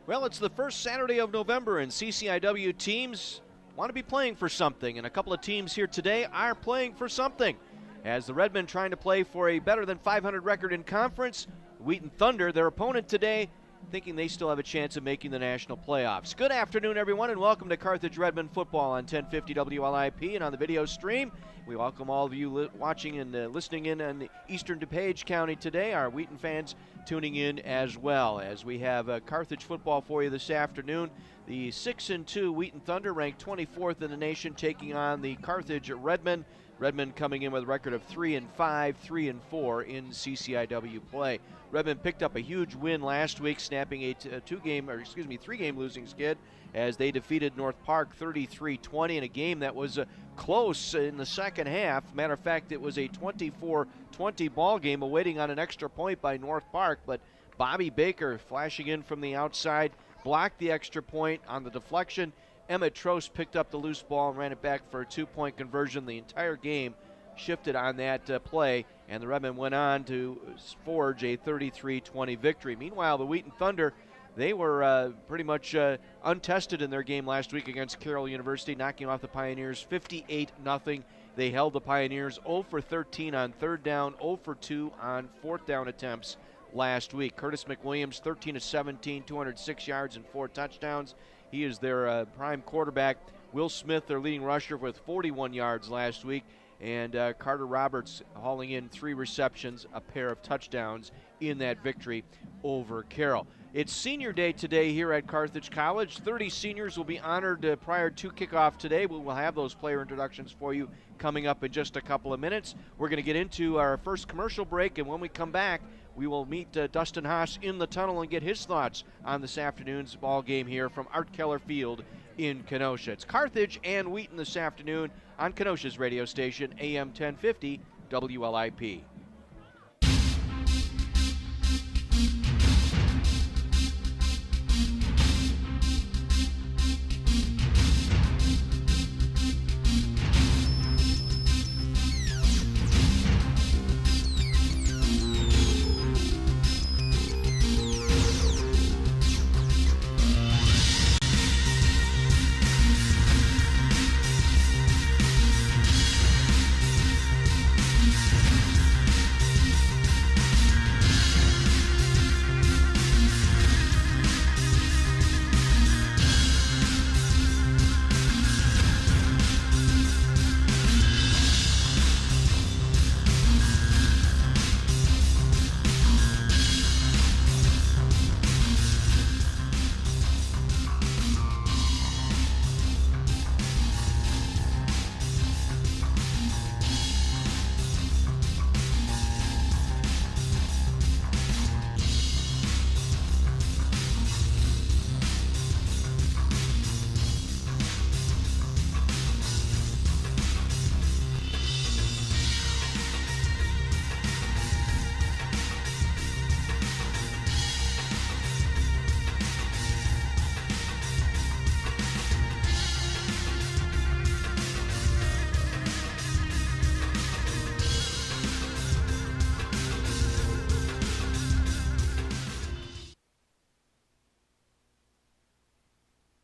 Well, it's the first Saturday of November, and CCIW teams want to be playing for something, and a couple of teams here today are playing for something. As the Redmen trying to play for a better than 500 record in conference, Wheaton Thunder, their opponent today, thinking they still have a chance of making the national playoffs. Good afternoon, everyone, and welcome to Carthage Redmen football on 1050 WLIP and on the video stream. We welcome all of you watching and listening in on Eastern DuPage County today, our Wheaton fans tuning in as well, as we have Carthage football for you this afternoon. The 6-2 Wheaton Thunder, ranked 24th in the nation, taking on the Carthage Redmen. Redmen coming in with a record of 3-5, 3-4 in CCIW play. Redmen picked up a huge win last week, snapping a three-game losing skid as they defeated North Park 33-20 in a game that was close in the second half. Matter of fact, it was a 24-20 ball game awaiting on an extra point by North Park, but Bobby Baker flashing in from the outside, blocked the extra point on the deflection. Emmett Trost picked up the loose ball and ran it back for a two-point conversion. The entire game shifted on that play, and the Redmen went on to forge a 33-20 victory. Meanwhile, the Wheaton Thunder, they were pretty much untested in their game last week against Carroll University, knocking off the Pioneers 58-0. They held the Pioneers 0 for 13 on third down, 0 for 2 on fourth down attempts last week. Curtis McWilliams, 13 of 17, 206 yards and 4 touchdowns. He is their prime quarterback. Will Smith, their leading rusher, with 41 yards last week. And Carter Roberts hauling in 3 receptions, a pair of touchdowns in that victory over Carroll. It's senior day today here at Carthage College. 30 seniors will be honored prior to kickoff today. We will have those player introductions for you coming up in just a couple of minutes. We're going to get into our first commercial break, and when we come back, we will meet Dustin Haas in the tunnel and get his thoughts on this afternoon's ball game here from Art Keller Field in Kenosha. It's Carthage and Wheaton this afternoon on Kenosha's radio station, AM 1050 WLIP.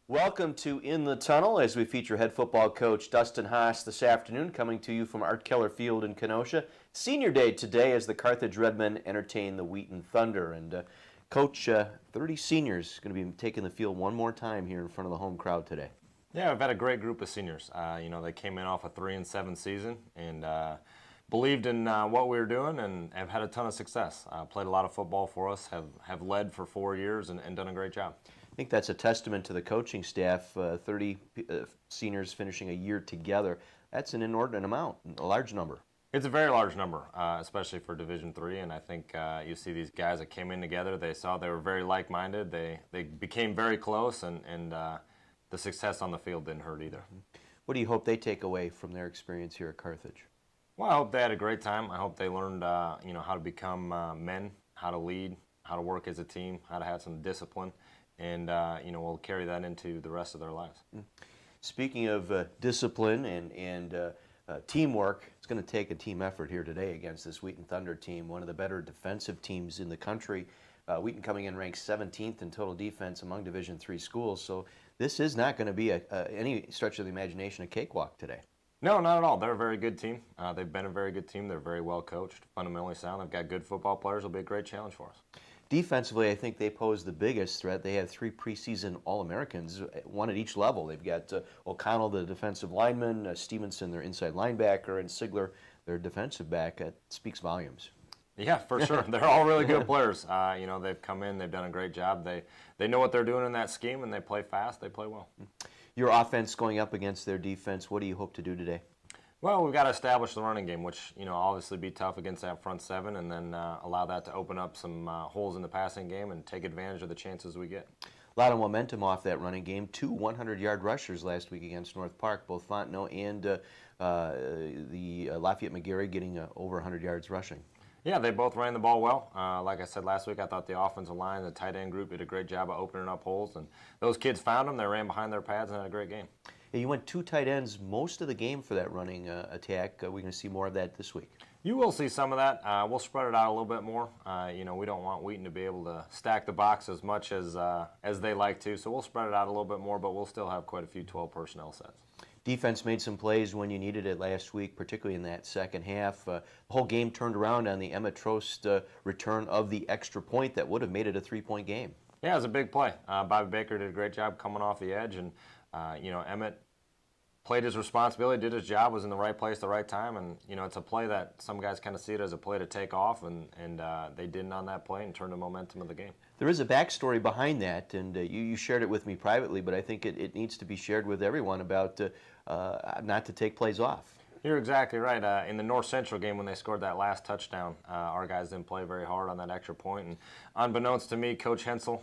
Welcome to In the Tunnel as we feature head football coach Dustin Haas this afternoon, coming to you from Art Keller Field in Kenosha. Senior day today as the Carthage Redmen entertain the Wheaton Thunder. And Coach, 30 seniors going to be taking the field one more time here in front of the home crowd today. Yeah, we've had a great group of seniors. They came in off a 3-7 season and believed in what we were doing and have had a ton of success. Played a lot of football for us, have led for 4 years and done a great job. I think that's a testament to the coaching staff, 30 seniors finishing a year together. That's an inordinate amount, a large number. It's a very large number, especially for Division III, and I think you see these guys that came in together, they saw they were very like-minded, they became very close, and the success on the field didn't hurt either. What do you hope they take away from their experience here at Carthage? Well, I hope they had a great time. I hope they learned how to become men, how to lead, how to work as a team, how to have some discipline. And, we'll carry that into the rest of their lives. Speaking of discipline and teamwork, it's going to take a team effort here today against this Wheaton Thunder team, one of the better defensive teams in the country. Wheaton coming in ranked 17th in total defense among Division III schools. So this is not going to be any stretch of the imagination a cakewalk today. No, not at all. They're a very good team. They've been a very good team. They're very well coached, fundamentally sound. They've got good football players. It'll be a great challenge for us. Defensively, I think they pose the biggest threat. They have 3 preseason All-Americans, one at each level. They've got O'Connell, the defensive lineman, Stevenson, their inside linebacker, and Sigler, their defensive back. It speaks volumes. Yeah, for sure. They're all really good players. You know, they've come in, they've done a great job. They know what they're doing in that scheme, and they play fast, they play well. Your offense going up against their defense, what do you hope to do today? Well, we've got to establish the running game, which, you know, obviously be tough against that front 7, and then allow that to open up some holes in the passing game and take advantage of the chances we get. A lot of momentum off that running game. 2 100-yard rushers last week against North Park, both Fontenot and the Lafayette McGarry getting over 100 yards rushing. Yeah, they both ran the ball well. Like I said last week, I thought the offensive line, the tight end group did a great job of opening up holes, and those kids found them. They ran behind their pads and had a great game. Yeah, you went 2 tight ends most of the game for that running attack. We're going to see more of that this week. You will see some of that. We'll spread it out a little bit more. You know, we don't want Wheaton to be able to stack the box as much as they like to, so we'll spread it out a little bit more, but we'll still have quite a few 12 personnel sets. Defense made some plays when you needed it last week, particularly in that second half. The whole game turned around on the Emmett Trost return of the extra point that would have made it a 3-point game. Yeah, it was a big play. Bobby Baker did a great job coming off the edge, and you know, Emmett played his responsibility, did his job, was in the right place at the right time, and you know, it's a play that some guys kind of see it as a play to take off, and they didn't on that play and turned the momentum of the game. There is a backstory behind that, and you shared it with me privately, but I think it needs to be shared with everyone about not to take plays off. You're exactly right. In the North Central game, when they scored that last touchdown, our guys didn't play very hard on that extra point. And unbeknownst to me, Coach Hensel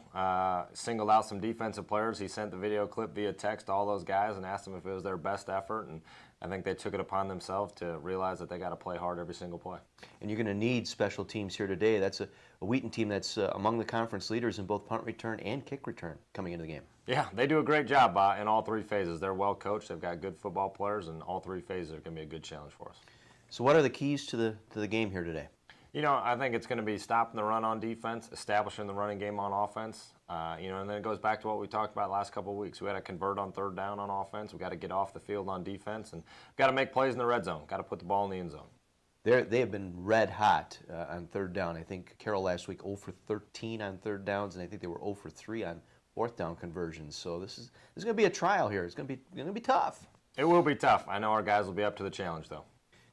singled out some defensive players. He sent the video clip via text to all those guys and asked them if it was their best effort. And I think they took it upon themselves to realize that they got to play hard every single play. And you're going to need special teams here today. That's a Wheaton team that's among the conference leaders in both punt return and kick return coming into the game. Yeah, they do a great job in all 3 phases. They're well coached. They've got good football players, and all 3 phases are going to be a good challenge for us. So what are the keys to the game here today? You know, I think it's going to be stopping the run on defense, establishing the running game on offense. You know, and then it goes back to what we talked about last couple of weeks. We got to convert on 3rd down on offense. We got to get off the field on defense, and got to make plays in the red zone. Got to put the ball in the end zone. They have been red hot on 3rd down. I think Carroll last week 0 for 13 on 3rd downs, and I think they were 0 for 3 on 4th down conversions. So this is going to be a trial here. It's going to be tough. It will be tough. I know our guys will be up to the challenge, though.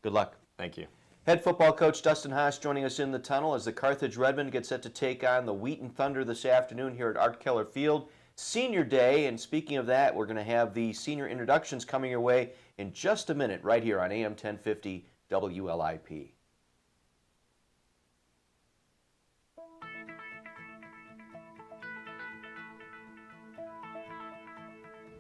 Good luck. Thank you. Head football coach Dustin Haas joining us in the tunnel as the Carthage Redmen get set to take on the Wheaton Thunder this afternoon here at Art Keller Field. Senior Day, and speaking of that, we're going to have the senior introductions coming your way in just a minute right here on AM 1050 WLIP.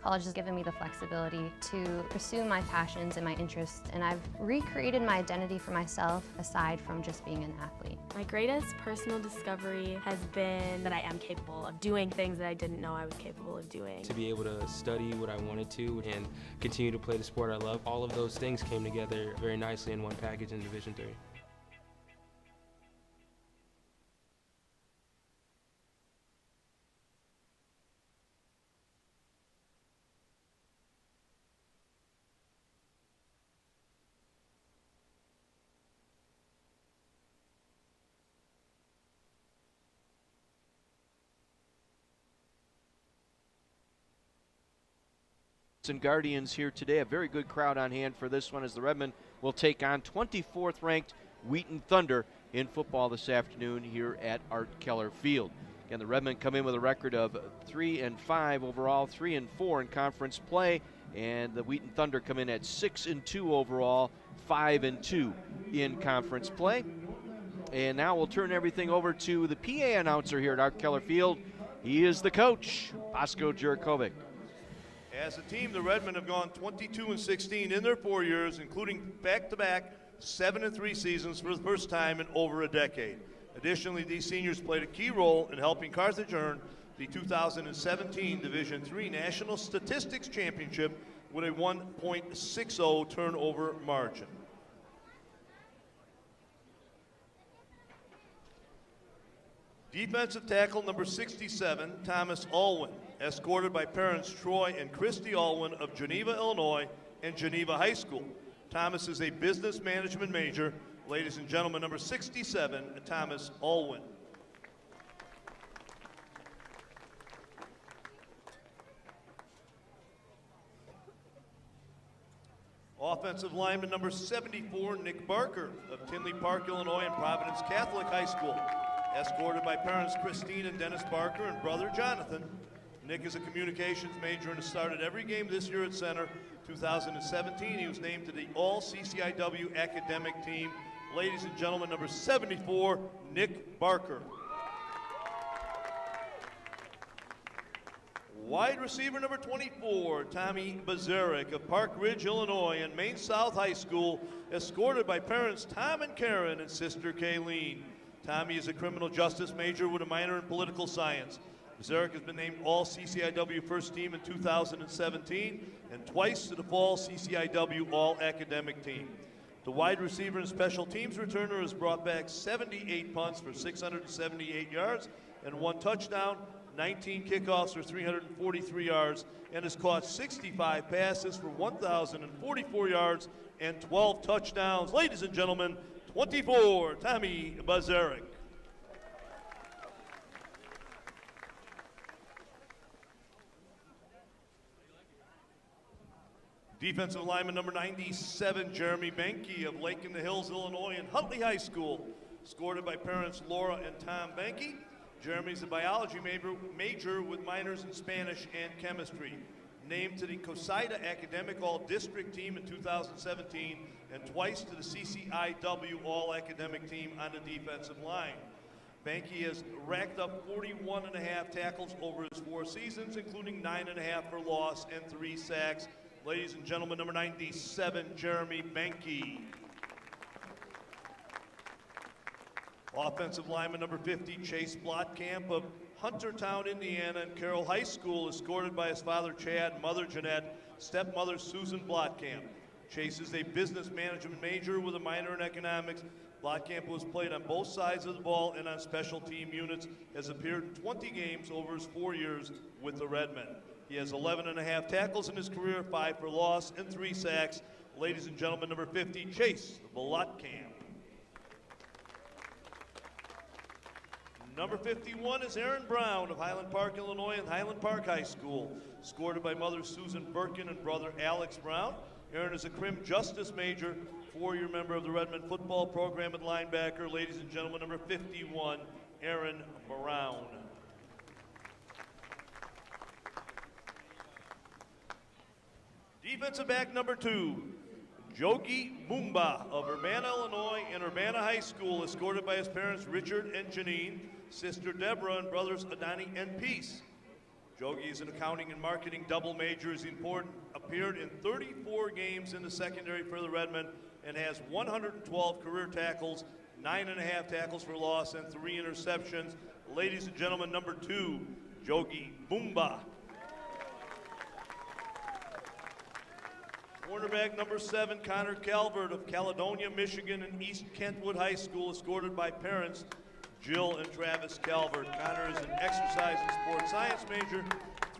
College has given me the flexibility to pursue my passions and my interests, and I've recreated my identity for myself aside from just being an athlete. My greatest personal discovery has been that I am capable of doing things that I didn't know I was capable of doing. To be able to study what I wanted to and continue to play the sport I love, all of those things came together very nicely in one package in Division III. And Guardians here today. A very good crowd on hand for this one as the Redmen will take on 24th ranked Wheaton Thunder in football this afternoon here at Art Keller Field. Again, the Redmen come in with a record of 3-5 overall, 3-4 in conference play, and the Wheaton Thunder come in at 6-2 overall, 5-2 in conference play. And now we'll turn everything over to the PA announcer here at Art Keller Field. He is the coach, Bosko Jurkovic. As a team, the Redmen have gone 22-16 in their 4 years, including back-to-back 7-3 seasons for the first time in over a decade. Additionally, these seniors played a key role in helping Carthage earn the 2017 Division III National Statistics Championship with a 1.60 turnover margin. Defensive tackle number 67, Thomas Alwyn, escorted by parents Troy and Christy Alwyn of Geneva, Illinois, and Geneva High School. Thomas is a business management major. Ladies and gentlemen, number 67, Thomas Alwyn. Offensive lineman number 74, Nick Barker of Tinley Park, Illinois, and Providence Catholic High School. Escorted by parents Christine and Dennis Barker and brother Jonathan. Nick is a communications major and has started every game this year at center. 2017, he was named to the All-CCIW academic team. Ladies and gentlemen, number 74, Nick Barker. Wide receiver number 24, Tommy Bazarek of Park Ridge, Illinois, and Maine South High School, escorted by parents Tom and Karen and sister Kayleen. Tommy is a criminal justice major with a minor in political science. Bazarek has been named All-CCIW First Team in 2017 and twice to the Fall CCIW All-Academic Team. The wide receiver and special teams returner has brought back 78 punts for 678 yards and 1 touchdown, 19 kickoffs for 343 yards, and has caught 65 passes for 1,044 yards and 12 touchdowns. Ladies and gentlemen, 24, Tommy Bazarek. Defensive lineman number 97, Jeremy Benke of Lake in the Hills, Illinois, and Huntley High School, escorted by parents Laura and Tom Benke. Jeremy's a biology major with minors in Spanish and chemistry. Named to the COSIDA Academic All-District Team in 2017 and twice to the CCIW All-Academic Team on the defensive line. Benke has racked up 41.5 tackles over his 4 seasons, including 9.5 for loss and 3 sacks. Ladies and gentlemen, number 97, Jeremy Benke. Offensive lineman number 50, Chase Blotkamp of Huntertown, Indiana, and Carroll High School, escorted by his father Chad, mother Jeanette, stepmother Susan Blotkamp. Chase is a business management major with a minor in economics. Blotkamp was played on both sides of the ball and on special team units, has appeared in 20 games over his 4 years with the Redmen. He has 11.5 tackles in his career, 5 for loss, and 3 sacks. Ladies and gentlemen, number 50, Chase Blotkamp. Number 51 is Aaron Brown of Highland Park, Illinois, and Highland Park High School, escorted by mother Susan Birkin and brother Alex Brown. Aaron is a crim justice major, 4-year member of the Redmond football program at linebacker. Ladies and gentlemen, number 51, Aaron Brown. Defensive back number 2, Jogi Mumba of Urbana, Illinois, and Urbana High School, escorted by his parents Richard and Janine, sister Deborah, and brothers Adani and Peace. Jogi is an accounting and marketing double major. He's appeared in 34 games in the secondary for the Redmen and has 112 career tackles, 9.5 tackles for loss, and 3 interceptions. Ladies and gentlemen, number 2, Jogi Mumba. Cornerback number 7, Connor Calvert of Caledonia, Michigan, and East Kentwood High School, escorted by parents Jill and Travis Calvert. Connor is an exercise and sports science major,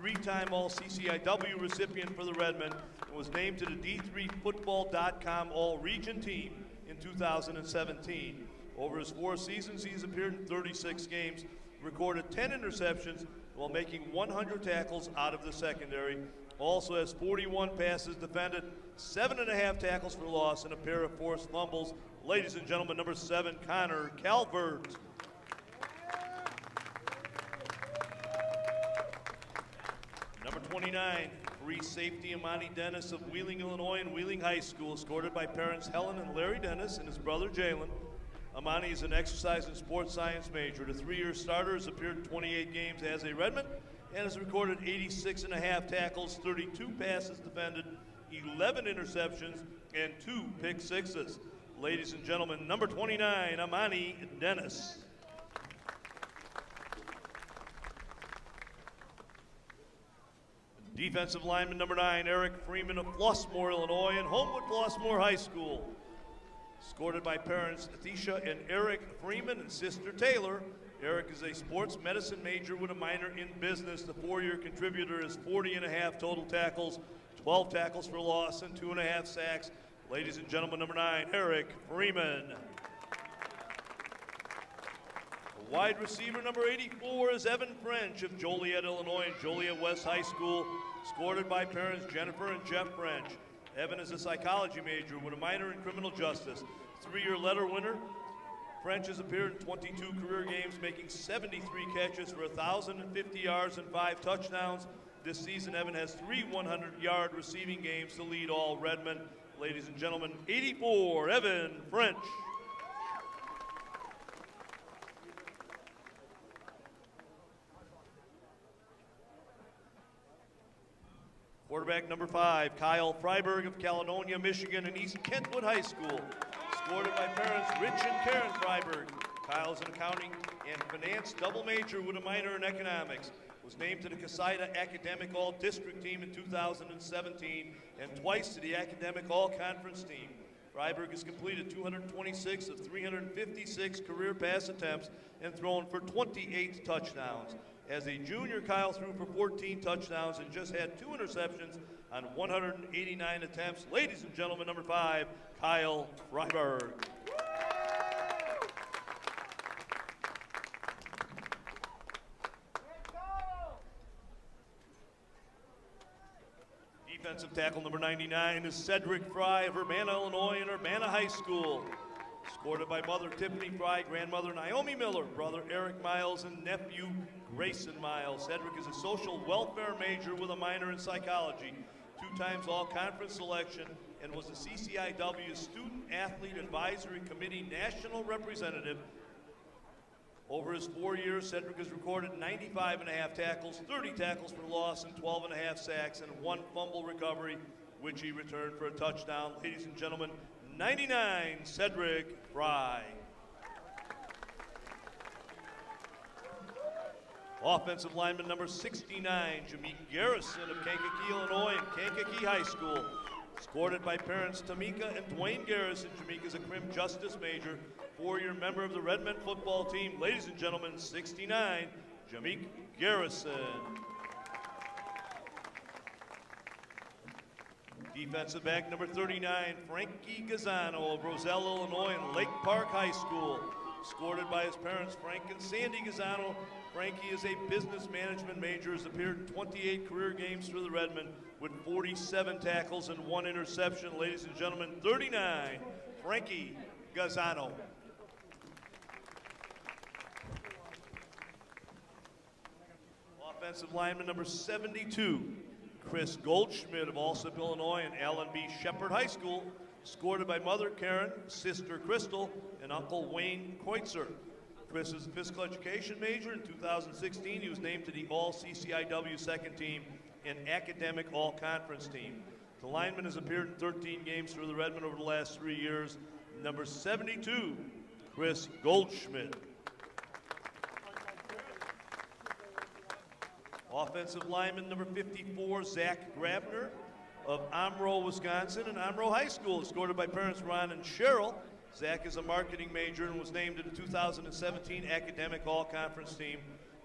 3-time All-CCIW recipient for the Redmen, and was named to the D3Football.com All-Region team in 2017. Over his 4 seasons, he's appeared in 36 games, recorded 10 interceptions while making 100 tackles out of the secondary. Also has 41 passes defended, 7.5 tackles for loss, and a pair of forced fumbles. Ladies and gentlemen, number 7, Connor Calvert. Number 29, free safety Imani Dennis of Wheeling, Illinois, and Wheeling High School, escorted by parents Helen and Larry Dennis and his brother Jalen. Imani is an exercise and sports science major. The 3-year starter has appeared in 28 games as a Redman and has recorded 86.5 tackles, 32 passes defended, 11 interceptions, and 2 pick sixes. Ladies and gentlemen, number 29, Imani Dennis. Defensive lineman number 9, Eric Freeman of Flossmoor, Illinois, and Homewood Flossmoor High School. Escorted by parents Atisha and Eric Freeman and sister Taylor. Eric is a sports medicine major with a minor in business. The 4-year contributor is 40.5 total tackles, 12 tackles for loss, and 2.5 sacks. Ladies and gentlemen, number 9, Eric Freeman. Wide receiver number 84 is Evan French of Joliet, Illinois, and Joliet West High School, escorted by parents Jennifer and Jeff French. Evan is a psychology major with a minor in criminal justice. 3-year letter winner. French has appeared in 22 career games, making 73 catches for 1,050 yards and 5 touchdowns. This season, Evan has 3 100-yard receiving games to lead all Redmond. Ladies and gentlemen, 84, Evan French. Quarterback number 5, Kyle Freiberg of Caledonia, Michigan, and East Kentwood High School. Escorted by parents Rich and Karen Freiberg. Kyle's an accounting and finance double major with a minor in economics. Was named to the Cassida Academic All-District team in 2017 and twice to the Academic All-Conference team. Freiberg has completed 226 of 356 career pass attempts and thrown for 28 touchdowns. As a junior, Kyle threw for 14 touchdowns and just had 2 interceptions on 189 attempts. Ladies and gentlemen, number 5, Kyle Freiberg. Defensive tackle number 99 is Cedric Fry of Urbana, Illinois, and Urbana High School. Escorted by mother Tiffany Fry, grandmother Naomi Miller, brother Eric Miles, and nephew Grayson Miles. Cedric is a social welfare major with a minor in psychology, 2 times all-conference selection, and was the CCIW Student Athlete Advisory Committee National Representative. Over his 4 years, Cedric has recorded 95.5 tackles, 30 tackles for loss, and 12.5 sacks, and 1 fumble recovery, which he returned for a touchdown. Ladies and gentlemen, 99, Cedric Fry. Offensive lineman number 69, Jameek Garrison of Kankakee, Illinois, and Kankakee High School. Escorted by parents Tamika and Dwayne Garrison. Jameek is a crim justice major, 4-year member of the Redmond football team. Ladies and gentlemen, 69, Jameek Garrison. Defensive back number 39, Frankie Gazzano of Roselle, Illinois, and Lake Park High School. Escorted by his parents, Frank and Sandy Gazzano. Frankie is a business management major, has appeared in 28 career games for the Redmond with 47 tackles and 1 interception. Ladies and gentlemen, 39, Frankie Gazzano. Offensive lineman number 72, Chris Goldschmidt of Alsip, Illinois, and Allen B. Shepherd High School, escorted by mother Karen, sister Crystal, and uncle Wayne Kreutzer. Chris is a physical education major. In 2016, he was named to the All-CCIW second team and academic all-conference team. The lineman has appeared in 13 games for the Redmond over the last 3 years. Number 72, Chris Goldschmidt. Offensive lineman number 54, Zach Grabner of Omro, Wisconsin, and Omro High School, escorted by parents Ron and Cheryl. Zach is a marketing major and was named to the 2017 Academic All-Conference team.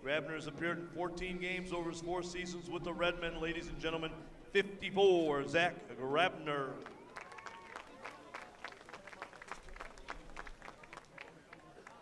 Grabner has appeared in 14 games over his 4 seasons with the Redmen. Ladies and gentlemen, 54, Zach Grabner.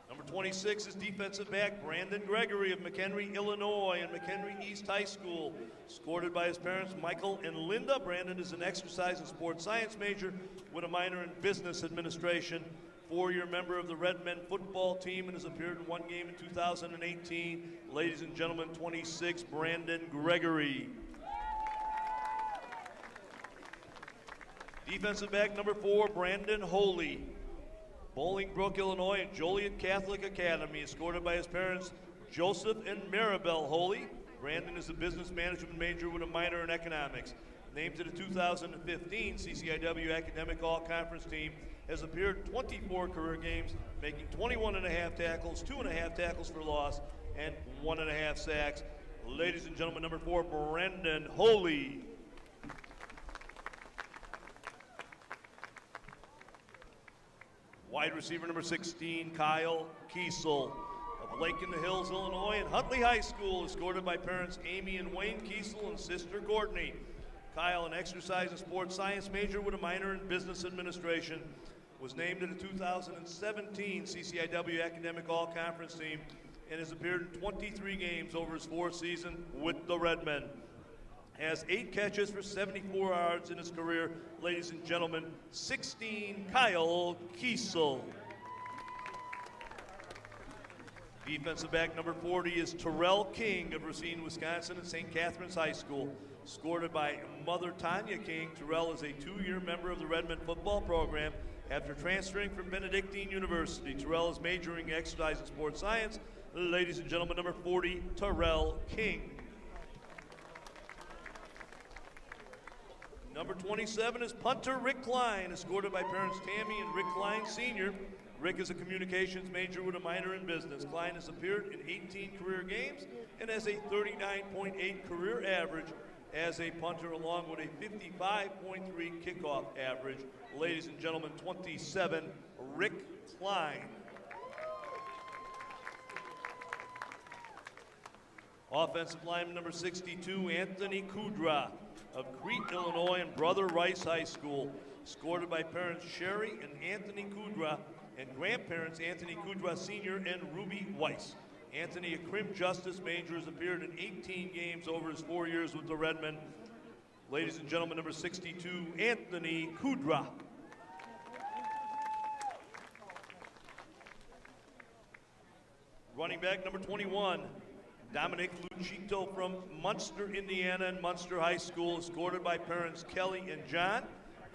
Number 26 is defensive back Brandon Gregory of McHenry, Illinois, and McHenry East High School. Escorted by his parents, Michael and Linda. Brandon is an exercise and sports science major with a minor in business administration. 4-year member of the Redmen football team and has appeared in 1 game in 2018. Ladies and gentlemen, 26, Brandon Gregory. Defensive back number 4, Brandon Holy. Bolingbrook, Illinois, and Joliet Catholic Academy, escorted by his parents, Joseph and Maribel Holy. Brandon is a business management major with a minor in economics. Named to the 2015 CCIW Academic All-Conference team, has appeared in 24 career games, making 21.5 tackles, 2.5 tackles for loss, and 1.5 sacks. Ladies and gentlemen, number 4, Brandon Holy. Wide receiver number 16, Kyle Kiesel of Lake in the Hills, Illinois, and Huntley High School, escorted by parents Amy and Wayne Kiesel and sister Courtney. Kyle, an exercise and sports science major with a minor in business administration, was named to the 2017 CCIW Academic All-Conference team and has appeared in 23 games over his 4th season with the Redmen. Has 8 catches for 74 yards in his career. Ladies and gentlemen, 16, Kyle Kiesel. Defensive back number 40 is Terrell King of Racine, Wisconsin at St. Catherine's High School. Escorted by mother Tanya King, Terrell is a 2-year member of the Redmen football program after transferring from Benedictine University. Terrell is majoring in exercise and sports science. Ladies and gentlemen, number 40, Terrell King. Number 27 is punter Rick Klein, escorted by parents Tammy and Rick Klein Sr. Rick is a communications major with a minor in business. Klein has appeared in 18 career games and has a 39.8 career average as a punter, along with a 55.3 kickoff average. Ladies and gentlemen, 27, Rick Klein. Offensive lineman number 62, Anthony Kudra of Crete, Illinois, and Brother Rice High School, escorted by parents Sherry and Anthony Kudra and grandparents Anthony Kudra Sr. and Ruby Weiss. Anthony, a crim justice major, has appeared in 18 games over his 4 years with the Redmen. Ladies and gentlemen, number 62, Anthony Kudra. Running back number 21, Dominic Lucito from Munster, Indiana, and Munster High School, escorted by parents Kelly and John,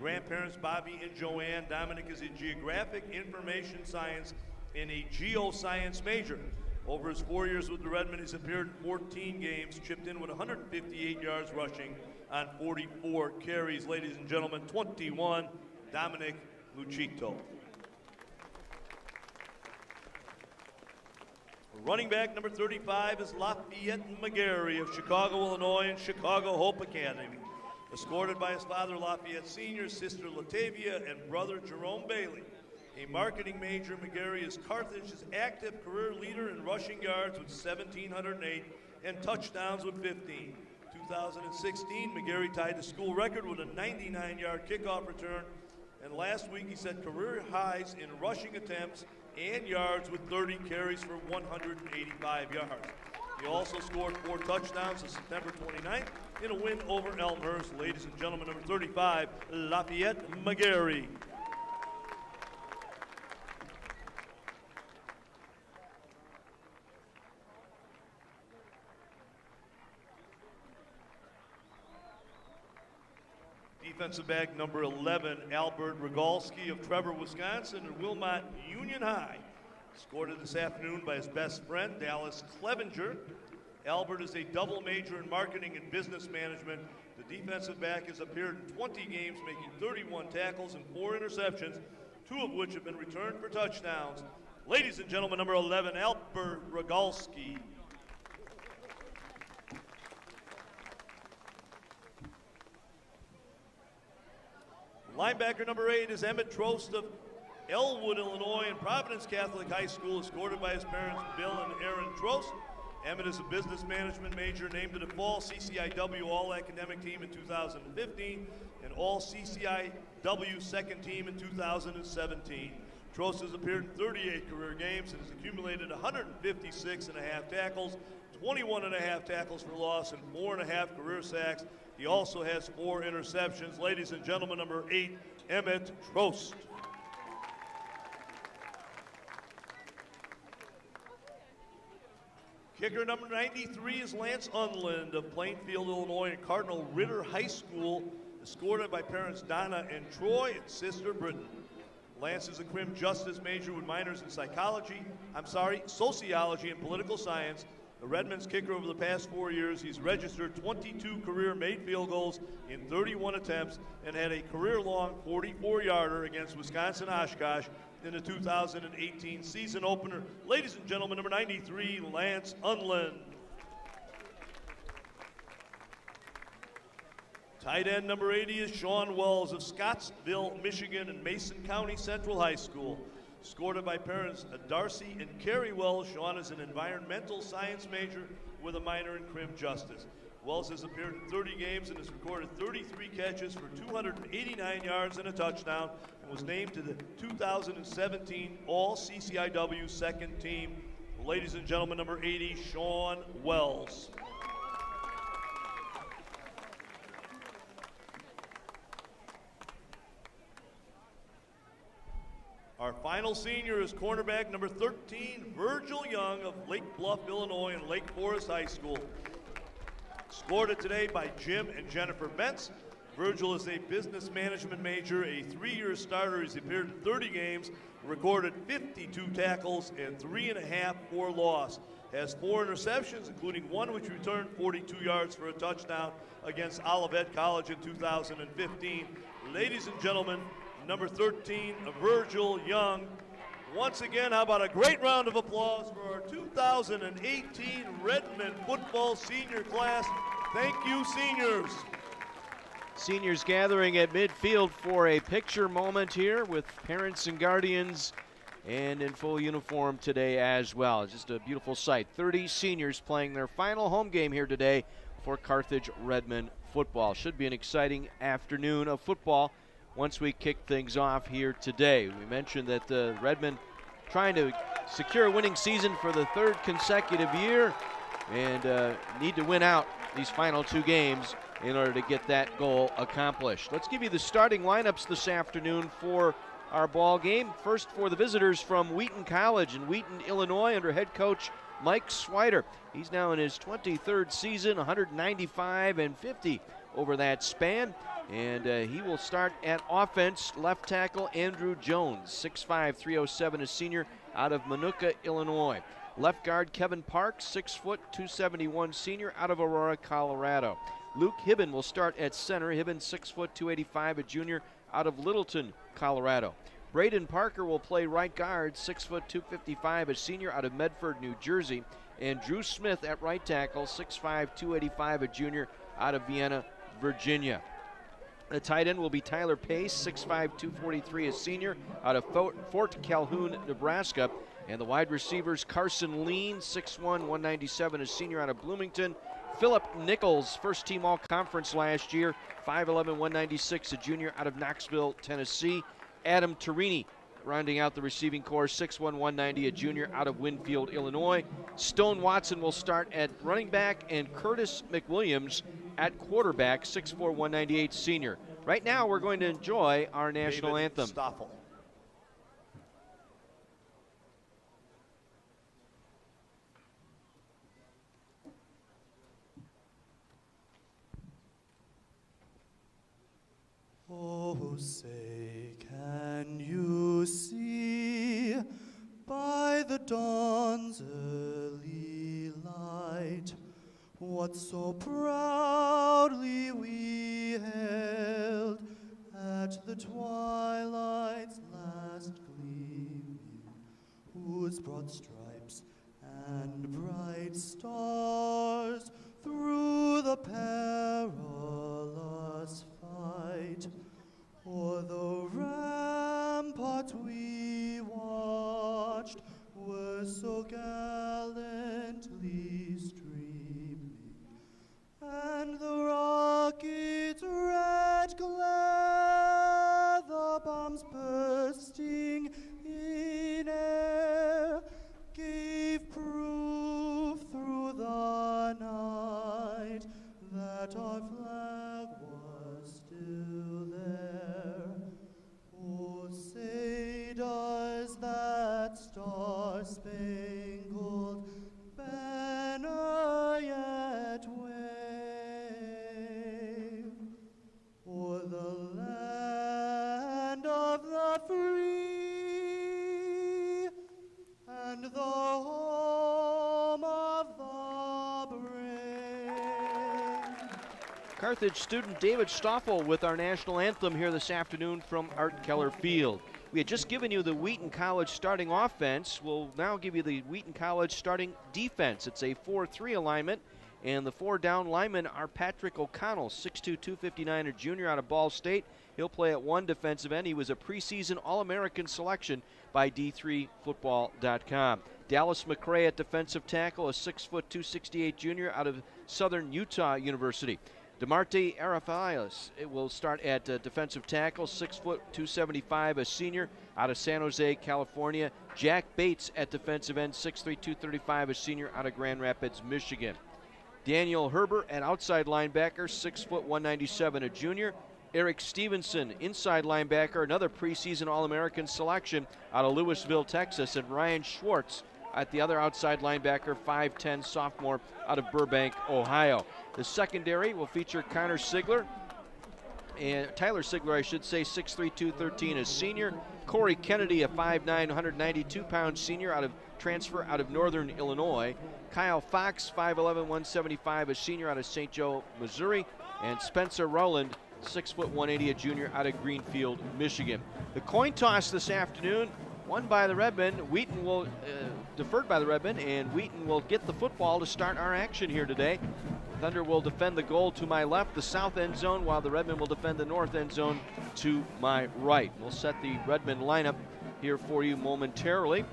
grandparents Bobby and Joanne. Dominic is a geographic information science and a geoscience major. Over his 4 years with the Redmen, he's appeared in 14 games, chipped in with 158 yards rushing on 44 carries. Ladies and gentlemen, 21, Dominic Lucito. Running back number 35 is Lafayette McGarry of Chicago, Illinois, and Chicago Hope Academy. Escorted by his father, Lafayette Sr., sister Latavia, and brother Jerome Bailey. A marketing major, McGarry is Carthage's active career leader in rushing yards with 1,708 and touchdowns with 15. 2016, McGarry tied the school record with a 99-yard kickoff return, and last week he set career highs in rushing attempts and yards with 30 carries for 185 yards. He also scored 4 touchdowns on September 29th in a win over Elmhurst. Ladies and gentlemen, number 35, Lafayette McGarry. Defensive back number 11, Albert Rogalski of Trevor, Wisconsin, and Wilmot Union High. Escorted this afternoon by his best friend, Dallas Clevenger. Albert is a double major in marketing and business management. The defensive back has appeared in 20 games, making 31 tackles and 4 interceptions, 2 of which have been returned for touchdowns. Ladies and gentlemen, number 11, Albert Rogalski. Linebacker number 8 is Emmett Trost of Elwood, Illinois, and Providence Catholic High School, escorted by his parents, Bill and Aaron Trost. Emmett is a business management major, named to the Fall CCIW All-Academic Team in 2015 and All-CCIW Second Team in 2017. Trost has appeared in 38 career games and has accumulated 156.5 tackles, 21.5 tackles for loss, and 4.5 career sacks. He also has 4 interceptions. Ladies and gentlemen, number 8, Emmett Trost. Kicker number 93 is Lance Unland of Plainfield, Illinois, and Cardinal Ritter High School, escorted by parents Donna and Troy and sister Britton. Lance is a crim justice major with minors in sociology and political science. The Redmen's kicker over the past 4 years, he's registered 22 career made field goals in 31 attempts and had a career-long 44-yarder against Wisconsin Oshkosh in the 2018 season opener. Ladies and gentlemen, number 93, Lance Unland. Tight end number 80 is Sean Wells of Scottsville, Michigan, and Mason County Central High School. Escorted by parents Darcy and Carrie Wells, Sean is an environmental science major with a minor in crim justice. Wells has appeared in 30 games and has recorded 33 catches for 289 yards and a touchdown, and was named to the 2017 All-CCIW second team. Ladies and gentlemen, number 80, Sean Wells. Our final senior is cornerback number 13, Virgil Young of Lake Bluff, Illinois, and Lake Forest High School. Escorted today by Jim and Jennifer Bentz. Virgil is a business management major, a 3-year starter. He's appeared in 30 games, recorded 52 tackles and 3.5 for loss. Has 4 interceptions, including one which returned 42 yards for a touchdown against Olivet College in 2015. Ladies and gentlemen, number 13, Virgil Young. Once again, how about a great round of applause for our 2018 Redmond football senior class. Thank you, seniors. Seniors gathering at midfield for a picture moment here with parents and guardians, and in full uniform today as well. Just a beautiful sight. 30 seniors playing their final home game here today for Carthage Redmond football. Should be an exciting afternoon of football once we kick things off here today. We mentioned that Redmond trying to secure a winning season for the 3rd consecutive year, and need to win out these final 2 games in order to get that goal accomplished. Let's give you the starting lineups this afternoon for our ball game. First, for the visitors from Wheaton College in Wheaton, Illinois, under head coach Mike Swider. He's now in his 23rd season, 195 and 50 over that span. And he will start at offense. Left tackle Andrew Jones, 6'5", 307, a senior out of Minooka, Illinois. Left guard Kevin Parks, 6 foot, 271, senior out of Aurora, Colorado. Luke Hibben will start at center. Hibben, 6 foot, 285, a junior out of Littleton, Colorado. Braden Parker will play right guard, 6 foot, 255, a senior out of Medford, New Jersey. And Drew Smith at right tackle, 6'5", 285, a junior out of Vienna, Virginia. The tight end will be Tyler Pace, 6'5", 243, a senior out of Fort Calhoun, Nebraska. And the wide receivers, Carson Lean, 6'1", 197, a senior out of Bloomington. Philip Nichols, first team all-conference last year, 5'11", 196, a junior out of Knoxville, Tennessee. Adam Torini, rounding out the receiving corps, 6'1", 190, a junior out of Winfield, Illinois. Stone Watson will start at running back, and Curtis McWilliams at quarterback, 6'4", 198, senior. Right now, we're going to enjoy our national anthem. Stoffel. Oh, say, can you see by the dawn's early light what so proudly we held at the twilight's last gleaming, whose broad stripes and bright stars through the perilous fight o'er the ramparts we watched were so gallantly streaming, and the rocket's red glare, the bombs bursting in air, gave proof through the night that our flag was still there. Oh, say does that star-spangled banner yet wave o'er the land of the free and the home of the brave? Carthage student David Stoffel with our national anthem here this afternoon from Art Keller Field. We had just given you the Wheaton College starting offense. We'll now give you the Wheaton College starting defense. It's a 4-3 alignment, And the 4 down linemen are Patrick O'Connell, 6'2", 259, a junior out of Ball State. He'll play at 1 defensive end. He was a preseason All-American selection by D3Football.com. Dallas McCray at defensive tackle, a 6', 268 junior out of Southern Utah University. DeMarte Arafias will start at defensive tackle, 6', 275, a senior out of San Jose, California. Jack Bates at defensive end, 6'3", 235, a senior out of Grand Rapids, Michigan. Daniel Herbert at outside linebacker, 6', 197, a junior. Eric Stevenson, inside linebacker, another preseason All-American selection out of Lewisville, Texas. And Ryan Schwartz at the other outside linebacker, 5'10", sophomore out of Burbank, Ohio. The secondary will feature Connor Sigler, and Tyler Sigler, I should say, 6'3", 213, a senior. Corey Kennedy, a 5'9", 192-pound senior transfer out of Northern Illinois. Kyle Fox, 5'11", 175, a senior out of St. Joe, Missouri. And Spencer Rowland, 6', 180, a junior out of Greenfield, Michigan. The coin toss this afternoon, won by the Redmen. Wheaton will, deferred by the Redmen, and Wheaton will get the football to start our action here today. Thunder will defend the goal to my left, the south end zone, while the Redmen will defend the north end zone to my right. We'll set the Redmen lineup here for you momentarily.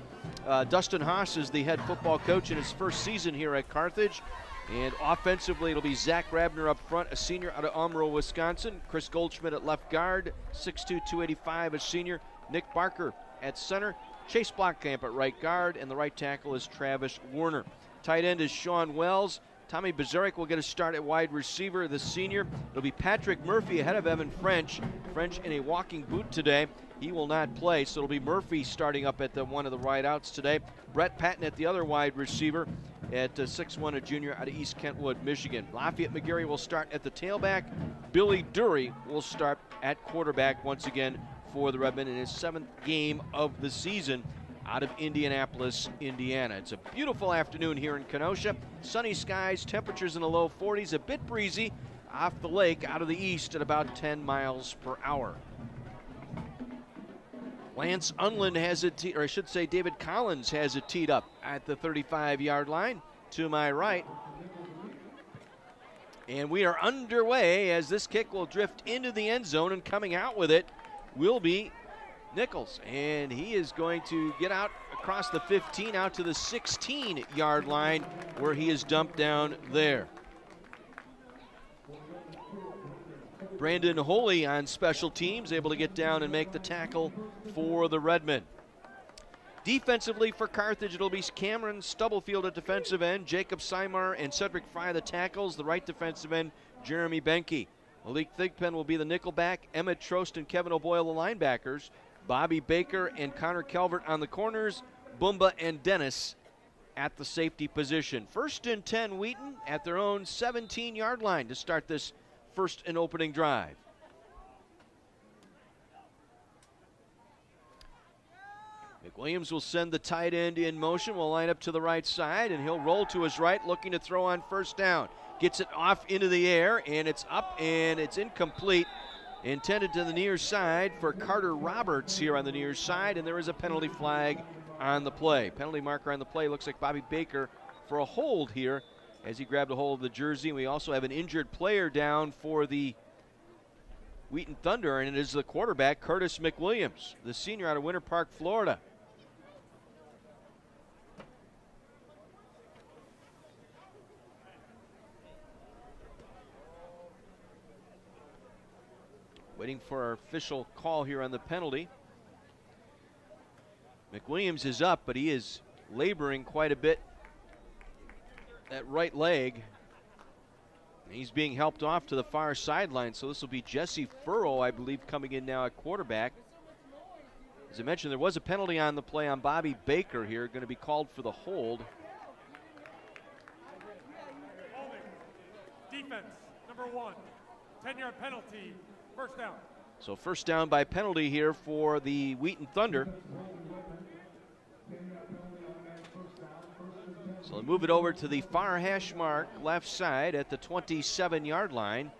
Dustin Haas is the head football coach in his first season here at Carthage. And offensively, it'll be Zach Grabner up front, a senior out of Umbro, Wisconsin. Chris Goldschmidt at left guard, 6'2", 285, a senior. Nick Barker at center. Chase Blockcamp at right guard, and the right tackle is Travis Werner. Tight end is Sean Wells. Tommy Bazarek will get a start at wide receiver, the senior. It'll be Patrick Murphy ahead of Evan French. French in a walking boot today. He will not play, so it'll be Murphy starting up at one of the wideouts today. Brett Patton at the other wide receiver at 6'1", a junior out of East Kentwood, Michigan. Lafayette McGarry will start at the tailback. Billy Dury will start at quarterback once again for the Redmen in his 7th game of the season out of Indianapolis, Indiana. It's a beautiful afternoon here in Kenosha. Sunny skies, temperatures in the low 40s, a bit breezy off the lake out of the east at about 10 miles per hour. Lance Unland has it, or I should say David Collins has it teed up at the 35-yard line to my right. And we are underway as this kick will drift into the end zone, and coming out with it will be Nichols, and he is going to get out across the 15 out to the 16-yard line where he is dumped down there. Brandon Holy on special teams, able to get down and make the tackle for the Redmen. Defensively for Carthage, it'll be Cameron Stubblefield at defensive end, Jacob Simar and Cedric Fry the tackles, the right defensive end, Jeremy Benke. Malik Thigpen will be the nickelback, Emmett Trost and Kevin O'Boyle the linebackers, Bobby Baker and Connor Calvert on the corners, Bumba and Dennis at the safety position. 1st and 10 Wheaton at their own 17-yard line to start this first and opening drive. McWilliams will send the tight end in motion, will line up to the right side, and he'll roll to his right, looking to throw on first down. Gets it off into the air, and it's up, and it's incomplete. Intended to the near side for Carter Roberts here on the near side, and there is a penalty flag on the play. Penalty marker on the play looks like Bobby Baker for a hold here as he grabbed a hold of the jersey. And we also have an injured player down for the Wheaton Thunder, and it is the quarterback, Curtis McWilliams, the senior out of Winter Park, Florida. Waiting for our official call here on the penalty. McWilliams is up, but he is laboring quite a bit. That right leg. He's being helped off to the far sideline, so this will be Jesse Furrow, I believe, coming in now at quarterback. As I mentioned, there was a penalty on the play on Bobby Baker here, going to be called for the hold. Defense, number 1, 10-yard penalty. First down. So first down by penalty here for the Wheaton Thunder. So they move it over to the far hash mark left side at the 27-yard line.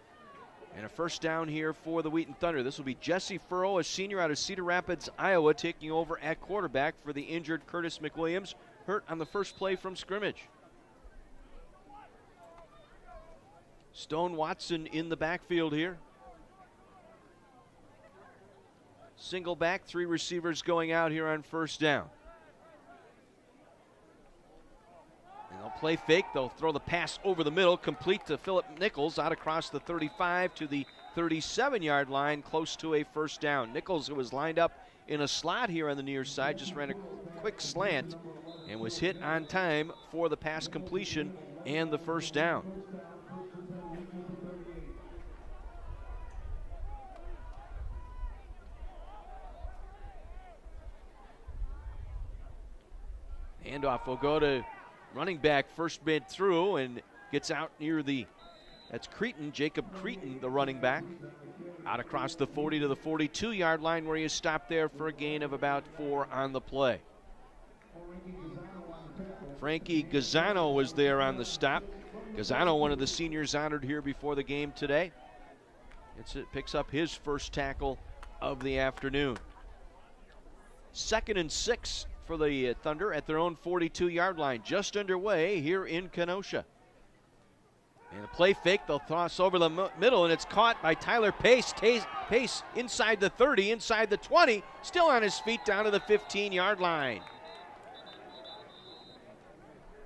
And a first down here for the Wheaton Thunder. This will be Jesse Furrow, a senior out of Cedar Rapids, Iowa, taking over at quarterback for the injured Curtis McWilliams, hurt on the first play from scrimmage. Stone Watson in the backfield here. Single back, 3 receivers going out here on first down. And they'll play fake. They'll throw the pass over the middle, complete to Philip Nichols, out across the 35 to the 37-yard line, close to a first down. Nichols, who was lined up in a slot here on the near side, just ran a quick slant and was hit on time for the pass completion and the first down. Handoff will go to running back, first bid through, and gets out near that's Creighton, Jacob Creighton, the running back. Out across the 40 to the 42-yard line, where he is stopped there for a gain of about 4 on the play. Frankie Gazzano was there on the stop. Gazzano, one of the seniors honored here before the game today. Picks up his first tackle of the afternoon. 2nd and 6 for the Thunder at their own 42-yard line, just underway here in Kenosha. And a play fake, they'll toss over the middle, and it's caught by Tyler Pace. Pace inside the 30, inside the 20, still on his feet down to the 15-yard line.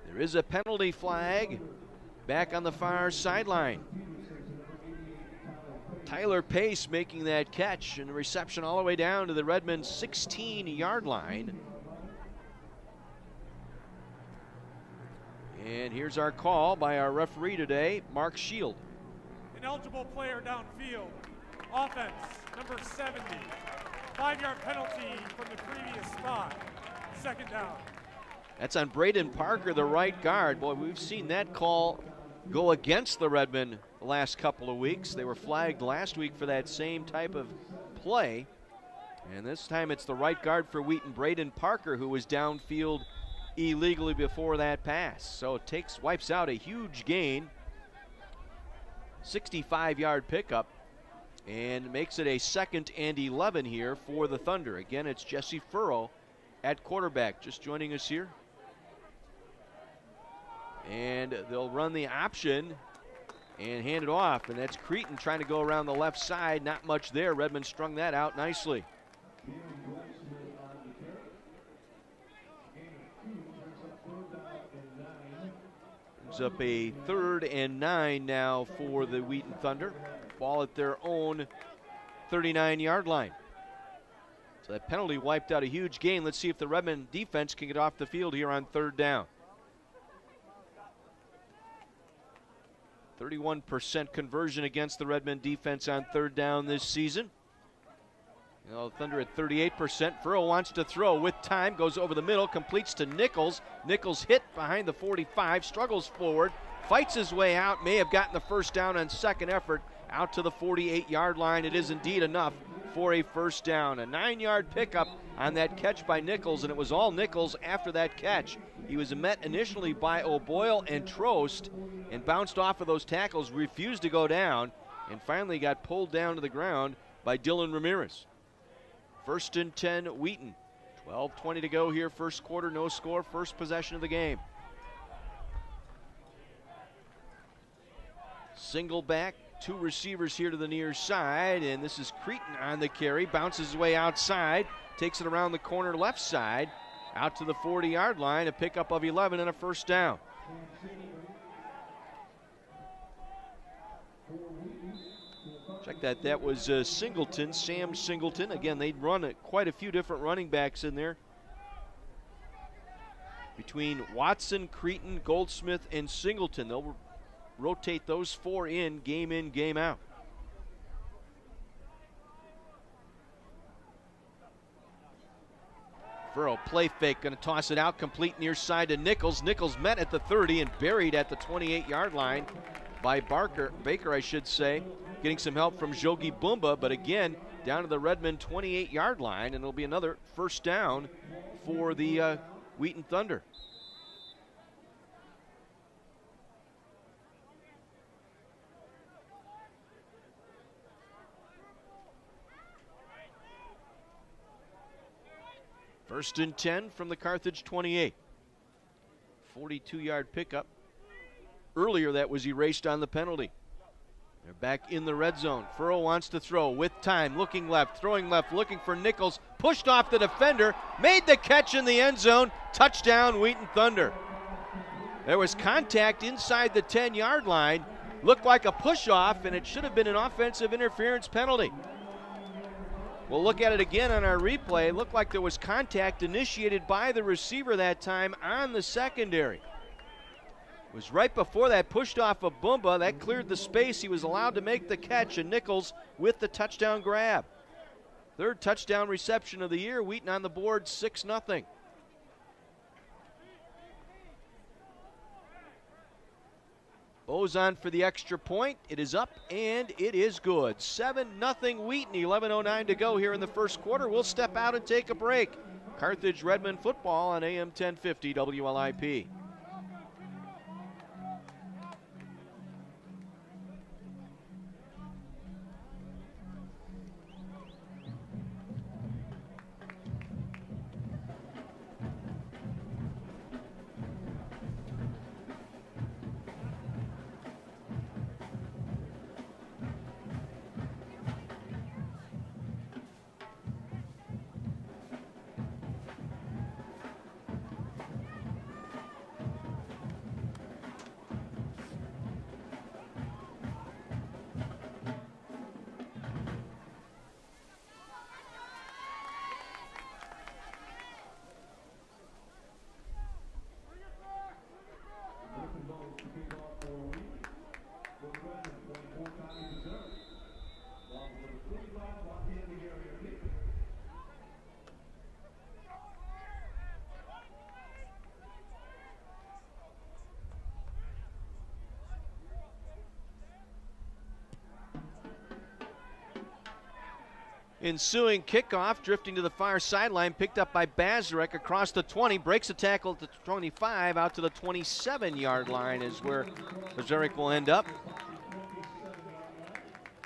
There is a penalty flag back on the far sideline. Tyler Pace making that catch, and the reception all the way down to the Redmond 16-yard line. And here's our call by our referee today, Mark Shield. Ineligible player downfield. Offense, number 70. 5-yard penalty from the previous spot. 2nd down. That's on Braden Parker, the right guard. Boy, we've seen that call go against the Redmen the last couple of weeks. They were flagged last week for that same type of play. And this time it's the right guard for Wheaton, Braden Parker, who was downfield illegally before that pass. So it wipes out a huge gain. 65-yard pickup, and makes it a 2nd and 11 here for the Thunder. Again, it's Jesse Furrow at quarterback, just joining us here. And they'll run the option and hand it off, and that's Creighton trying to go around the left side. Not much there. Redmond strung that out nicely. Brings up a 3rd and 9 now for the Wheaton Thunder. Ball at their own 39-yard line. So that penalty wiped out a huge gain. Let's see if the Redmond defense can get off the field here on 3rd down. 31% conversion against the Redmond defense on 3rd down this season. You know, Thunder at 38%. Furrow wants to throw with time, goes over the middle, completes to Nichols. Nichols hit behind the 45, struggles forward, fights his way out, may have gotten the first down on 2nd effort, out to the 48-yard line. It is indeed enough for a first down. A 9-yard pickup on that catch by Nichols, and it was all Nichols after that catch. He was met initially by O'Boyle and Trost and bounced off of those tackles, refused to go down, and finally got pulled down to the ground by Dylan Ramirez. 1st and 10, Wheaton. 12:20 to go here, first quarter, no score, first possession of the game. Single back, 2 receivers here to the near side, and this is Creighton on the carry, bounces his way outside, takes it around the corner left side, out to the 40-yard line, a pickup of 11 and a first down. Check that. That was Singleton, Sam Singleton. Again, they'd run quite a few different running backs in there. Between Watson, Creighton, Goldsmith, and Singleton, they'll rotate those 4 in, game out. Furrow, play fake, going to toss it out, complete near side to Nichols. Nichols met at the 30 and buried at the 28-yard line by Baker, I should say. Getting some help from Jogi Bumba, but again, down to the Redmond 28-yard line, and it'll be another first down for the Wheaton Thunder. First and 10 from the Carthage 28. 42-yard pickup. Earlier that was erased on the penalty. They're back in the red zone. Furrow wants to throw with time, looking left, throwing left, looking for Nichols. Pushed off the defender, made the catch in the end zone. Touchdown, Wheaton Thunder. There was contact inside the 10-yard line. Looked like a push-off, and it should have been an offensive interference penalty. We'll look at it again on our replay. It looked like there was contact initiated by the receiver that time on the secondary. It was right before that, pushed off of Bumba. That cleared the space. He was allowed to make the catch, and Nichols with the touchdown grab. Third touchdown reception of the year. Wheaton on the board, 6-0. Ozon for the extra point. It is up, and it is good. 7-0 Wheaton, 11:09 to go here in the first quarter. We'll step out and take a break. Carthage Redmond football on AM 1050 WLIP. Ensuing kickoff, drifting to the far sideline, picked up by Bazarek across the 20, breaks a tackle at the 25, out to the 27-yard line is where Bazarek will end up.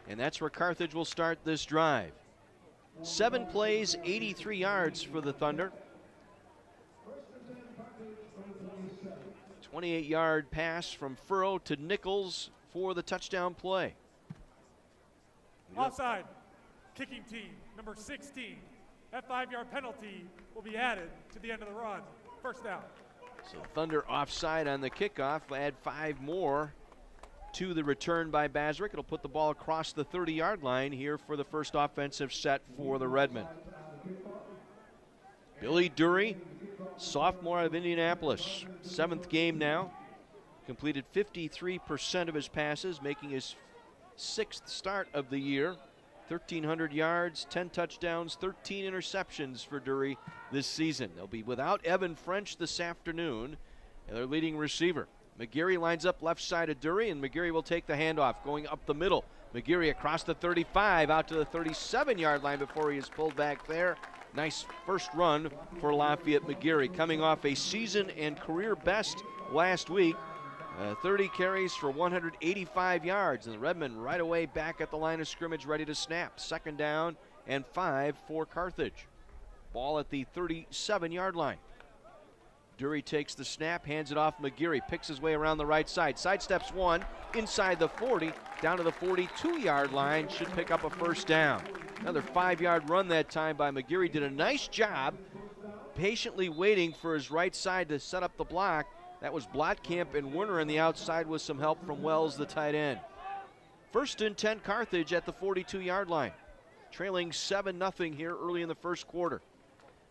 And that's where Carthage will start this drive. 7 plays, 83 yards for the Thunder. 28-yard pass from Furrow to Nichols for the touchdown play. Offside. Kicking team, number 16. That 5-yard penalty will be added to the end of the run. First down. So Thunder offside on the kickoff. We'll add 5 more to the return by Bazarek. It'll put the ball across the 30-yard line here for the first offensive set for the Redmen. Billy Dury, sophomore out of Indianapolis. 7th game now. Completed 53% of his passes, making his 6th start of the year. 1,300 yards, 10 touchdowns, 13 interceptions for Dury this season. They'll be without Evan French this afternoon, and their leading receiver. McGarry lines up left side of Dury, and McGarry will take the handoff, going up the middle. McGarry across the 35, out to the 37-yard line before he is pulled back there. Nice first run for Lafayette McGarry, coming off a season and career best last week. 30 carries for 185 yards, and the Redmen right away back at the line of scrimmage ready to snap. 2nd down and 5 for Carthage. Ball at the 37-yard line. Dury takes the snap, hands it off McGarry, picks his way around the right side, sidesteps one, inside the 40, down to the 42-yard line, should pick up a first down. Another 5-yard run that time by McGarry. Did a nice job patiently waiting for his right side to set up the block. That was Blotkamp and Werner on the outside with some help from Wells, the tight end. 1st and 10 Carthage at the 42-yard line. Trailing 7-0 here early in the first quarter.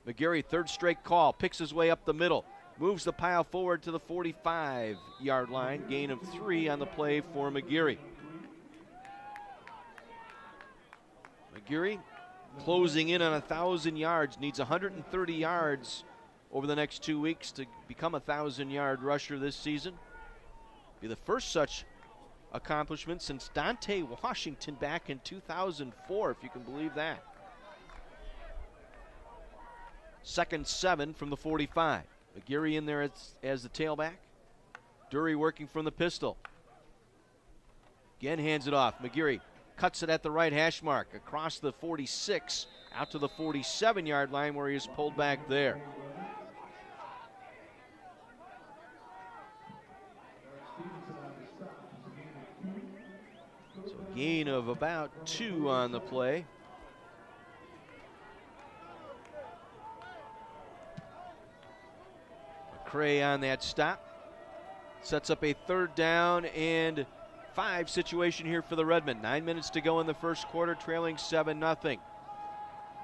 McGarry, 3rd straight call, picks his way up the middle. Moves the pile forward to the 45-yard line. Gain of 3 on the play for McGarry. McGarry closing in on 1,000 yards. Needs 130 yards over the next 2 weeks to become a 1,000-yard rusher this season. Be the first such accomplishment since Dante Washington back in 2004, if you can believe that. 2nd 7 from the 45. McGarry in there as the tailback. Dury working from the pistol. Again hands it off. McGarry cuts it at the right hash mark across the 46 out to the 47-yard line where he is pulled back there. So Gain of about 2 on the play. McCray on that stop. Sets up a 3rd down and 5 situation here for the Redmen. 9 minutes to go in the first quarter, trailing 7-0.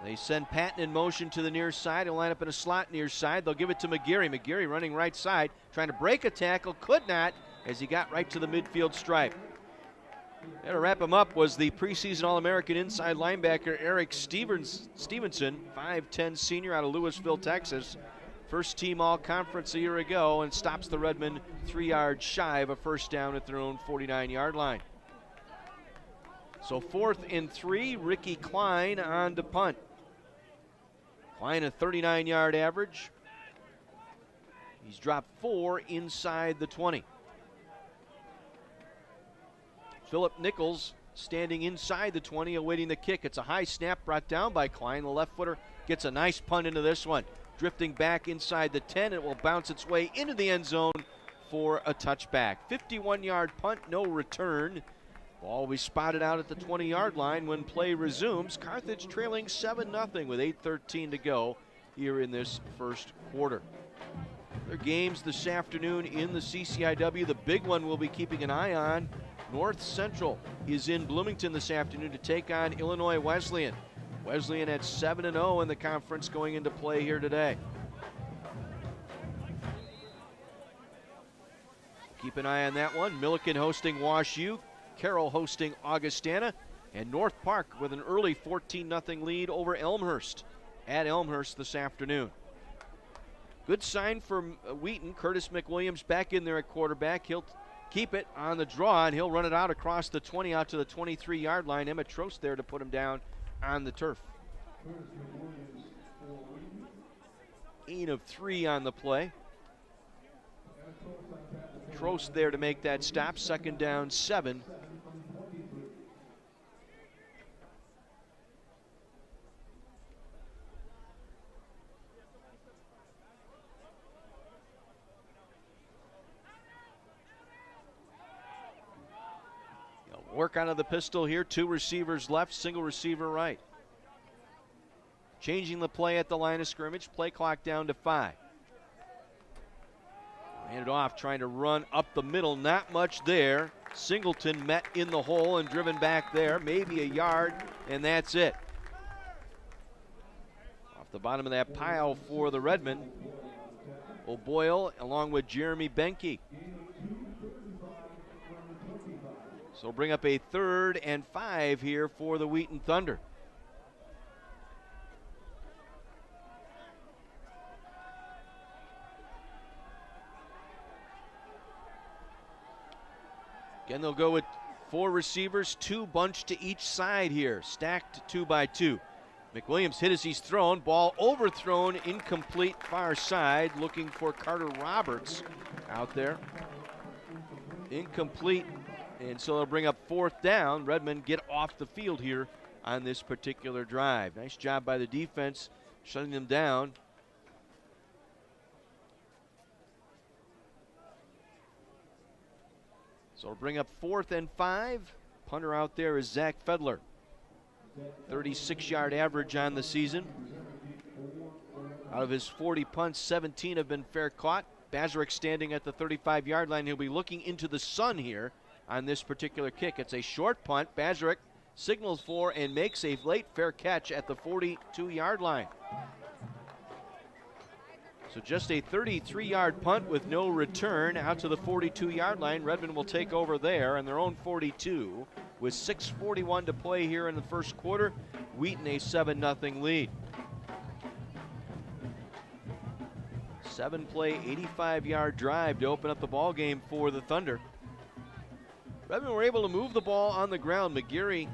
They send Patton in motion to the near side. He'll line up in a slot near side. They'll give it to McGarry. McGarry running right side, trying to break a tackle. Could not, as he got right to the midfield stripe. There to wrap him up was the preseason All-American inside linebacker Eric Stevenson, 5'10 senior out of Louisville, Texas. First team All-Conference a year ago, and stops the Redmen 3 yards shy of a first down at their own 49-yard line. So 4th and 3, Ricky Klein on to punt. Klein a 39-yard average. He's dropped 4 inside the 20. Philip Nichols standing inside the 20, awaiting the kick. It's a high snap brought down by Klein. The left footer gets a nice punt into this one. Drifting back inside the 10, it will bounce its way into the end zone for a touchback. 51-yard punt, no return. Ball will be spotted out at the 20-yard line when play resumes. Carthage trailing 7-0 with 8:13 to go here in this first quarter. Their games this afternoon in the CCIW. The big one we'll be keeping an eye on. North Central is in Bloomington this afternoon to take on Illinois Wesleyan. Wesleyan at 7-0 in the conference going into play here today. Keep an eye on that one. Milliken hosting Wash U, Carroll hosting Augustana, and North Park with an early 14-0 lead over Elmhurst at Elmhurst this afternoon. Good sign for Wheaton. Curtis McWilliams back in there at quarterback. He'll keep it on the draw, and he'll run it out across the 20 out to the 23-yard line. Emmett Trost there to put him down on the turf. Gain of 3 on the play. Trost there to make that stop. 2nd down, 7. Work out of the pistol here. 2 receivers left, single receiver right. Changing the play at the line of scrimmage. Play clock down to 5. Handed off, trying to run up the middle. Not much there. Singleton met in the hole and driven back there. Maybe a yard, and that's it. Off the bottom of that pile for the Redmen, O'Boyle along with Jeremy Benke. So bring up a 3rd and 5 here for the Wheaton Thunder. Again, they'll go with 4 receivers, 2 bunched to each side here, stacked 2 by 2. McWilliams hit as he's thrown, ball overthrown, incomplete far side, looking for Carter Roberts out there. Incomplete. And so they'll bring up 4th down. Redmen get off the field here on this particular drive. Nice job by the defense, shutting them down. So we'll bring up 4th and 5. Punter out there is Zach Fedler. 36-yard average on the season. Out of his 40 punts, 17 have been fair caught. Bazarek standing at the 35-yard line. He'll be looking into the sun here on this particular kick. It's a short punt. Bazarek signals for and makes a late fair catch at the 42-yard line. So just a 33-yard punt with no return out to the 42-yard line. Redmen will take over there on their own 42 with 6:41 to play here in the first quarter. Wheaton a 7-0 lead. 7-play, 85-yard drive to open up the ball game for the Thunder. Redmen were able to move the ball on the ground. McGarry,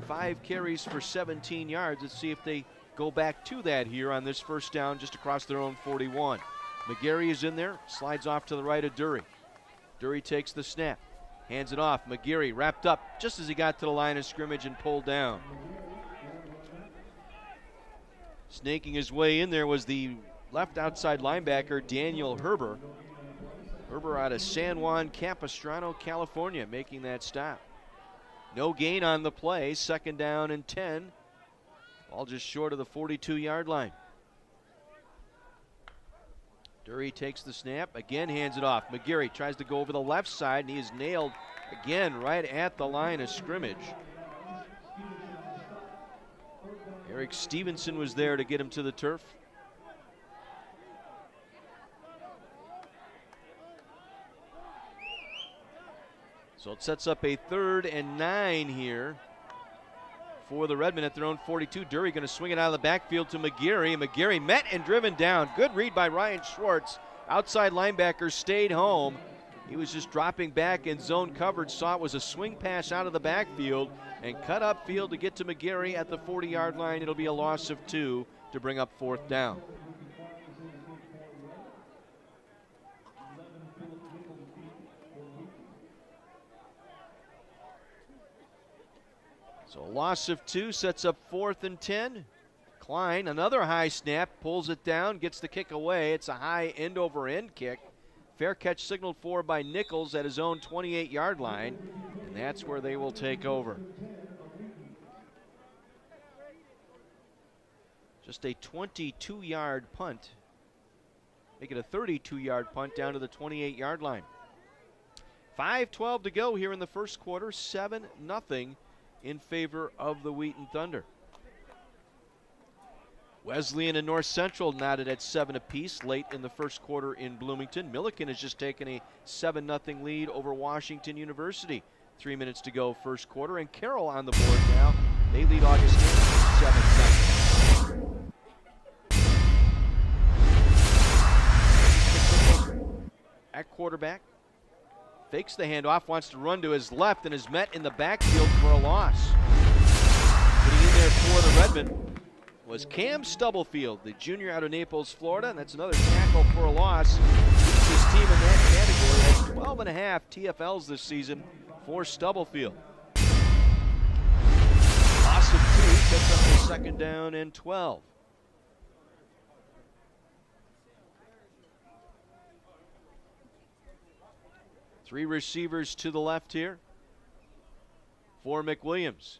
5 carries for 17 yards. Let's see if they go back to that here on this first down just across their own 41. McGarry is in there, slides off to the right of Dury. Dury takes the snap, hands it off. McGarry wrapped up just as he got to the line of scrimmage and pulled down. Snaking his way in there was the left outside linebacker, Daniel Herber. Herber out of San Juan Capistrano, California, making that stop. No gain on the play. Second down and 10. Ball just short of the 42-yard line. Dury takes the snap, again hands it off. McGarry tries to go over the left side, and he is nailed again right at the line of scrimmage. Eric Stevenson was there to get him to the turf. So it sets up a 3rd and 9 here for the Redmen at their own 42. Dury going to swing it out of the backfield to McGarry. McGarry met and driven down. Good read by Ryan Schwartz. Outside linebacker stayed home. He was just dropping back in zone coverage. Saw it was a swing pass out of the backfield and cut upfield to get to McGarry at the 40-yard line. It'll be a loss of 2 to bring up 4th down. So a loss of 2 sets up 4th and 10. Klein, another high snap, pulls it down, gets the kick away. It's a high end-over-end kick. Fair catch signaled for by Nichols at his own 28-yard line, and that's where they will take over. Just a 22-yard punt. Make it a 32-yard punt down to the 28-yard line. 5:12 to go here in the first quarter, 7-0 in favor of the Wheaton Thunder. Wesleyan and North Central knotted at 7 apiece late in the first quarter in Bloomington. Milliken has just taken a 7-0 lead over Washington University. 3 minutes to go first quarter, and Carroll on the board now. They lead Augustine 7-0. At quarterback, fakes the handoff, wants to run to his left, and is met in the backfield for a loss. Getting in there for the Redmen was Cam Stubblefield, the junior out of Naples, Florida, and that's another tackle for a loss. His team in that category has 12.5 TFLs this season for Stubblefield. Loss of 2 sets up the 2nd down and 12. Three receivers to the left here for McWilliams.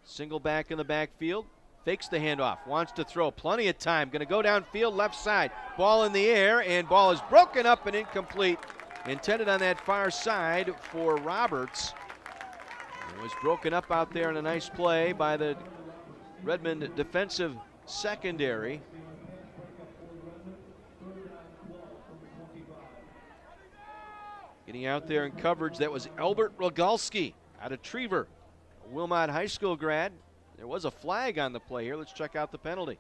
Single back in the backfield. Fakes the handoff, wants to throw, plenty of time, going to go downfield left side, ball in the air, and ball is broken up and incomplete. Intended on that far side for Roberts. It was broken up out there in a nice play by the Redmond defensive secondary. Getting out there in coverage, that was Albert Rogalski out of Trevor, a Wilmot High School grad. There was a flag on the play here. Let's check out the penalty.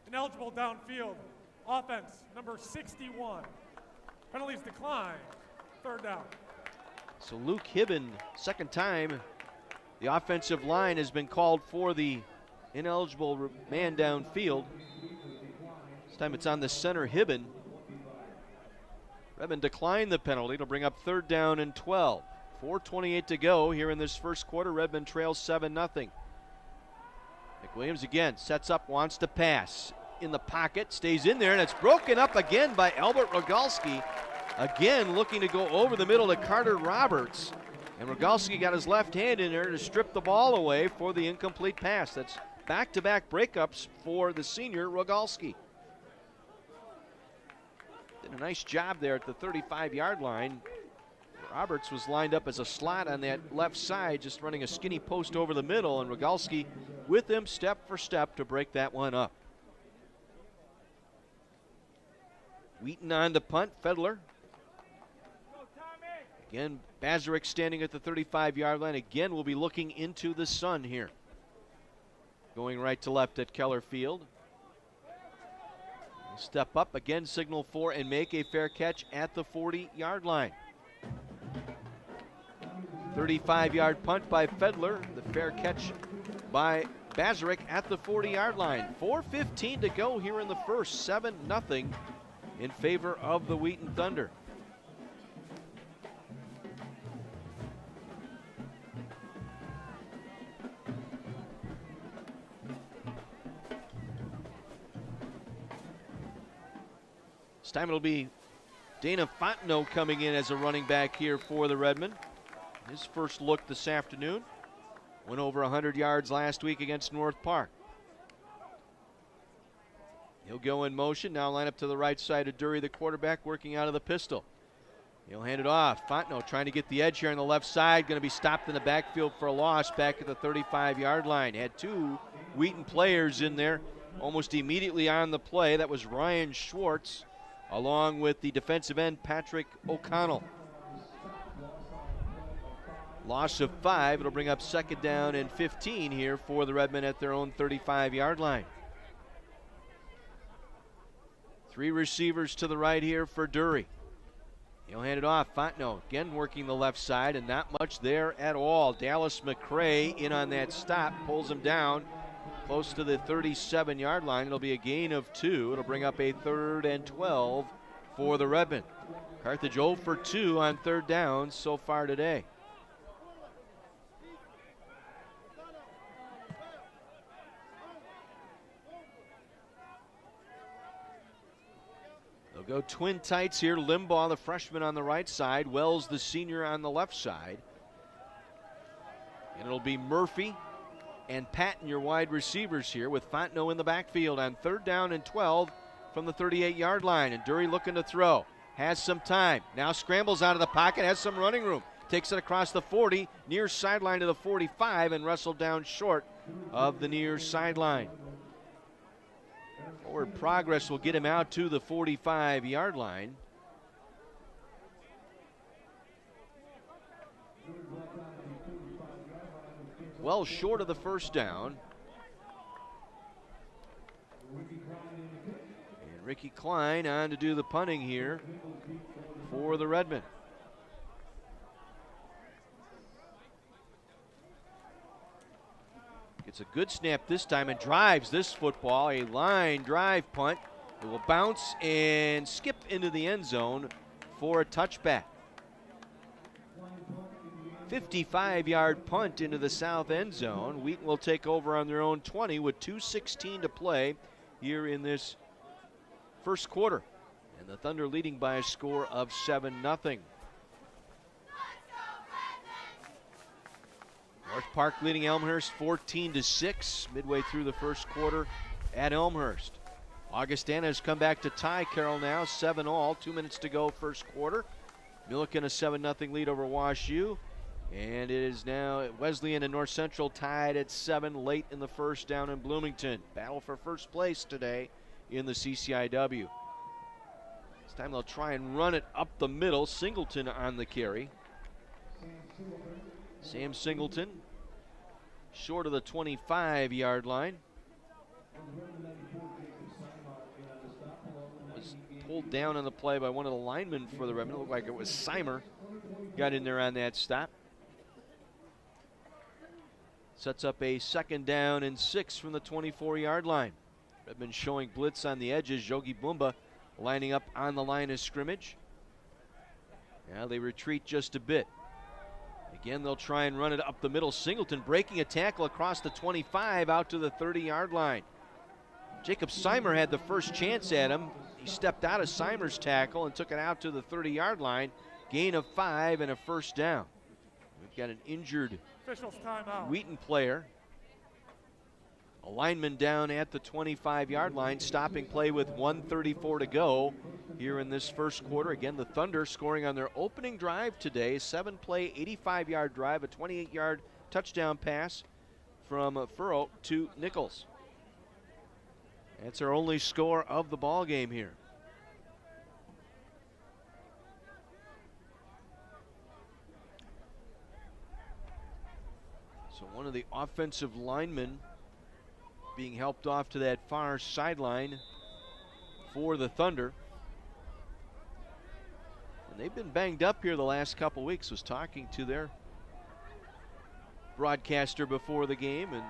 Ineligible downfield. Offense, number 61. Penalties declined. 3rd down. So Luke Hibben, second time the offensive line has been called for the ineligible man downfield. This time it's on the center, Hibben. Redmond declined the penalty. It'll bring up 3rd down and 12. 4:28 to go here in this first quarter. Redmond trails 7-0. McWilliams again sets up, wants to pass. In the pocket, stays in there, and it's broken up again by Albert Rogalski. Again looking to go over the middle to Carter Roberts. And Rogalski got his left hand in there to strip the ball away for the incomplete pass. That's back-to-back breakups for the senior Rogalski. Did a nice job there at the 35-yard line. Roberts was lined up as a slot on that left side, just running a skinny post over the middle, and Rogalski with him step for step to break that one up. Wheaton on the punt, Fedler. Again, Bazarek standing at the 35-yard line. Again, we'll be looking into the sun here. Going right to left at Keller Field. Step up, again signal for and make a fair catch at the 40-yard line. 35-yard punt by Fedler. The fair catch by Bazarek at the 40-yard line. 4:15 to go here in the first. 7-0 in favor of the Wheaton Thunder. This time it'll be Dana Fontenot coming in as a running back here for the Redmen. His first look this afternoon. Went over 100 yards last week against North Park. He'll go in motion, now line up to the right side of Dury, the quarterback, working out of the pistol. He'll hand it off. Fontenot trying to get the edge here on the left side, going to be stopped in the backfield for a loss back at the 35-yard line. Had two Wheaton players in there almost immediately on the play. That was Ryan Schwartz, along with the defensive end, Patrick O'Connell. Loss of 5. It'll bring up 2nd down and 15 here for the Redmen at their own 35-yard line. 3 receivers to the right here for Dury. He'll hand it off. Fontenot again working the left side, and not much there at all. Dallas McCray in on that stop, pulls him down close to the 37-yard line. It'll be a gain of 2. It'll bring up a 3rd and 12 for the Redmen. Carthage 0 for 2 on 3rd down so far today. They'll go twin tights here. Limbaugh, the freshman, on the right side. Wells, the senior, on the left side. And it'll be Murphy and Patton, your wide receivers here, with Fontenot in the backfield on 3rd down and 12 from the 38-yard line. And Dury looking to throw. Has some time. Now scrambles out of the pocket, has some running room. Takes it across the 40, near sideline to the 45, and wrestled down short of the near sideline. Forward progress will get him out to the 45-yard line. Well short of the 1st down. And Ricky Klein on to do the punting here for the Redmen. Gets a good snap this time and drives this football. A line drive punt. It will bounce and skip into the end zone for a touchback. 55-yard punt into the south end zone. Wheaton will take over on their own 20 with 2:16 to play here in this first quarter. And the Thunder leading by a score of 7-0. North Park leading Elmhurst 14-6 midway through the first quarter at Elmhurst. Augustana has come back to tie Carroll now, 7-all, 2 minutes to go first quarter. Milliken a 7-0 lead over Wash U. And it is now Wesleyan and North Central tied at 7 late in the first down in Bloomington. Battle for first place today in the CCIW. This time they'll try and run it up the middle. Singleton on the carry. Sam Singleton short of the 25-yard line. Was pulled down on the play by one of the linemen for the Redmen. It looked like it was Seimer. Got in there on that stop. Sets up a 2nd down and 6 from the 24-yard line. Redmen showing blitz on the edges. Yogi Bumba lining up on the line of scrimmage. Now they retreat just a bit. Again, they'll try and run it up the middle. Singleton breaking a tackle across the 25 out to the 30-yard line. Jacob Seimer had the first chance at him. He stepped out of Seimer's tackle and took it out to the 30-yard line. Gain of 5 and a first down. We've got an injured Wheaton player. A lineman down at the 25-yard line, stopping play with 1:34 to go here in this first quarter. Again, the Thunder scoring on their opening drive today. 7-play, 85-yard drive, a 28-yard touchdown pass from Furrow to Nichols. That's our only score of the ball game here. So one of the offensive linemen being helped off to that far sideline for the Thunder. And they've been banged up here the last couple weeks. Was talking to their broadcaster before the game, and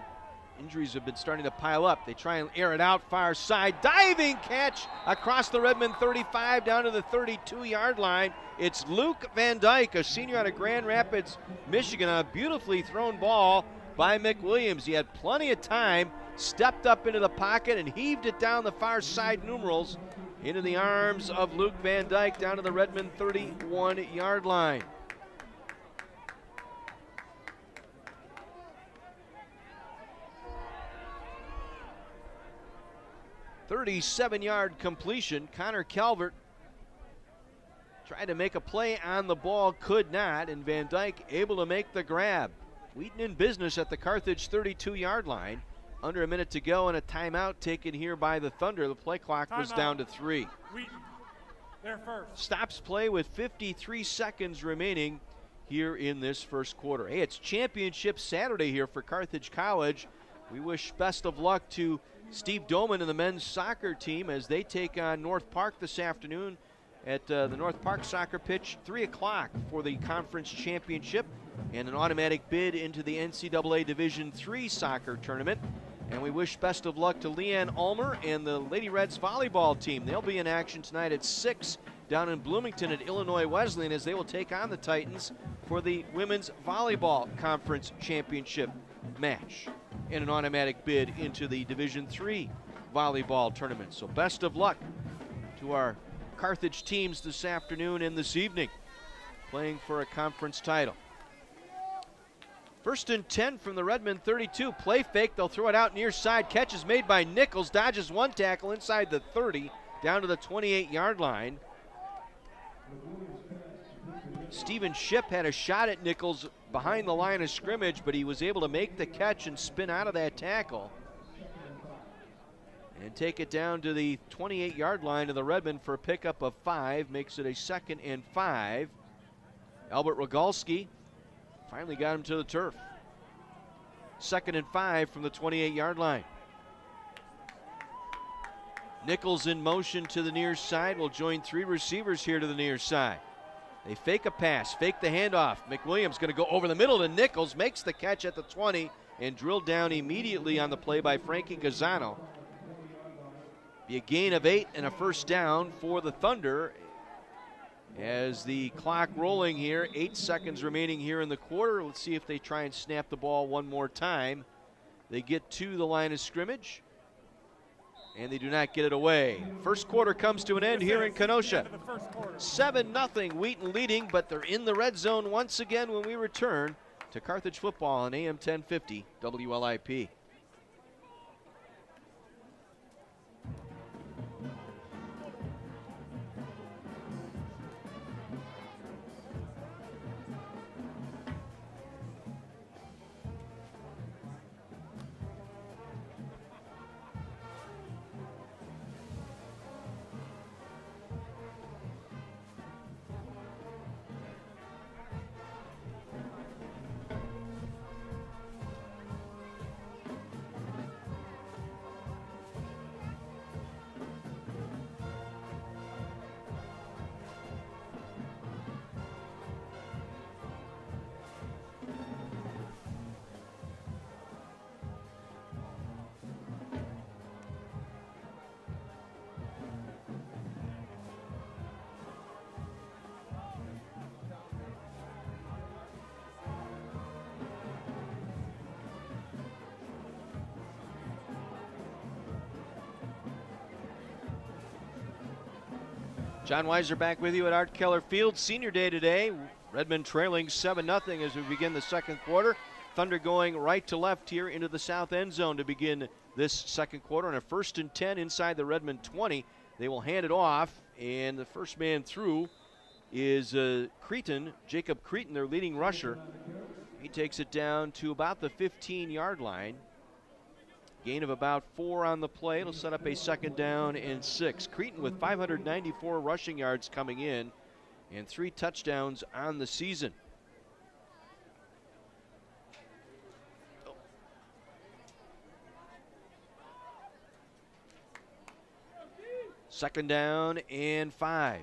injuries have been starting to pile up. They try and air it out far side. Diving catch across the Redmond 35 down to the 32-yard line. It's Luke Van Dyke, a senior out of Grand Rapids, Michigan, on a beautifully thrown ball by McWilliams. He had plenty of time, stepped up into the pocket and heaved it down the far side numerals into the arms of Luke Van Dyke down to the Redmond 31-yard line. "37-yard completion." Connor Calvert tried to make a play on the ball, could not, and Van Dyke able to make the grab. Wheaton in business at the Carthage 32-yard line. Under a minute to go and a timeout taken here by the Thunder. The play clock was down to 3. Wheaton, they're first. Stops play with 53 seconds remaining here in this first quarter. Hey, it's championship Saturday here for Carthage College. We wish best of luck to Steve Doman and the men's soccer team as they take on North Park this afternoon at the North Park soccer pitch, 3 o'clock for the conference championship and an automatic bid into the NCAA Division III soccer tournament. And we wish best of luck to Leanne Ulmer and the Lady Reds volleyball team. They'll be in action tonight at 6 down in Bloomington at Illinois Wesleyan as they will take on the Titans for the women's volleyball conference championship match and an automatic bid into the Division III volleyball tournament. So best of luck to our Carthage teams this afternoon and this evening, playing for a conference title. 1st and 10 from the Redmond 32. Play fake, they'll throw it out near side. Catch is made by Nichols, dodges one tackle inside the 30, down to the 28-yard line. Stephen Shipp had a shot at Nichols behind the line of scrimmage, but he was able to make the catch and spin out of that tackle and take it down to the 28-yard line of the Redmond for a pickup of 5, makes it a 2nd and 5. Albert Rogalski finally got him to the turf. 2nd and 5 from the 28-yard line. Nichols in motion to the near side, will join 3 receivers here to the near side. They fake a pass, fake the handoff. McWilliams going to go over the middle to Nichols, makes the catch at the 20 and drilled down immediately on the play by Frankie Gazzano. Be a gain of 8 and a first down for the Thunder. As the clock rolling here, 8 seconds remaining here in the quarter. Let's see if they try and snap the ball one more time. They get to the line of scrimmage, and they do not get it away. First quarter comes to an end here in Kenosha. 7-0, Wheaton leading, but they're in the red zone once again when we return to Carthage football on AM 1050 WLIP. John Weiser back with you at Art Keller Field. Senior day today. Redmond trailing 7-0 as we begin the second quarter. Thunder going right to left here into the south end zone to begin this second quarter. On a 1st and 10 inside the Redmond 20. They will hand it off, and the first man through is Creighton, Jacob Creighton, their leading rusher. He takes it down to about the 15-yard line. Gain of about 4 on the play. It'll set up a 2nd down and 6. Creighton with 594 rushing yards coming in and 3 touchdowns on the season. Second down and 5.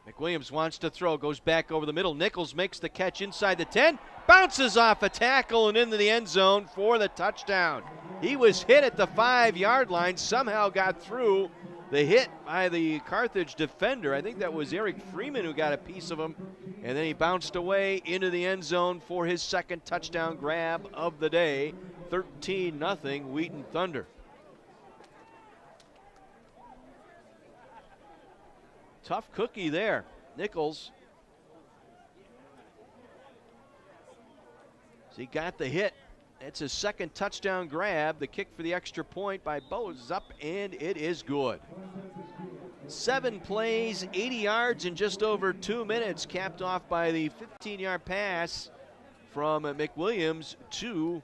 McWilliams wants to throw, goes back over the middle. Nichols makes the catch inside the 10, bounces off a tackle and into the end zone for the touchdown. He was hit at the 5-yard line, somehow got through the hit by the Carthage defender. I think that was Eric Freeman who got a piece of him, and then he bounced away into the end zone for his 2nd touchdown grab of the day. 13-0 Wheaton Thunder. tough cookie there. Nichols. So he got the hit. It's his second touchdown grab. The kick for the extra point by Bose is up, and it is good. 7 plays, 80 yards in just over 2 minutes, capped off by the 15-yard pass from McWilliams to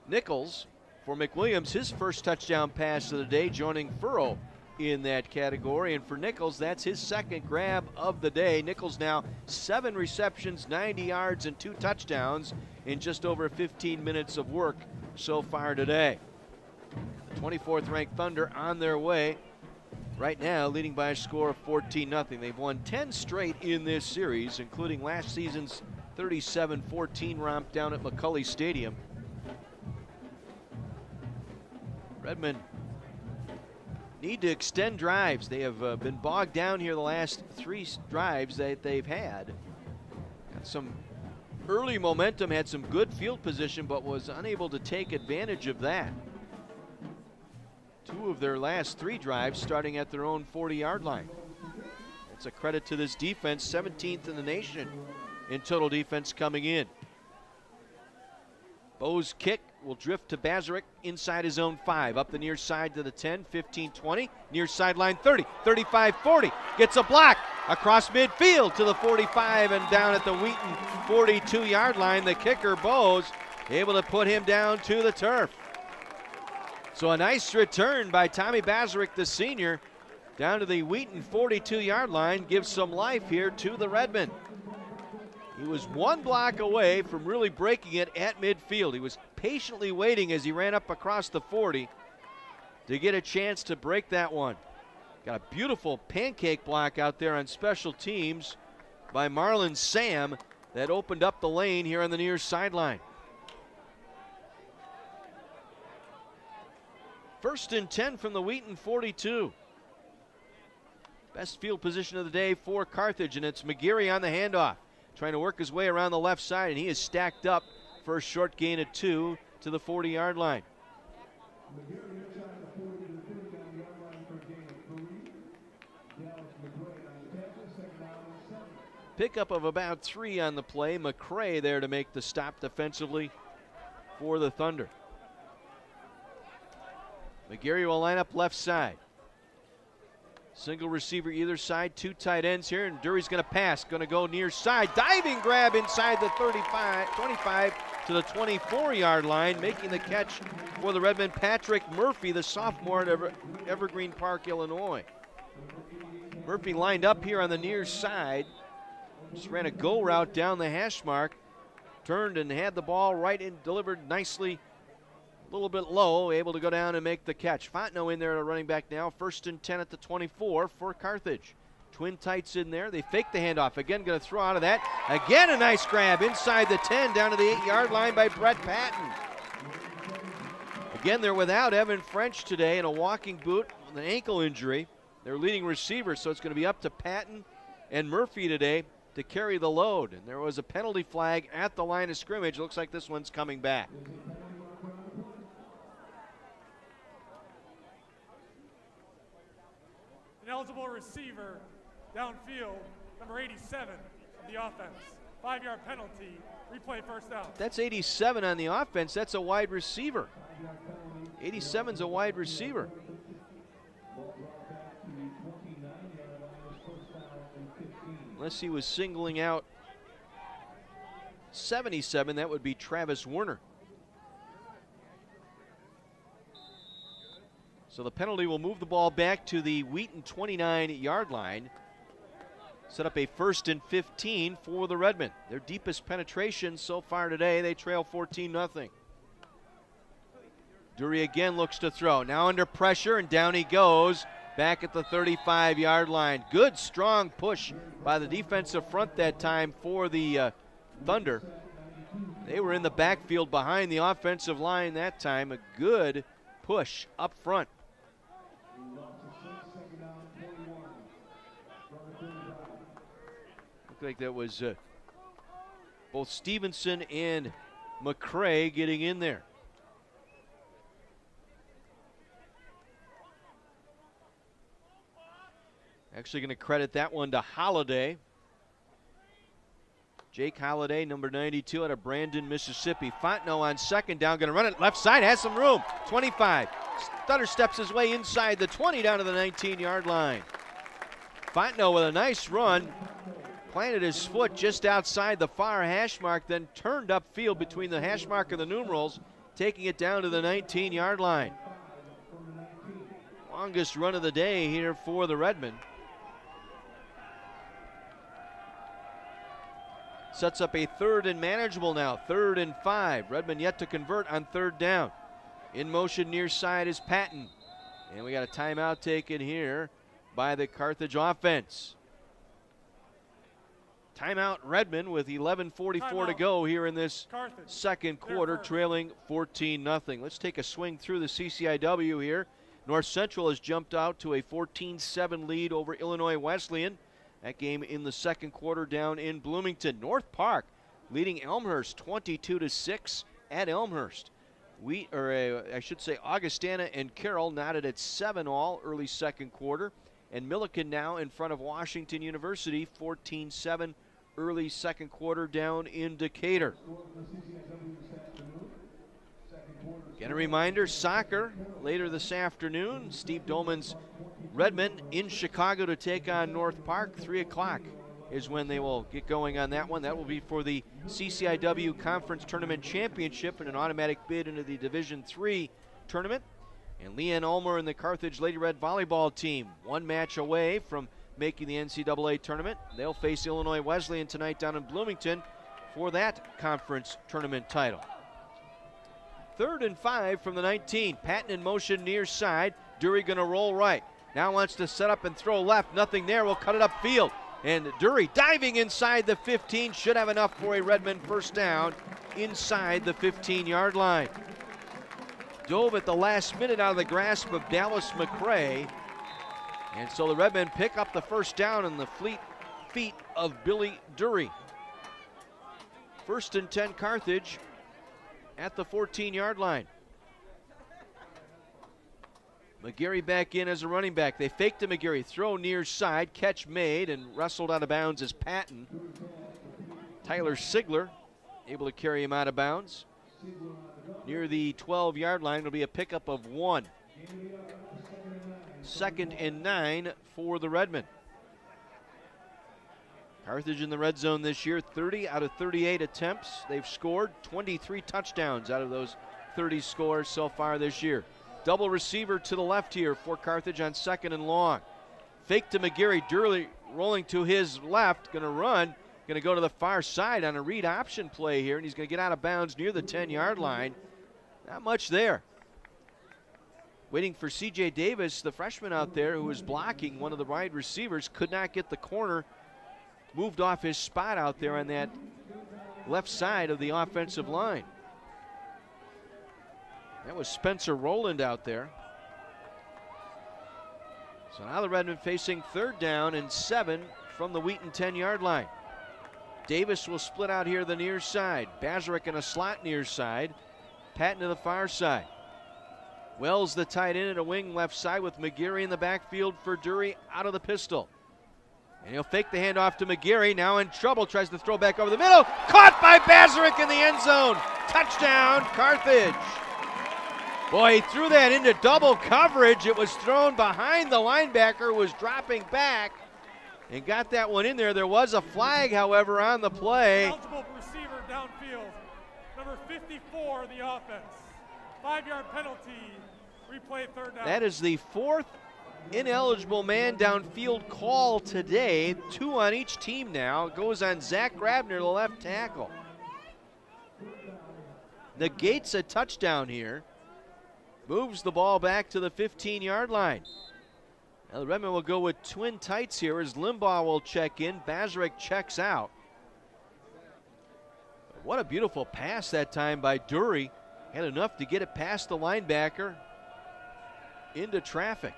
Nichols. For McWilliams, his first touchdown pass of the day, joining Furrow in that category. And for Nichols, that's his second grab of the day. Nichols now 7 receptions, 90 yards, and 2 touchdowns in just over 15 minutes of work so far today. The 24th ranked Thunder on their way right now, leading by a score of 14-0. They've won 10 straight in this series, including last season's 37-14 romp down at McCulley Stadium. Redmond need to extend drives. They have been bogged down here the last 3 drives that they've had. Got some early momentum, had some good field position, but was unable to take advantage of that. 2 of their last 3 drives starting at their own 40-yard line. It's a credit to this defense, 17th in the nation in total defense coming in. Bo's kick will drift to Bazarek inside his own 5, up the near side to the 10, 15, 20, near sideline 30, 35, 40, gets a block across midfield to the 45 and down at the Wheaton 42-yard line. The kicker, Bose, able to put him down to the turf. So a nice return by Tommy Bazarek, the senior, down to the Wheaton 42-yard line, gives some life here to the Redmen. He was 1 block away from really breaking it at midfield. He was patiently waiting as he ran up across the 40 to get a chance to break that one. Got a beautiful pancake block out there on special teams by Marlon Sam that opened up the lane here on the near sideline. 1st and 10 from the Wheaton 42. Best field position of the day for Carthage, and it's McGeary on the handoff, trying to work his way around the left side, and he is stacked up for a short gain of 2 to the 40-yard line. Pickup of about 3 on the play. McCray there to make the stop defensively for the Thunder. McGarry will line up left side. Single receiver either side, 2 tight ends here, and Dury's going to pass, going to go near side. Diving grab inside the 25 to the 24-yard line, making the catch for the Redmen, Patrick Murphy, the sophomore at Evergreen Park, Illinois. Murphy lined up here on the near side, just ran a go route down the hash mark, turned and had the ball right in, delivered nicely, a little bit low, able to go down and make the catch. Fontenot in there at running back now. 1st and 10 at the 24 for Carthage. Twin tights in there. They fake the handoff. Again, going to throw out of that. Again, a nice grab inside the 10 down to the 8-yard line by Brett Patton. Again, they're without Evan French today in a walking boot with an ankle injury. Their leading receiver, so it's going to be up to Patton and Murphy today to carry the load. And there was a penalty flag at the line of scrimmage. Looks like this one's coming back. Eligible receiver downfield, number 87 of the offense. 5-yard penalty, replay first down. That's 87 on the offense. That's a wide receiver. 87's a wide receiver. Unless he was singling out 77, that would be Travis Werner. So the penalty will move the ball back to the Wheaton 29-yard line. Set up a 1st and 15 for the Redmen. Their deepest penetration so far today. They trail 14-0. Dury again looks to throw. Now under pressure, and down he goes. Back at the 35-yard line. Good, strong push by the defensive front that time for the Thunder. They were in the backfield behind the offensive line that time. A good push up front. Looked like that was both Stevenson and McCray getting in there. Actually going to credit that one to Holiday. Jake Holiday, number 92 out of Brandon, Mississippi. Fontenot on second down, going to run it left side, has some room. 25. Stutter steps his way inside the 20 down to the 19-yard line. Fontenot with a nice run. Planted his foot just outside the far hash mark, then turned upfield between the hash mark and the numerals, taking it down to the 19-yard line. Longest run of the day here for the Redmen. Sets up a 3rd and manageable now, 3rd and 5. Redmond yet to convert on 3rd down. In motion near side is Patton. And we got a timeout taken here by the Carthage offense. Timeout Redmond with 11:44 to go here in this Carthage. second quarter, trailing 14-0. Let's take a swing through the CCIW here. North Central has jumped out to a 14-7 lead over Illinois Wesleyan. That game in the second quarter down in Bloomington. North Park leading Elmhurst 22-6 at Elmhurst. Augustana and Carroll knotted at 7-all early second quarter. And Milliken now in front of Washington University, 14-7 early second quarter down in Decatur. Again, a reminder, soccer later this afternoon. Steve Dolman's Redmond in Chicago to take on North Park. 3 o'clock is when they will get going on that one. That will be for the CCIW Conference Tournament Championship and an automatic bid into the Division III tournament. And Leanne Ulmer and the Carthage Lady Red volleyball team, 1 match away from making the NCAA tournament. They'll face Illinois Wesleyan tonight down in Bloomington for that conference tournament title. 3rd and 5 from the 19. Patton in motion near side. Dury going to roll right. Now wants to set up and throw left. Nothing there. We'll cut it upfield. And Dury diving inside the 15. Should have enough for a Redmond first down inside the 15-yard line. Dove at the last minute out of the grasp of Dallas McCray. And so the Redmen pick up the first down in the fleet feet of Billy Dury. 1st and 10 Carthage at the 14-yard line. McGarry back in as a running back. They fake to McGarry. Throw near side. Catch made and wrestled out of bounds is Patton. Tyler Sigler able to carry him out of bounds. Near the 12-yard line, it'll be a pickup of 1. 2nd and 9 for the Redmen. Carthage in the red zone this year, 30 out of 38 attempts. They've scored 23 touchdowns out of those 30 scores so far this year. Double receiver to the left here for Carthage on 2nd and long. Fake to McGarry. Durley rolling to his left, going to run. Going to go to the far side on a read option play here, and he's going to get out of bounds near the 10-yard line. Not much there. Waiting for C.J. Davis, the freshman out there who was blocking one of the wide receivers, could not get the corner moved off his spot out there on that left side of the offensive line. That was Spencer Rowland out there. So now the Redmen facing 3rd down and 7 from the Wheaton 10-yard line. Davis will split out here the near side. Bazarek in a slot near side. Patton to the far side. Wells the tight end at a wing left side with McGarry in the backfield for Dury out of the pistol. And he'll fake the handoff to McGarry. Now in trouble. Tries to throw back over the middle. Caught by Bazarek in the end zone. Touchdown, Carthage. Boy, he threw that into double coverage. It was thrown behind the linebacker who was dropping back and got that one in there. There was a flag, however, on the play. Eligible receiver downfield, number 54, the offense. 5-yard penalty, replay 3rd down. That is the 4th ineligible man downfield call today. 2 on each team now. It goes on Zach Grabner, the left tackle. Negates a touchdown here. Moves the ball back to the 15-yard line. Now the Redmen will go with twin tights here as Limbaugh will check in. Bazarek checks out. What a beautiful pass that time by Dury. Had enough to get it past the linebacker into traffic.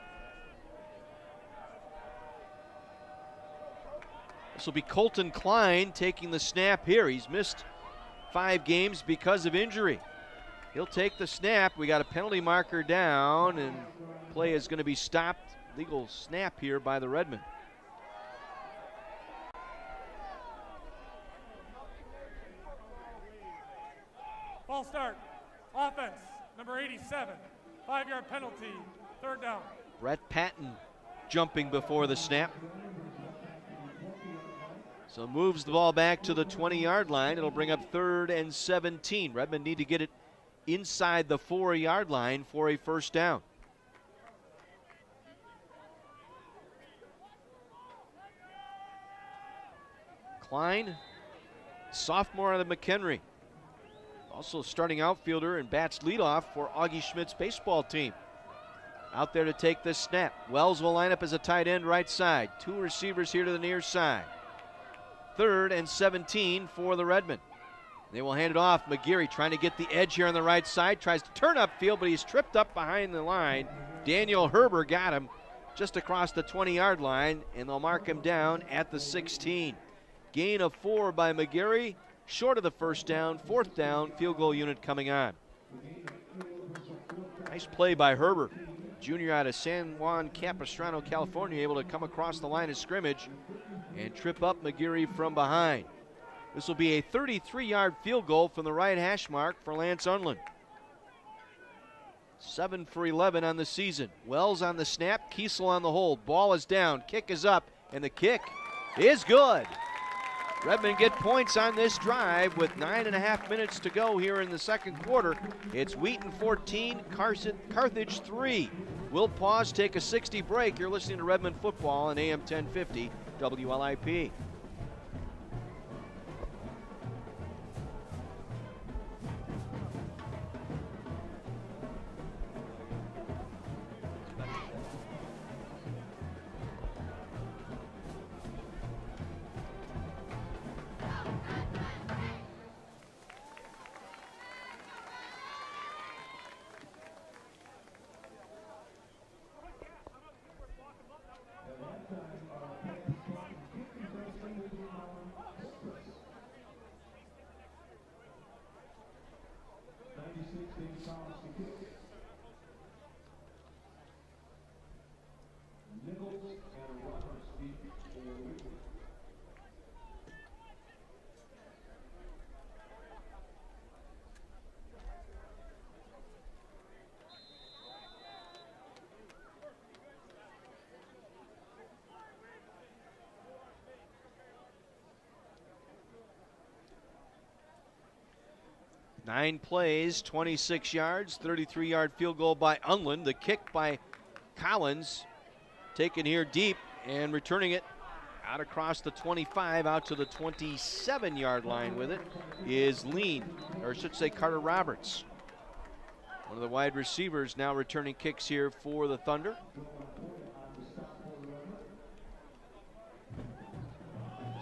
This will be Colton Klein taking the snap here. He's missed 5 games because of injury. He'll take the snap. We got a penalty marker down, and play is going to be stopped. Legal snap here by the Redmen. penalty, third down. Brett Patton jumping before the snap. So moves the ball back to the 20-yard line. It'll bring up 3rd and 17. Redmond need to get it inside the 4-yard line for a first down. Klein, sophomore out of McHenry. Also starting outfielder and bats leadoff for Augie Schmidt's baseball team. Out there to take this snap. Wells will line up as a tight end right side. 2 receivers here to the near side. 3rd and 17 for the Redmen. They will hand it off. McGeary trying to get the edge here on the right side. Tries to turn upfield, but he's tripped up behind the line. Daniel Herber got him just across the 20-yard line, and they'll mark him down at the 16. Gain of 4 by McGeary. Short of the first down. 4th down. Field goal unit coming on. Nice play by Herber. Junior out of San Juan Capistrano, California, able to come across the line of scrimmage and trip up McGeary from behind. This will be a 33-yard field goal from the right hash mark for Lance Unland. 7 for 11 on the season. Wells on the snap, Kiesel on the hold. Ball is down, kick is up, and the kick is good. Redmond get points on this drive with 9.5 minutes to go here in the second quarter. It's Wheaton 14, Carthage 3. We'll pause, take a 60 break. You're listening to Redmond football on AM 1050 WLIP. Nine plays, 26 yards, 33-yard field goal by Unland. The kick by Collins, taken here deep and returning it out across the 25, out to the 27-yard line with it is Lean, or I should say Carter Roberts. One of the wide receivers now returning kicks here for the Thunder.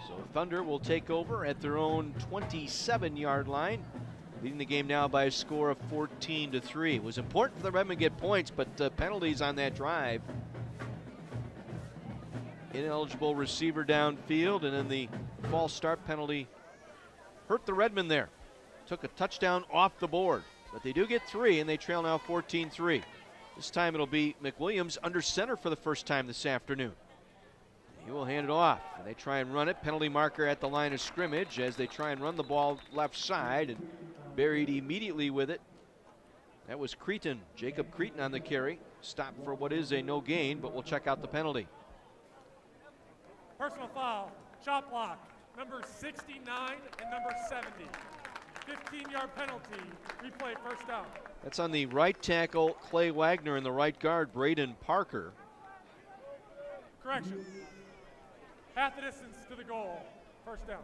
So Thunder will take over at their own 27-yard line, leading the game now by a score of 14-3. It was important for the Redmen to get points, but penalties on that drive. Ineligible receiver downfield, and then the false start penalty hurt the Redmen there. Took a touchdown off the board, but they do get 3, and they trail now 14-3. This time it'll be McWilliams under center for the first time this afternoon. He will hand it off, and they try and run it. Penalty marker at the line of scrimmage as they try and run the ball left side, and buried immediately with it. That was Creighton, Jacob Creighton on the carry. Stopped for what is a no gain, but we'll check out the penalty. Personal foul, shot block, number 69 and number 70. 15-yard penalty, replay first down. That's on the right tackle, Clay Wagner, and the right guard, Braden Parker. Correction, half the distance to the goal, first down.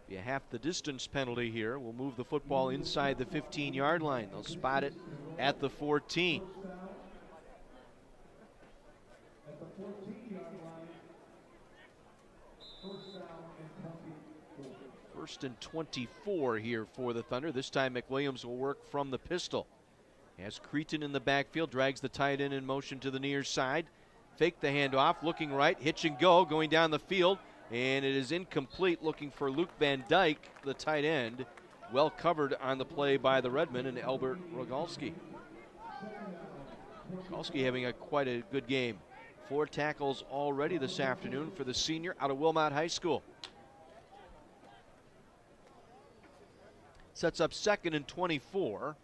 Be a half the distance penalty here. We'll move the football inside the 15-yard line. They'll spot it at the 14. First and 24 here for the Thunder. This time McWilliams will work from the pistol. Has Creighton in the backfield, drags the tight end in motion to the near side. Fake the handoff, looking right, hitch and go, going down the field. And it is incomplete, looking for Luke Van Dyke, the tight end. Well covered on the play by the Redmen and Albert Rogalski. Rogalski having quite a good game. 4 tackles already this afternoon for the senior out of Wilmot High School. Sets up 2nd and 24.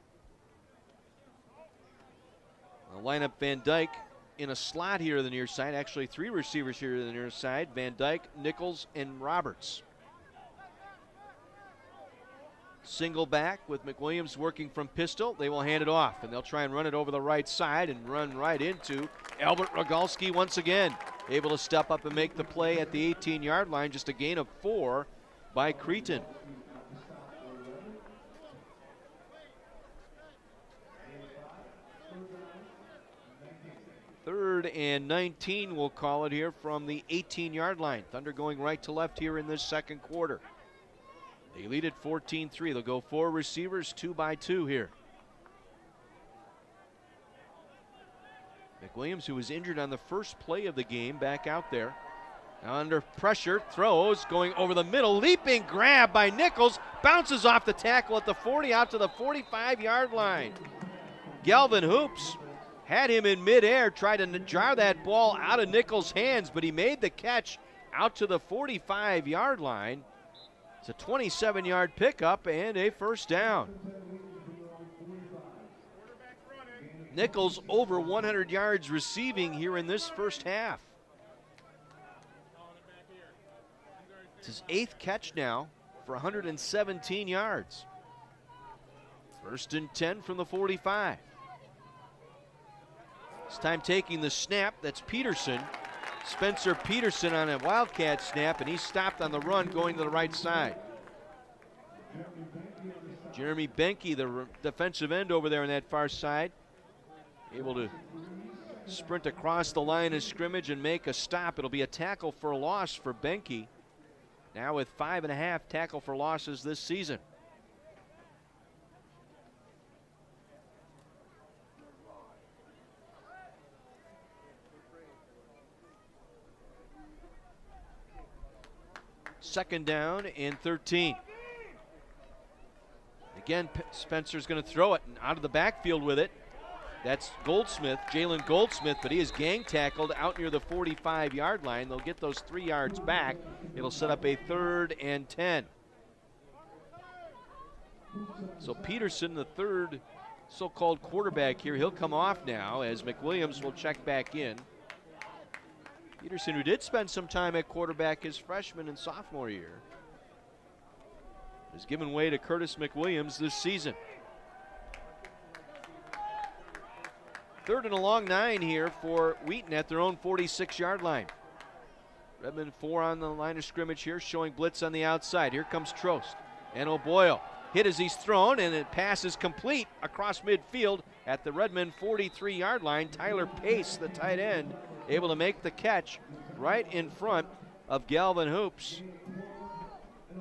They'll line up Van Dyke in a slot here to the near side. Actually, 3 receivers here to the near side. Van Dyke, Nichols, and Roberts. Single back with McWilliams working from pistol. They will hand it off, and they'll try and run it over the right side and run right into Albert Rogalski once again. Able to step up and make the play at the 18-yard line. Just a gain of 4 by Wheaton. Third and 19, we'll call it here from the 18-yard line. Thunder going right to left here in this second quarter. They lead at 14-3. They'll go 4 receivers, 2 by 2 here. McWilliams, who was injured on the first play of the game, back out there. Now under pressure, throws, going over the middle, leaping grab by Nichols, bounces off the tackle at the 40 out to the 45-yard line. Galvin Hoops had him in midair, tried to jar that ball out of Nichols' hands, but he made the catch out to the 45-yard line. It's a 27-yard pickup and a first down. Nichols over 100 yards receiving here in this first half. It's his 8th catch now for 117 yards. First and 10 from the 45. This time taking the snap, that's Peterson. Spencer Peterson on a Wildcat snap, and he stopped on the run going to the right side. Jeremy Benke, the defensive end over there on that far side, able to sprint across the line of scrimmage and make a stop. It'll be a tackle for a loss for Benke, now with 5.5 tackle for losses this season. Second down and 13. Again, Spencer's going to throw it and out of the backfield with it. That's Goldsmith, Jalen Goldsmith, but he is gang tackled out near the 45-yard line. They'll get those 3 yards back. It'll set up a 3rd and 10. So Peterson, the third so-called quarterback here, he'll come off now as McWilliams will check back in. Peterson, who did spend some time at quarterback his freshman and sophomore year, has given way to Curtis McWilliams this season. 3rd and a long 9 here for Wheaton at their own 46-yard line. Redmond 4 on the line of scrimmage here, showing blitz on the outside. Here comes Trost and O'Boyle. Hit as he's thrown, and it passes complete across midfield at the Redmond 43-yard line. Tyler Pace, the tight end, able to make the catch right in front of Galvin Hoops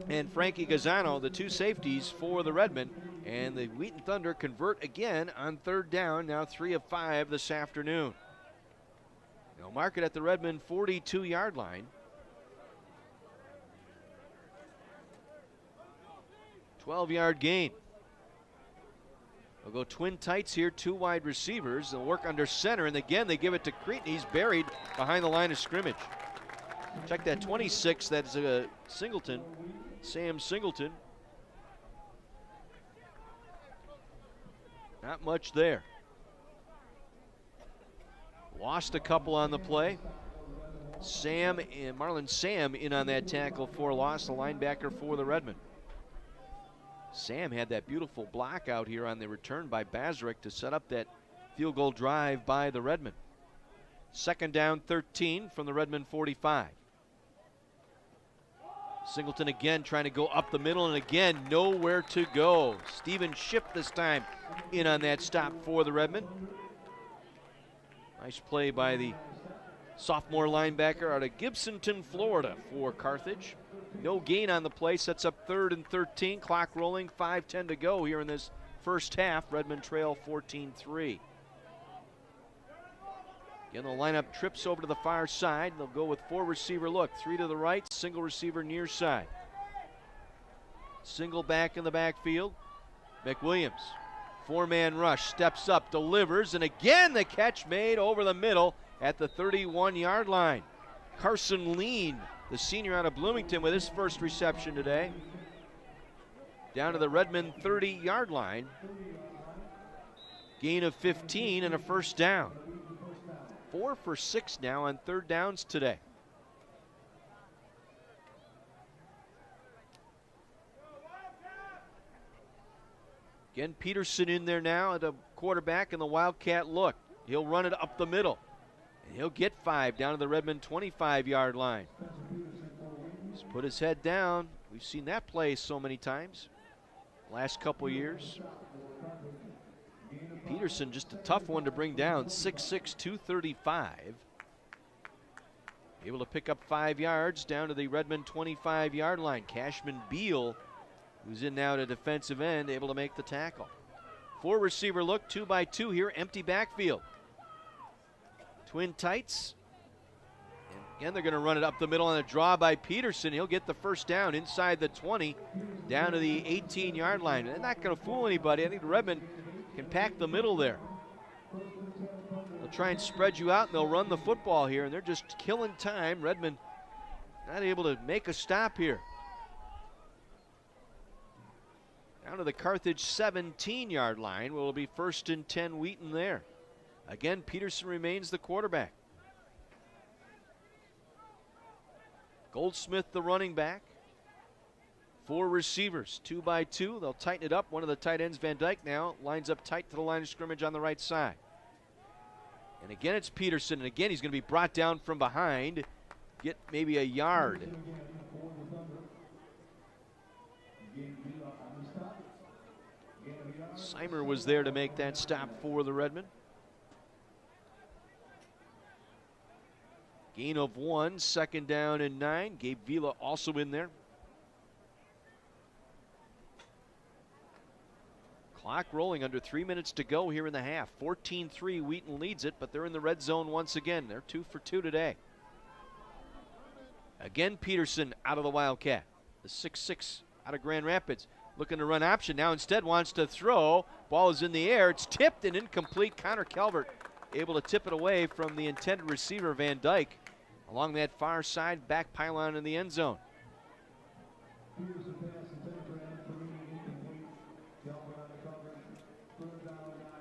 and Frankie Gazzano, the 2 safeties for the Redmond. And the Wheaton Thunder convert again on 3rd down, now 3 of 5 this afternoon. They'll mark it at the Redmond 42-yard line. 12-yard gain. They'll go twin tights here, 2 wide receivers. They'll work under center, and again they give it to Creighton. He's buried behind the line of scrimmage. Check that 26, that's Singleton, Sam Singleton. Not much there. Lost a couple on the play. Sam and Marlon Sam in on that tackle for loss, the linebacker for the Redmond. Sam had that beautiful block out here on the return by Bazarick to set up that field goal drive by the Redmond. 2nd down 13 from the Redmond 45. Singleton again trying to go up the middle, and again nowhere to go. Steven Schiff this time in on that stop for the Redmond. Nice play by the sophomore linebacker out of Gibsonton, Florida for Carthage. No gain on the play, sets up 3rd and 13. Clock rolling, 5:10 to go here in this first half. Redmond trail 14-3. Again, the lineup trips over to the far side. They'll go with 4 receiver look. 3 to the right, single receiver near side. Single back in the backfield. McWilliams, 4-man rush, steps up, delivers, and again the catch made over the middle at the 31-yard line. Carson Lean, the senior out of Bloomington, with his first reception today. Down to the Redmond 30-yard line. Gain of 15 and a first down. 4 for 6 now on third downs today. Again, Peterson in there now at a quarterback in the Wildcat look. He'll run it up the middle. And he'll get 5 down to the Redmond 25-yard line. He's put his head down. We've seen that play so many times last couple years. Peterson just a tough one to bring down, 6'6", 235. Able to pick up 5 yards down to the Redmond 25-yard line. Cashman Beal, who's in now to defensive end, able to make the tackle. 4 receiver look, 2 by 2 here, empty backfield. Twin tights. And again, they're going to run it up the middle on a draw by Peterson. He'll get the first down inside the 20, down to the 18-yard line. They're not going to fool anybody. I think Redmond can pack the middle there. They'll try and spread you out, and they'll run the football here, and they're just killing time. Redmond not able to make a stop here. Down to the Carthage 17-yard line. Will be 1st and 10 Wheaton there. Again, Peterson remains the quarterback. Goldsmith the running back. 4 receivers, 2 by 2. They'll tighten it up. One of the tight ends, Van Dyke, now lines up tight to the line of scrimmage on the right side. And again, it's Peterson. And again, he's going to be brought down from behind. Get maybe a yard. Seimer was there to make that stop for the Redmond. Gain of 1, 2nd down and 9. Gabe Vila also in there. Clock rolling, under 3 minutes to go here in the half. 14-3, Wheaton leads it, but they're in the red zone once again. They're 2 for 2 today. Again, Peterson out of the Wildcat. The 6'6" out of Grand Rapids. Looking to run option now, instead wants to throw. Ball is in the air. It's tipped and incomplete. Connor Calvert able to tip it away from the intended receiver, Van Dyke, along that far side back pylon in the end zone.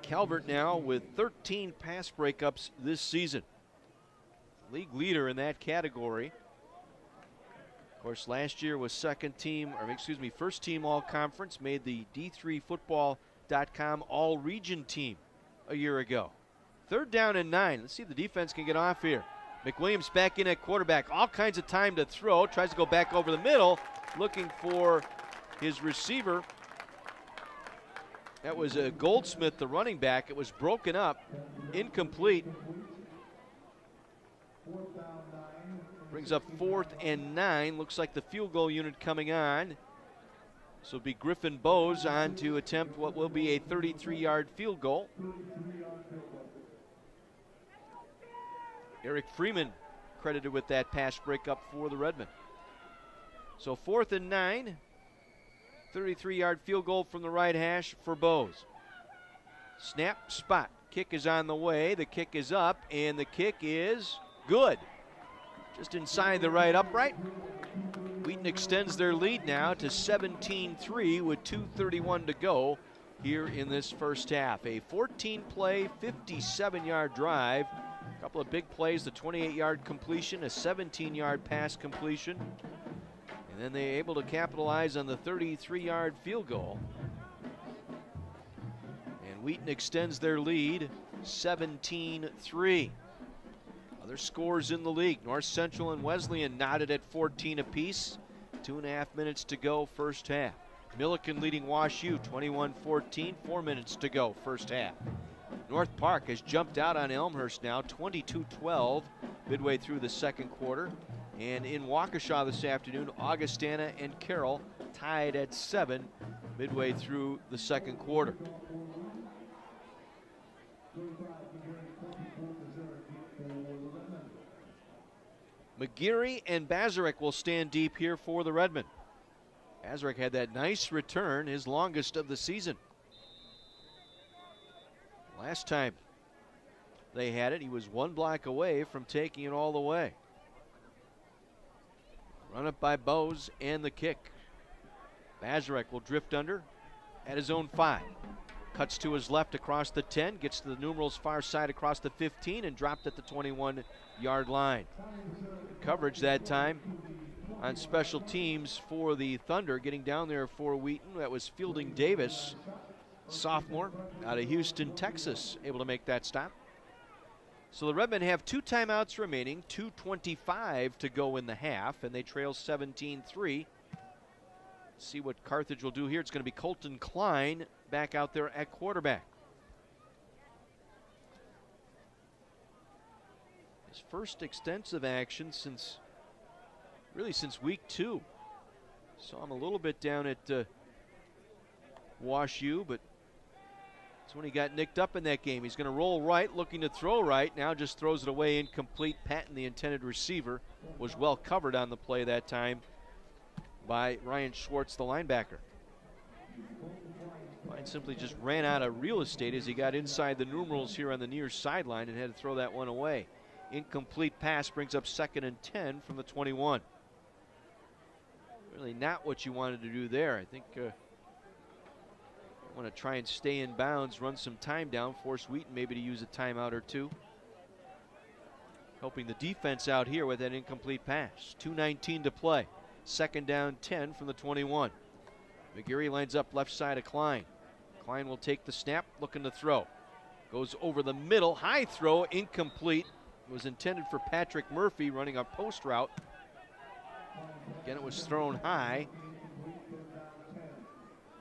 Calvert now with 13 pass breakups this season. League leader in that category. Of course, last year was first team all conference, made the D3Football.com all region team a year ago. 3rd down and 9. Let's see if the defense can get off here. McWilliams back in at quarterback. All kinds of time to throw. Tries to go back over the middle, looking for his receiver. That was Goldsmith, the running back. It was broken up, incomplete. Brings up 4th and 9. Looks like the field goal unit coming on. So it'll be Griffin Bowes on to attempt what will be a 33-yard field goal. Eric Freeman credited with that pass breakup for the Redmond. So 4th and 9. 33-yard field goal from the right hash for Bowes. Snap, spot. Kick is on the way. The kick is up, and the kick is good. Just inside the right upright. Wheaton extends their lead now to 17-3 with 2:31 to go here in this first half. A 14-play, 57-yard drive. A couple of big plays, the 28-yard completion, a 17-yard pass completion. And then they're able to capitalize on the 33-yard field goal. And Wheaton extends their lead, 17-3. Other scores in the league, North Central and Wesleyan knotted at 14 apiece. 2.5 minutes to go first half. Milliken leading Wash U 21-14, 4 minutes to go first half. North Park has jumped out on Elmhurst now, 22-12, midway through the second quarter. And in Waukesha this afternoon, Augustana and Carroll tied at 7 midway through the second quarter. McGeary and Bazarek will stand deep here for the Redmond. Bazarek had that nice return, his longest of the season. Last time they had it, he was 1 block away from taking it all the way. Run up by Bowes and the kick. Bazarek will drift under at his own 5. Cuts to his left across the 10, gets to the numerals far side across the 15, and dropped at the 21-yard line. Coverage that time on special teams for the Thunder, getting down there for Wheaton. That was Fielding Davis, sophomore out of Houston, Texas, able to make that stop. So the Redmen have 2 timeouts remaining, 2:25 to go in the half, and they trail 17-3. See what Carthage will do here. It's going to be Colton Klein back out there at quarterback. His first extensive action since week 2. Saw him a little bit down at Wash U, but that's when he got nicked up in that game. He's going to roll right, looking to throw right. Now just throws it away incomplete. Patton, the intended receiver, was well covered on the play that time by Ryan Schwartz, the linebacker. Klein simply just ran out of real estate as he got inside the numerals here on the near sideline and had to throw that one away. Incomplete pass brings up 2nd and 10 from the 21. Really not what you wanted to do there. I think you want to try and stay in bounds, run some time down, force Wheaton maybe to use a timeout or 2. Helping the defense out here with that incomplete pass. 2:19 to play. 2nd down 10 from the 21. McGarry lines up left side of Klein. Klein will take the snap, looking to throw. Goes over the middle, high throw, incomplete. It was intended for Patrick Murphy running a post route. Again, it was thrown high.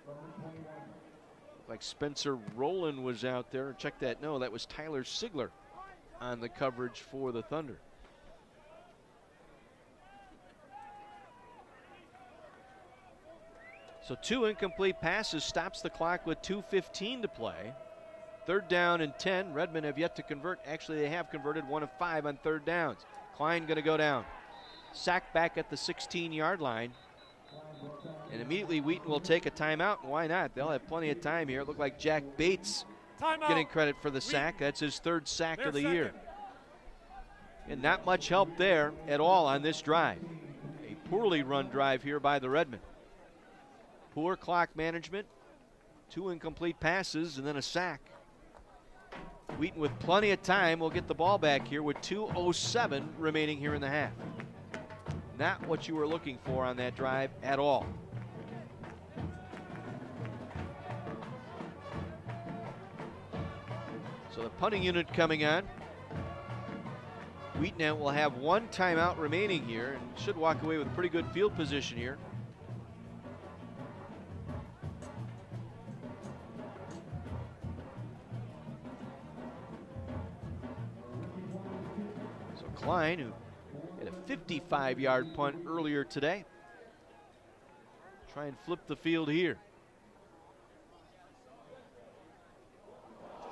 Looked like Spencer Rowland was out there. Check that. No, that was Tyler Sigler on the coverage for the Thunder. So 2 incomplete passes, stops the clock with 2:15 to play. 3rd down and 10. Redmen have yet to convert. Actually, they have converted 1 of 5 on 3rd downs. Klein going to go down. Sacked back at the 16-yard line. And immediately Wheaton will take a timeout. Why not? They'll have plenty of time here. It looked like Jack Bates getting credit for the sack. That's his 3rd sack of the year. And not much help there at all on this drive. A poorly run drive here by the Redmen. Poor clock management, 2 incomplete passes, and then a sack. Wheaton with plenty of time will get the ball back here with 2:07 remaining here in the half. Not what you were looking for on that drive at all. So the punting unit coming on. Wheaton will have 1 timeout remaining here and should walk away with pretty good field position here. Klein, who had a 55-yard punt earlier today. Try and flip the field here.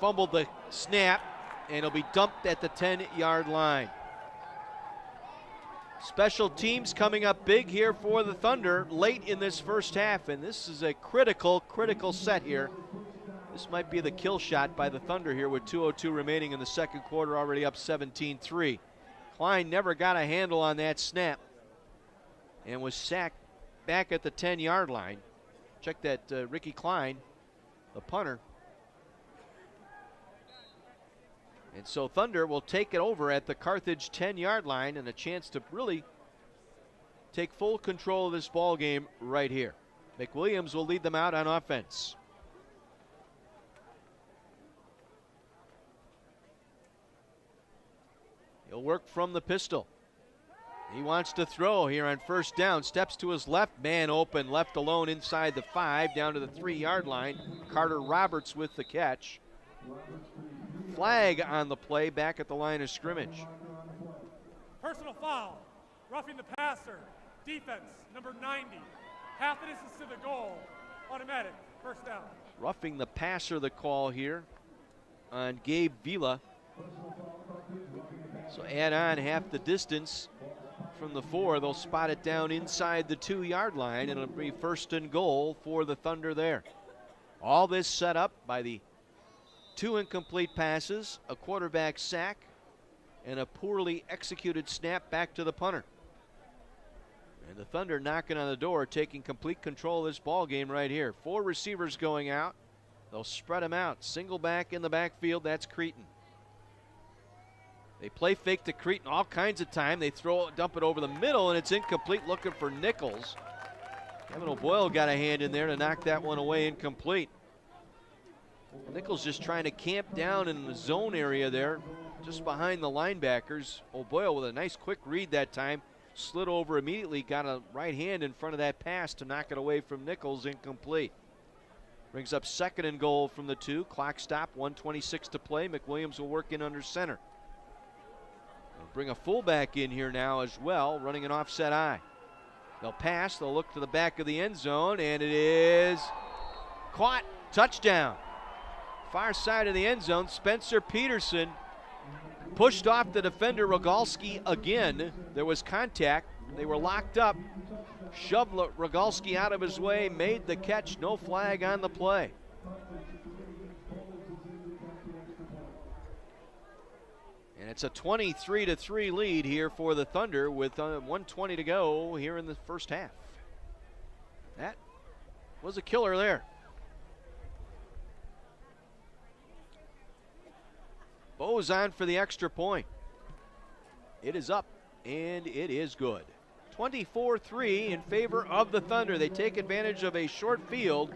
Fumbled the snap, and it'll be dumped at the 10-yard line. Special teams coming up big here for the Thunder late in this first half, and this is a critical set here. This might be the kill shot by the Thunder here with 2:02 remaining in the second quarter, already up 17-3. Klein never got a handle on that snap and was sacked back at the 10-yard line. Check that, Ricky Klein, the punter. And so Thunder will take it over at the Carthage 10-yard line and a chance to really take full control of this ball game right here. McWilliams will lead them out on offense. He'll work from the pistol. He wants to throw here on 1st down. Steps to his left, man open, left alone inside the 5, down to the 3-yard line. Carter Roberts with the catch. Flag on the play back at the line of scrimmage. Personal foul, roughing the passer, defense, number 90. Half the distance to the goal, automatic, 1st down. Roughing the passer, the call here on Gabe Vila. So add on half the distance from the 4. They'll spot it down inside the 2-yard line, and it'll be 1st and goal for the Thunder there. All this set up by the 2 incomplete passes, a quarterback sack, and a poorly executed snap back to the punter. And the Thunder knocking on the door, taking complete control of this ball game right here. 4 receivers going out. They'll spread him out. Single back in the backfield. That's Creighton. They play fake to Creighton all kinds of time. They dump it over the middle, and it's incomplete, looking for Nichols. Kevin O'Boyle got a hand in there to knock that one away, incomplete. Nichols just trying to camp down in the zone area there, just behind the linebackers. O'Boyle with a nice quick read that time. Slid over immediately, got a right hand in front of that pass to knock it away from Nichols, incomplete. Brings up 2nd and goal from the 2. Clock stop, 1:26 to play. McWilliams will work in under center. They'll bring a fullback in here now as well, running an offset eye. They'll pass, they'll look to the back of the end zone, and it is caught. Touchdown. Far side of the end zone, Spencer Peterson pushed off the defender Rogalski again. There was contact. They were locked up. Shoved Rogalski out of his way, made the catch, no flag on the play. And it's a 23-3 lead here for the Thunder with 1:20 to go here in the first half. That was a killer there. Bo's on for the extra point. It is up, and it is good. 24-3 in favor of the Thunder. They take advantage of a short field,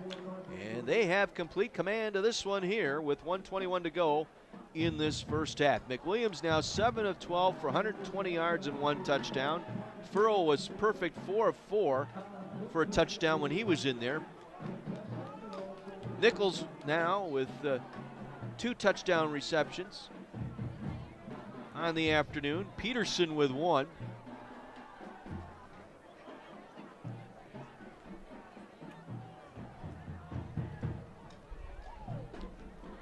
and they have complete command of this one here with 1:21 to go in this first half. McWilliams now 7 of 12 for 120 yards and 1 touchdown. Furrow was perfect, 4 of 4 for a touchdown when he was in there. Nichols now with 2 touchdown receptions on the afternoon. Peterson with 1.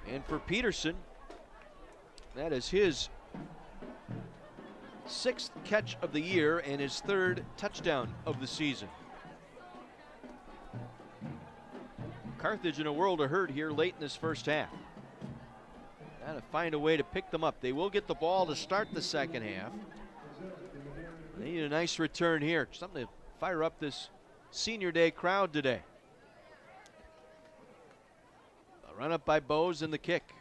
And for Peterson, that is his 6th catch of the year and his 3rd touchdown of the season. Carthage in a world of hurt here late in this first half. Got to find a way to pick them up. They will get the ball to start the second half. They need a nice return here. Something to fire up this senior day crowd today. A run up by Bose and the kick.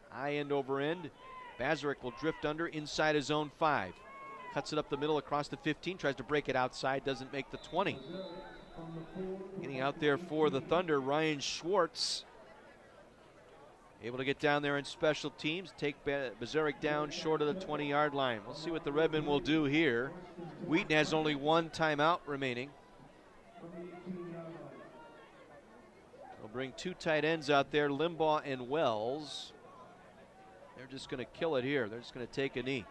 High end over end. Bazarek will drift under inside his own 5. Cuts it up the middle across the 15. Tries to break it outside. Doesn't make the 20. Getting out there for the Thunder, Ryan Schwartz. Able to get down there in special teams, take Bazarek down short of the 20-yard line. We'll see what the Redmen will do here. Wheaton has only 1 timeout remaining. They'll bring 2 tight ends out there, Limbaugh and Wells. They're just going to kill it here. They're just going to take a knee.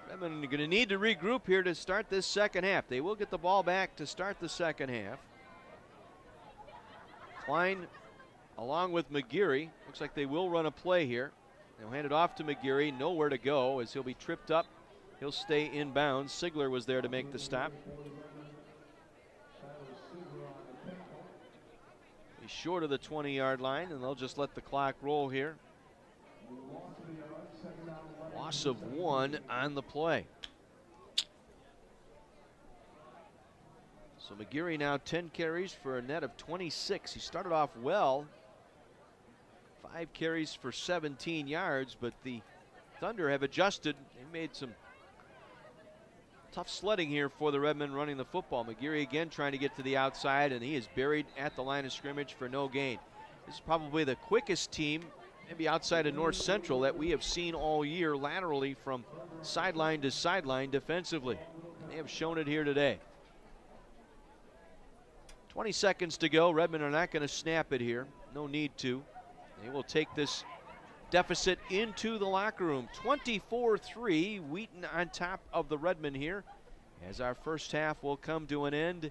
Redmen are going to need to regroup here to start this second half. They will get the ball back to start the second half. Klein along with McGeary. Looks like they will run a play here. They'll hand it off to McGeary. Nowhere to go as he'll be tripped up. He'll stay inbounds. Sigler was there to make the stop. He's short of the 20-yard line, and they'll just let the clock roll here. Loss of 1 on the play. So McGeary now 10 carries for a net of 26. He started off well. 5 carries for 17 yards, but the Thunder have adjusted. They made some tough sledding here for the Redmen running the football. McGeary again trying to get to the outside, and he is buried at the line of scrimmage for no gain. This is probably the quickest team, maybe outside of North Central, that we have seen all year laterally from sideline to sideline defensively. They have shown it here today. 20 seconds to go. Redmen are not going to snap it here. No need to. They will take this deficit into the locker room. 24-3, Wheaton on top of the Redmen here as our first half will come to an end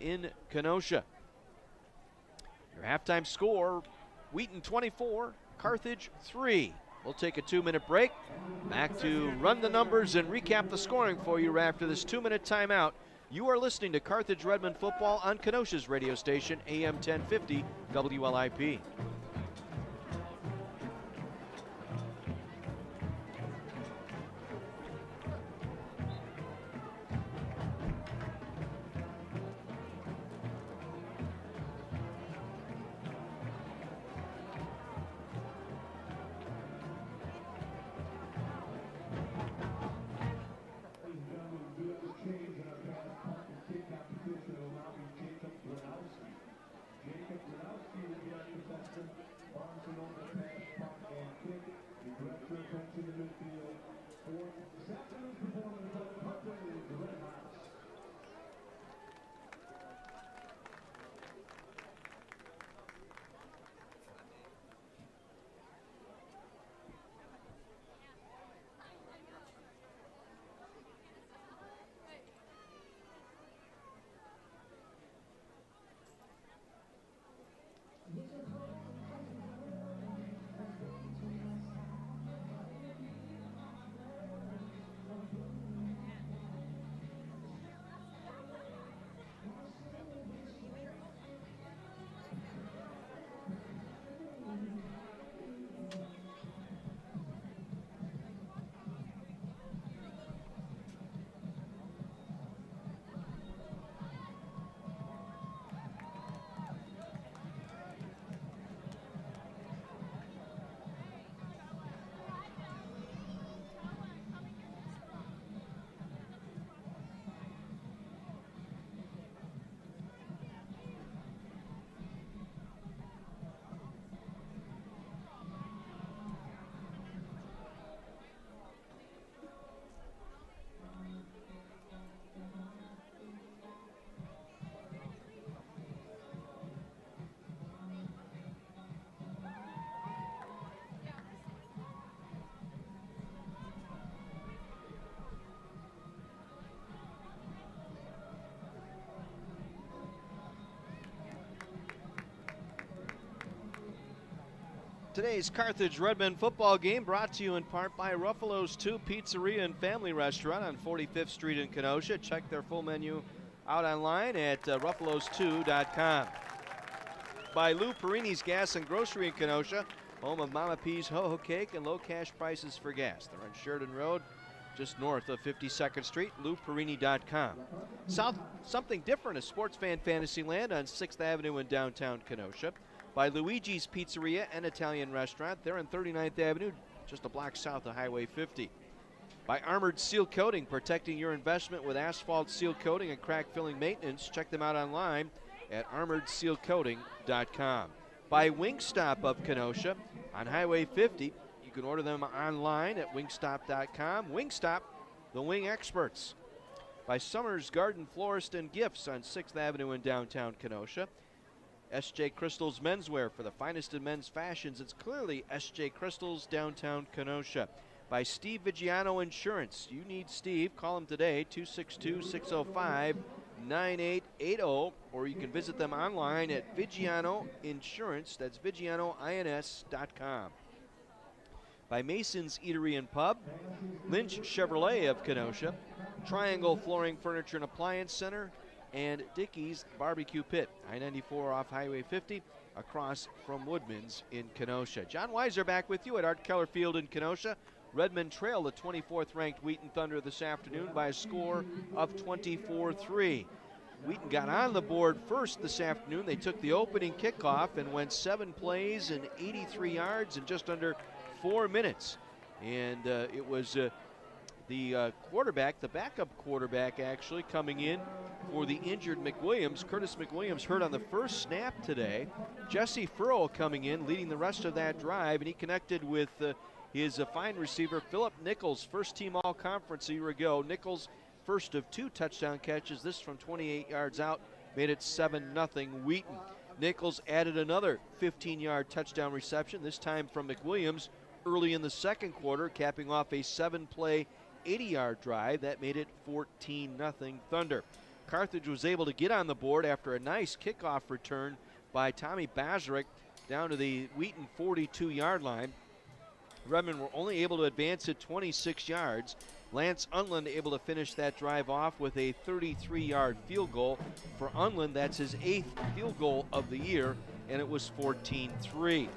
in Kenosha. Your halftime score, Wheaton 24, Carthage 3. We'll take a 2-minute break. Back to run the numbers and recap the scoring for you after this 2-minute timeout. You are listening to Carthage Redmen football on Kenosha's radio station, AM 1050 WLIP. Today's Carthage Redmond football game brought to you in part by Ruffalo's 2 Pizzeria and Family Restaurant on 45th Street in Kenosha. Check their full menu out online at ruffalos2.com. By Lou Perini's Gas and Grocery in Kenosha, home of Mama P's Ho-Ho Cake and low cash prices for gas. They're on Sheridan Road, just north of 52nd Street, louperini.com. Something different, a sports fan fantasy land on 6th Avenue in downtown Kenosha. By Luigi's Pizzeria and Italian Restaurant. They're on 39th Avenue, just a block south of Highway 50. By Armored Seal Coating, protecting your investment with asphalt seal coating and crack filling maintenance. Check them out online at armoredsealcoating.com. By Wingstop of Kenosha on Highway 50. You can order them online at wingstop.com. Wingstop, the wing experts. By Summers Garden Florist and Gifts on 6th Avenue in downtown Kenosha. S.J. Crystal's Menswear for the finest in men's fashions. It's clearly S.J. Crystal's downtown Kenosha. By Steve Vigiano Insurance. You need Steve. Call him today, 262-605-9880. Or you can visit them online at Vigiano Insurance. That's VigianoINS.com. By Mason's Eatery and Pub. Lynch Chevrolet of Kenosha. Triangle Flooring Furniture and Appliance Center. And Dickey's Barbecue Pit, I-94 off Highway 50, across from Woodman's in Kenosha. John Weiser back with you at Art Keller Field in Kenosha. Redmond trailed the 24th-ranked Wheaton Thunder this afternoon by a score of 24-3. Wheaton got on the board first this afternoon. They took the opening kickoff and went 7 plays and 83 yards in just under 4 minutes. And it was the quarterback, the backup quarterback actually, coming in for the injured McWilliams. Curtis McWilliams hurt on the first snap today. Jesse Furrow coming in, leading the rest of that drive, and he connected with his fine receiver, Philip Nichols, first team all-conference a year ago. Nichols, first of 2 touchdown catches, this from 28 yards out, made it 7-0 Wheaton. Nichols added another 15-yard touchdown reception, this time from McWilliams early in the second quarter, capping off a 7-play 80-yard drive. That made it 14-0 Thunder. Carthage was able to get on the board after a nice kickoff return by Tommy Bazarek down to the Wheaton 42-yard line. Redmond were only able to advance it 26 yards. Lance Unland able to finish that drive off with a 33-yard field goal. For Unland, that's his 8th field goal of the year, and it was 14-3.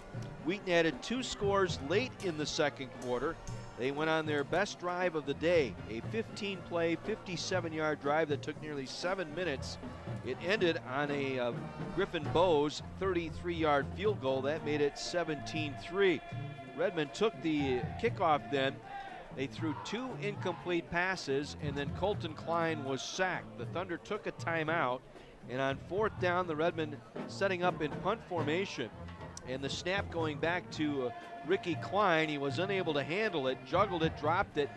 Wheaton added 2 scores late in the second quarter. They went on their best drive of the day, a 15-play, 57-yard drive that took nearly 7 minutes. It ended on a Griffin Bowes 33-yard field goal. That made it 17-3. Redmond took the kickoff then. They threw 2 incomplete passes, and then Colton Klein was sacked. The Thunder took a timeout, and on 4th down, the Redmond setting up in punt formation. And the snap going back to Ricky Klein. He was unable to handle it, juggled it, dropped it,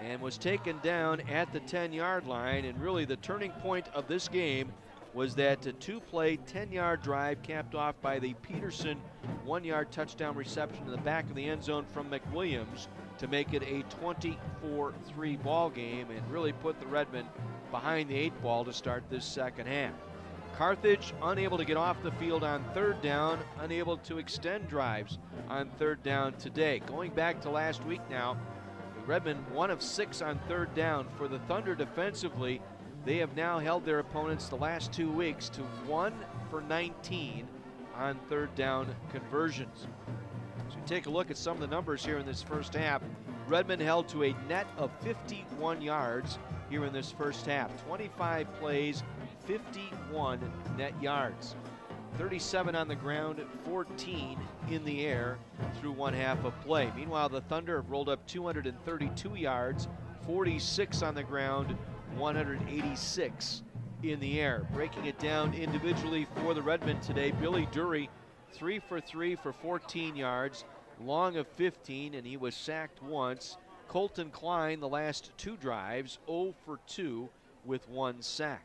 and was taken down at the 10-yard line. And really the turning point of this game was that 2-play, 10-yard drive capped off by the Peterson 1-yard touchdown reception in the back of the end zone from McWilliams to make it a 24-3 ball game and really put the Redmond behind the 8 ball to start this second half. Carthage unable to get off the field on 3rd down, unable to extend drives on 3rd down today. Going back to last week now, Redmond 1 of 6 on 3rd down. For the Thunder defensively, they have now held their opponents the last 2 weeks to 1 for 19 on 3rd down conversions. So you take a look at some of the numbers here in this first half. Redmond held to a net of 51 yards here in this first half. 25 plays, 51 net yards. 37 on the ground, 14 in the air through 1 half of play. Meanwhile, the Thunder have rolled up 232 yards, 46 on the ground, 186 in the air. Breaking it down individually for the Redmond today, Billy Dury, 3 for 3 for 14 yards, long of 15, and he was sacked once. Colton Klein, the last 2 drives, 0 for 2 with 1 sack.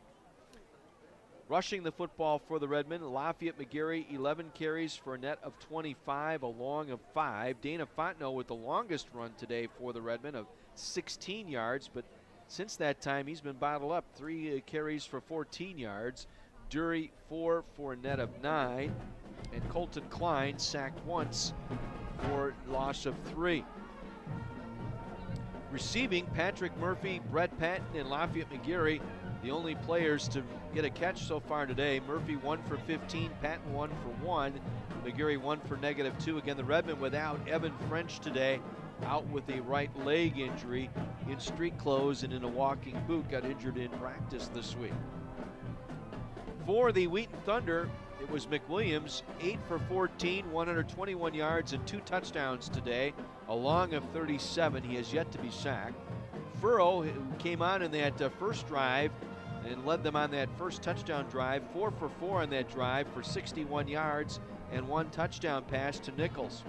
Rushing the football for the Redmond, Lafayette McGarry, 11 carries for a net of 25, a long of 5. Dana Fontenot with the longest run today for the Redmond of 16 yards, but since that time he's been bottled up. 3 carries for 14 yards. Dury, 4 for a net of 9. And Colton Klein sacked once for loss of 3. Receiving, Patrick Murphy, Brett Patton, and Lafayette McGarry, the only players to get a catch so far today. Murphy 1 for 15, Patton 1 for 1, McGarry 1 for -2. Again, the Redmen without Evan French today, out with a right leg injury, in street clothes and in a walking boot, got injured in practice this week. For the Wheaton Thunder, it was McWilliams, 8 for 14, 121 yards and 2 touchdowns today, a long of 37. He has yet to be sacked. Furrow, who came on in that first drive and led them on that first touchdown drive, 4 for 4 on that drive for 61 yards and 1 touchdown pass to Nichols.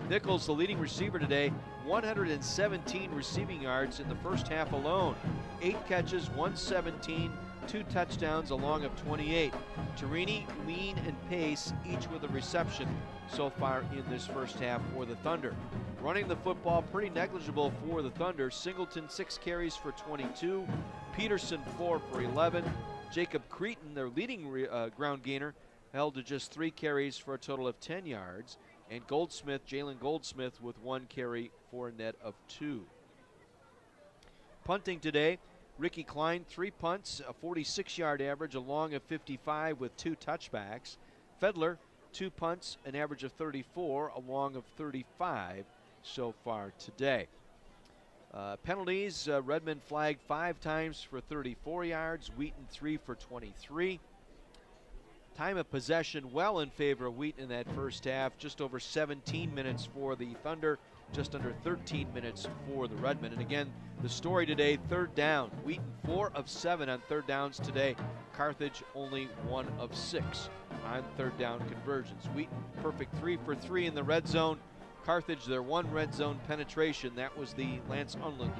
Nichols, the leading receiver today, 117 receiving yards in the first half alone. 8 catches, 117, 2 touchdowns, a long of 28. Torini, Lean, and Pace, each with a reception so far in this first half for the Thunder. Running the football pretty negligible for the Thunder. Singleton 6 carries for 22. Peterson 4 for 11. Jacob Cretan, their leading ground gainer, held to just 3 carries for a total of 10 yards. And Goldsmith, Jalen Goldsmith, with 1 carry for a net of 2. Punting today, Ricky Klein, 3 punts, a 46-yard average, a long of 55 with 2 touchbacks. Fedler, 2 punts, an average of 34, a long of 35 so far today. Penalties, Redmond flagged 5 times for 34 yards, Wheaton 3 for 23. Time of possession well in favor of Wheaton in that first half, just over 17 minutes for the Thunder, just under 13 minutes for the Redmen. And again, the story today, 3rd down. Wheaton 4 of 7 on 3rd downs today. Carthage only 1 of 6 on 3rd down conversions. Wheaton perfect 3 for 3 in the red zone. Carthage, their 1 red zone penetration, that was the Lance Unland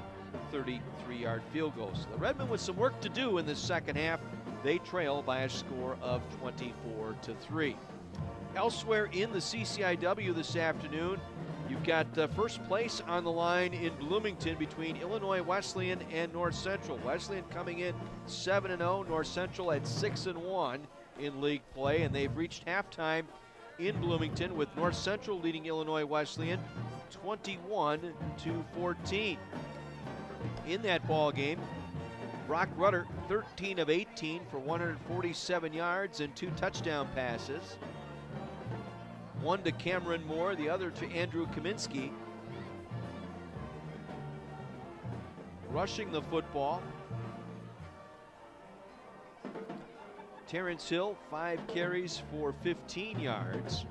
33-yard field goal. So the Redmen with some work to do in this second half. They trail by a score of 24-3. Elsewhere in the CCIW this afternoon, you've got first place on the line in Bloomington between Illinois Wesleyan and North Central. Wesleyan coming in 7-0, North Central at 6-1 in league play, and they've reached halftime in Bloomington with North Central leading Illinois Wesleyan 21-14. In that ball game, Brock Rudder, 13 of 18 for 147 yards and 2 touchdown passes. One to Cameron Moore, the other to Andrew Kaminsky. Rushing the football, Terrence Hill, 5 carries for 15 yards.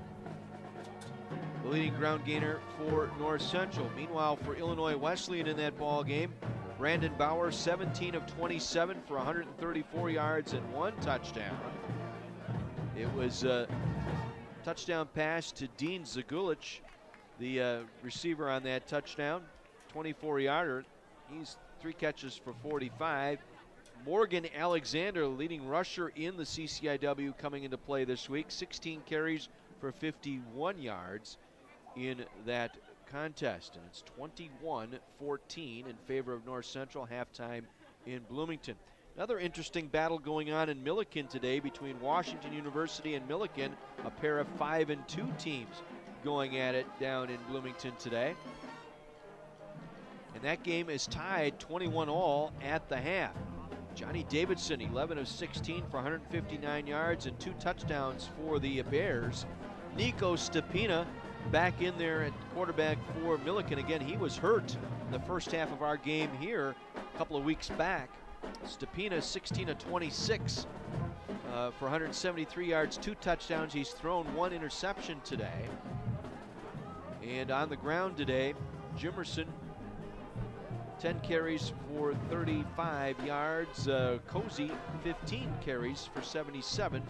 The leading ground gainer for North Central. Meanwhile, for Illinois Wesleyan in that ball game, Brandon Bauer, 17 of 27 for 134 yards and 1 touchdown. It was a touchdown pass to Dean Zagulich, the receiver on that touchdown, 24-yarder. He's 3 catches for 45. Morgan Alexander, leading rusher in the CCIW, coming into play this week, 16 carries for 51 yards in that contest, and it's 21-14 in favor of North Central, halftime in Bloomington. Another interesting battle going on in Milliken today between Washington University and Milliken, a pair of 5-2 teams going at it down in Bloomington today. And that game is tied 21-all at the half. Johnny Davidson, 11 of 16 for 159 yards and 2 touchdowns for the Bears. Nico Stepina back in there at quarterback for Milliken. Again, he was hurt in the first half of our game here a couple of weeks back. Stepina, 16 of 26 for 173 yards, 2 touchdowns. He's thrown 1 interception today. And on the ground today, Jimerson, 10 carries for 35 yards. Cozy, 15 carries for 77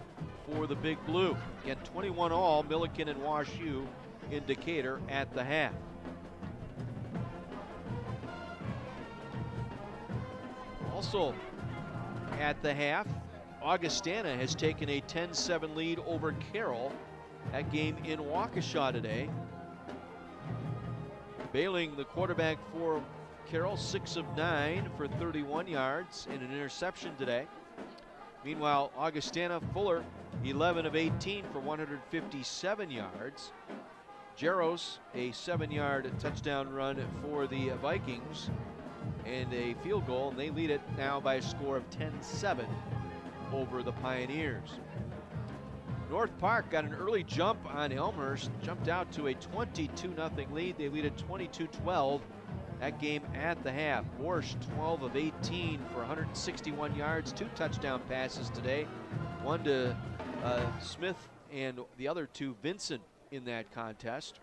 for the Big Blue. Again, 21-all, Milliken and Wash U in Decatur at the half. Also at the half, Augustana has taken a 10-7 lead over Carroll. That game in Waukesha today. Bailing, the quarterback for Carroll, 6 of 9 for 31 yards and an interception today. Meanwhile, Augustana Fuller, 11 of 18 for 157 yards. Jaros, a 7-yard touchdown run for the Vikings, and a field goal, and they lead it now by a score of 10-7 over the Pioneers. North Park got an early jump on Elmhurst, jumped out to a 22-0 lead. They lead at 22-12. That game at the half. Borsch, 12 of 18 for 161 yards, 2 touchdown passes today. One to Smith and the other to Vincent in that contest.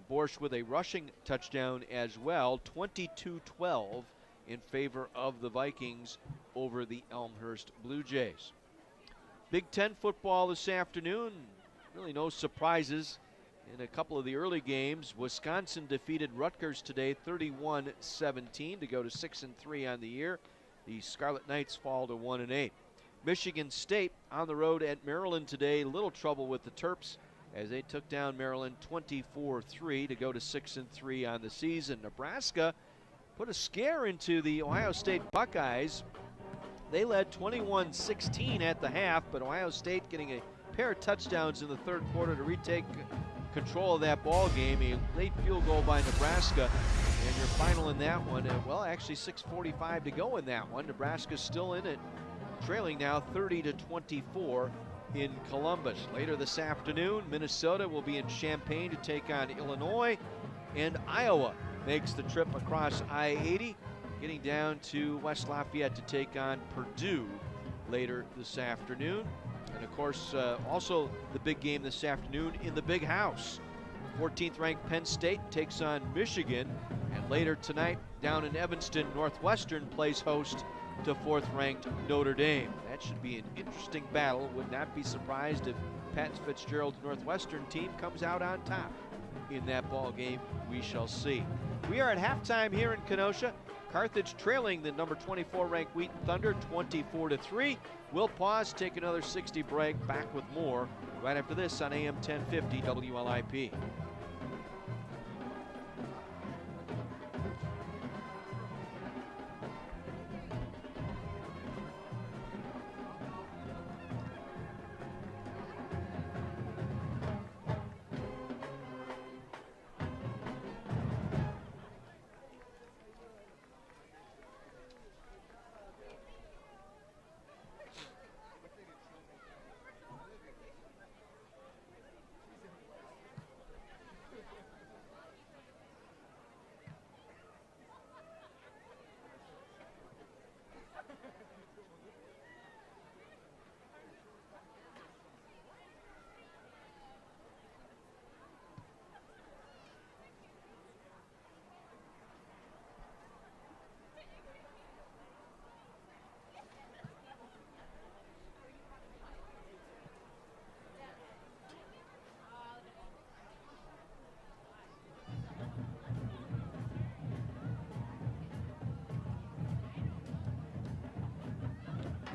Borsch with a rushing touchdown as well, 22-12 in favor of the Vikings over the Elmhurst Blue Jays. Big Ten football this afternoon, really no surprises. In a couple of the early games, Wisconsin defeated Rutgers today 31-17 to go to 6-3 on the year. The Scarlet Knights fall to 1-8. Michigan State on the road at Maryland today. Little trouble with the Terps as they took down Maryland 24-3 to go to 6-3 on the season. Nebraska put a scare into the Ohio State Buckeyes. They led 21-16 at the half, but Ohio State getting a pair of touchdowns in the third quarter to retake control of that ball game. A late field goal by Nebraska, and your final in that one. Well, actually 6:45 to go in that one. Nebraska's still in it, trailing now 30-24 in Columbus. Later this afternoon, Minnesota will be in Champaign to take on Illinois, and Iowa makes the trip across I-80, getting down to West Lafayette to take on Purdue later this afternoon. And of course, also the big game this afternoon in the Big House. 14th ranked Penn State takes on Michigan, and later tonight down in Evanston, Northwestern plays host to 4th ranked Notre Dame. That should be an interesting battle. Would not be surprised if Pat Fitzgerald's Northwestern team comes out on top in that ball game. We shall see. We are at halftime here in Kenosha. Carthage trailing the number 24 ranked Wheaton Thunder 24-3. We'll pause, take another 60 break, back with more right after this on AM 1050 WLIP.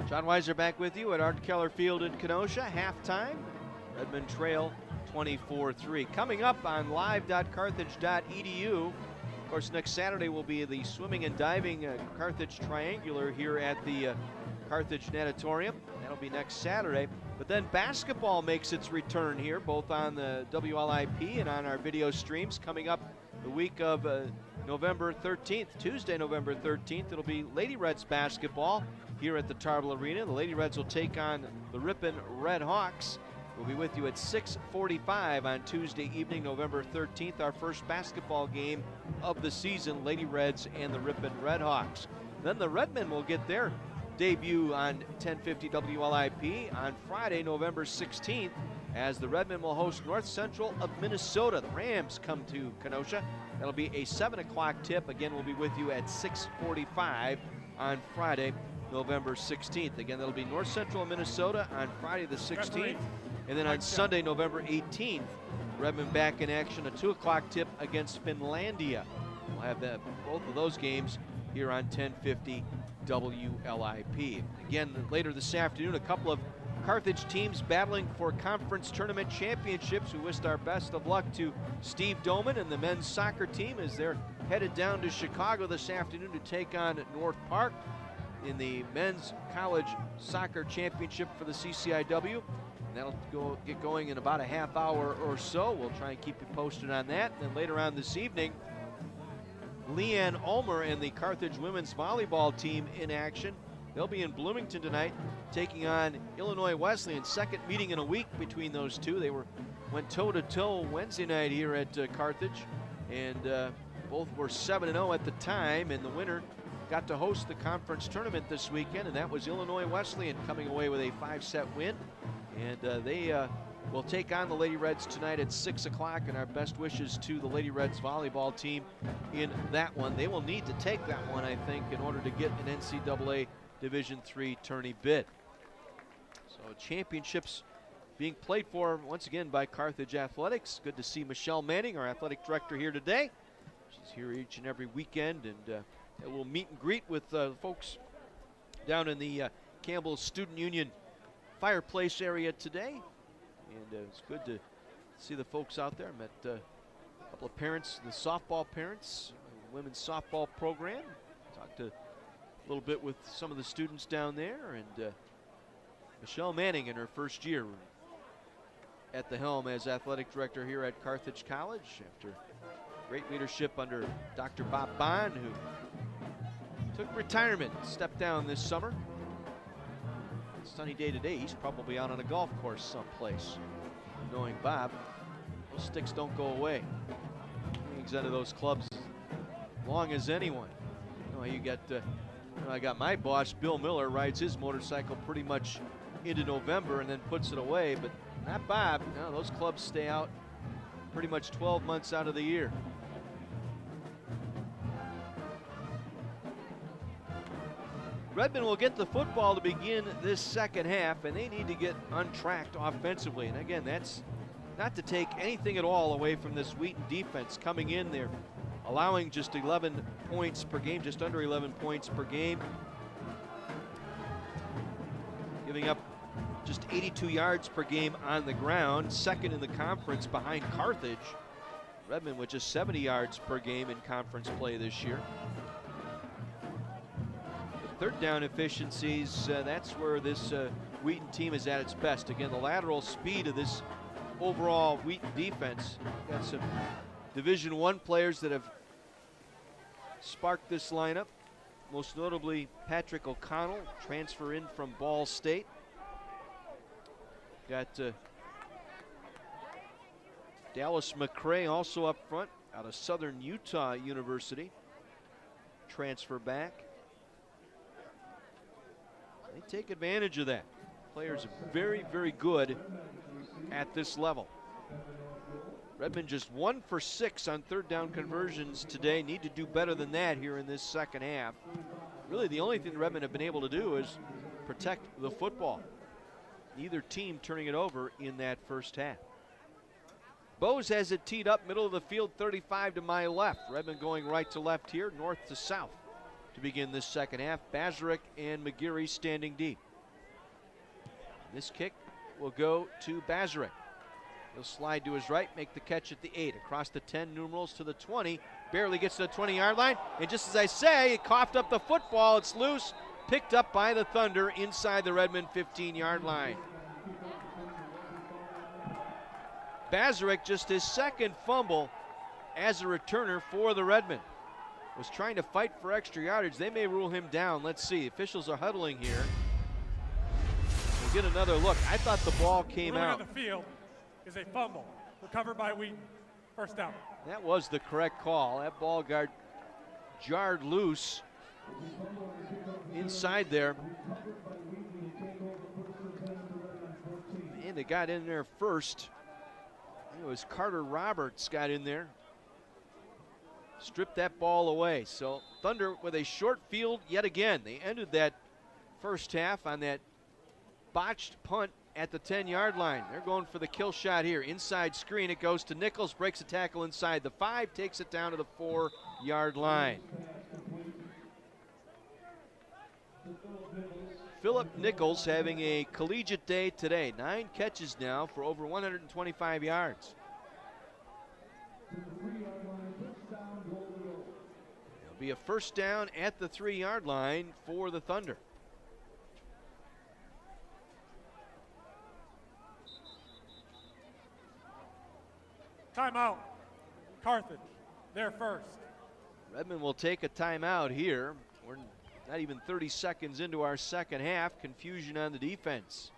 John Weiser back with you at Art Keller Field in Kenosha. Halftime, Redmond trail 24-3. Coming up on live.carthage.edu. Of course, next Saturday will be the swimming and diving Carthage Triangular here at the Carthage Natatorium. That'll be next Saturday. But then basketball makes its return here, both on the WLIP and on our video streams. Coming up the week of November 13th, Tuesday, November 13th, it'll be Lady Reds basketball here at the Tarble Arena. The Lady Reds will take on the Ripon Red Hawks. We'll be with you at 6:45 on Tuesday evening, November 13th, our first basketball game of the season, Lady Reds and the Ripon Red Hawks. Then the Redmen will get their debut on 1050 WLIP on Friday, November 16th, as the Redmen will host North Central of Minnesota. The Rams come to Kenosha. That'll be a 7 o'clock tip. Again, we'll be with you at 6:45 on Friday, November 16th. Again, that'll be North Central of Minnesota on Friday the 16th. And then on Sunday, November 18th, Redmond back in action, a 2 o'clock tip against Finlandia. We'll have both of those games here on 1050 WLIP. Again, later this afternoon, a couple of Carthage teams battling for conference tournament championships. We wish our best of luck to Steve Doman and the men's soccer team as they're headed down to Chicago this afternoon to take on North Park. in the men's college soccer championship for the CCIW. That'll get going in about a half hour or so. We'll try and keep you posted on that. And then later on this evening, Leanne Ulmer and the Carthage women's volleyball team in action. They'll be in Bloomington tonight, taking on Illinois Wesleyan. Second meeting in a week between those two. They went toe-to-toe Wednesday night here at Carthage, and both were 7-0 at the time, and the winner got to host the conference tournament this weekend, and that was Illinois Wesleyan coming away with a 5-set win. And they will take on the Lady Reds tonight at 6 o'clock, and our best wishes to the Lady Reds volleyball team in that one. They will need to take that one, I think, in order to get an NCAA Division III tourney bid. So championships being played for once again by Carthage Athletics. Good to see Michelle Manning, our athletic director, here today. She's here each and every weekend, and we'll meet and greet with folks down in the Campbell Student Union fireplace area today. And it's good to see the folks out there. Met a couple of parents, the softball parents, the women's softball program. Talked a little bit with some of the students down there, and Michelle Manning in her first year at the helm as athletic director here at Carthage College after great leadership under Dr. Bob Bond, who took retirement, stepped down this summer. Sunny day today, he's probably out on a golf course someplace. Knowing Bob, those sticks don't go away. He's out of those clubs as long as anyone. You know, you got, I got my boss, Bill Miller, rides his motorcycle pretty much into November and then puts it away, but not Bob. No, those clubs stay out pretty much 12 months out of the year. Redmond will get the football to begin this second half, and they need to get untracked offensively. And again, that's not to take anything at all away from this Wheaton defense coming in there, allowing just 11 points per game, just under 11 points per game, giving up just 82 yards per game on the ground, second in the conference behind Carthage. Redmond with just 70 yards per game in conference play this year. Third down efficiencies, that's where this Wheaton team is at its best. Again, the lateral speed of this overall Wheaton defense. Got some Division I players that have sparked this lineup, most notably Patrick O'Connell, transfer in from Ball State. Got Dallas McCray also up front out of Southern Utah University, transfer back. They take advantage of that. Players are very, very good at this level. Redmond just 1 for 6 on third down conversions today. Need to do better than that here in this second half. Really the only thing the Redmond have been able to do is protect the football. Neither team turning it over in that first half. Bose has it teed up middle of the field, 35 to my left. Redmond going right to left here, north to south to begin this second half. Bazarek and McGeary standing deep. This kick will go to Bazarek. He'll slide to his right, make the catch at the 8, across the 10 numerals to the 20. Barely gets to the 20-yard line. And just as I say, he coughed up the football. It's loose, picked up by the Thunder inside the Redmond 15-yard line. Bazarek, just his second fumble as a returner for the Redmond. Was trying to fight for extra yardage. They may rule him down. Let's see. Officials are huddling here. We'll get another look. I thought the ball came out. On the field is a fumble. Recovered by Wheaton. First down. That was the correct call. That ball guard jarred loose inside there. And they got in there first. It was Carter Roberts got in there. Stripped that ball away. So Thunder with a short field yet again. They ended that first half on that botched punt at the 10-yard line. They're going for the kill shot here. Inside screen, it goes to Nichols, breaks a tackle inside the 5, takes it down to the 4-yard line. Philip Nichols having a collegiate day today. 9 catches now for over 125 yards. It'll be a first down at the 3-yard line for the Thunder. Timeout. Carthage, their first. Redmond will take a timeout here. We're not even 30 seconds into our second half. Confusion on the defense.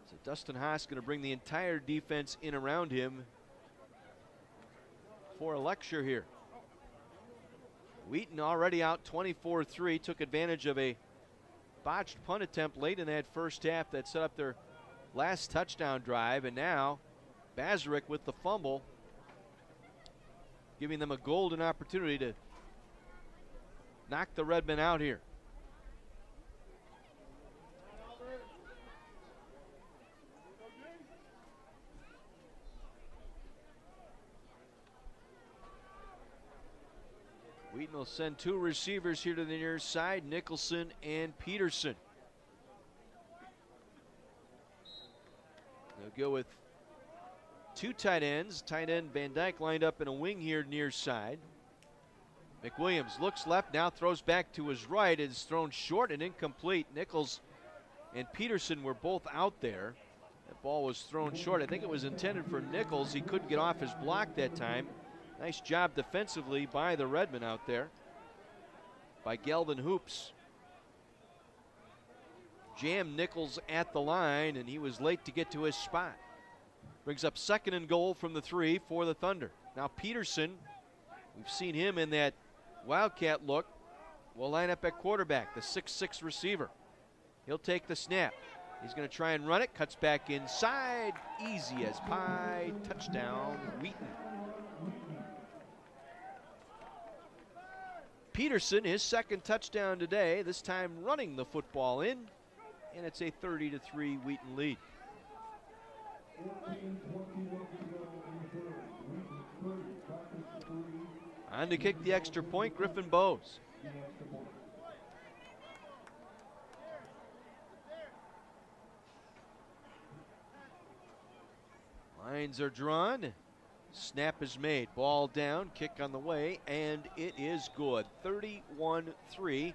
So Dustin Haas going to bring the entire defense in around him for a lecture here. Wheaton already out 24-3, took advantage of a botched punt attempt late in that first half that set up their last touchdown drive, and now Bazarick with the fumble, giving them a golden opportunity to knock the Redmen out here. Wheaton will send 2 receivers here to the near side, Nicholson and Peterson. They'll go with 2 tight ends. Tight end Van Dyke lined up in a wing here near side. McWilliams looks left, now throws back to his right. It is thrown short and incomplete. Nichols and Peterson were both out there. That ball was thrown short. I think it was intended for Nichols. He couldn't get off his block that time. Nice job defensively by the Redmen out there, by Galvin Hoops. Jammed Nichols at the line, and he was late to get to his spot. Brings up 2nd and goal from the 3 for the Thunder. Now Peterson, we've seen him in that Wildcat look, will line up at quarterback, the 6'6" receiver. He'll take the snap. He's going to try and run it, cuts back inside, easy as pie, touchdown, Wheaton. Peterson, his 2nd touchdown today, this time running the football in, and it's a 30-3 Wheaton lead. On to kick the extra point, Griffin Bowes. Lines are drawn. Snap is made. Ball down, kick on the way, and it is good. 31-3,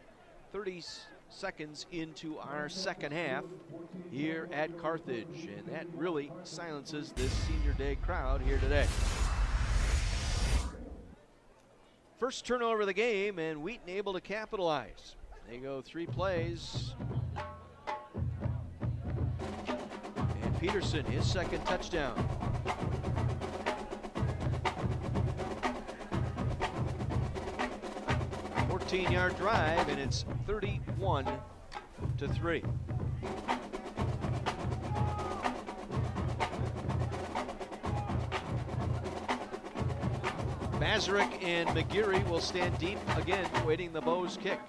30 seconds into our second half here at Carthage, and that really silences this senior day crowd here today. First turnover of the game, and Wheaton able to capitalize. They go 3 plays. And Peterson, his 2nd touchdown. Yard drive, and it's 31-3. Bazarick and McGeary will stand deep again, waiting the Bowes kick.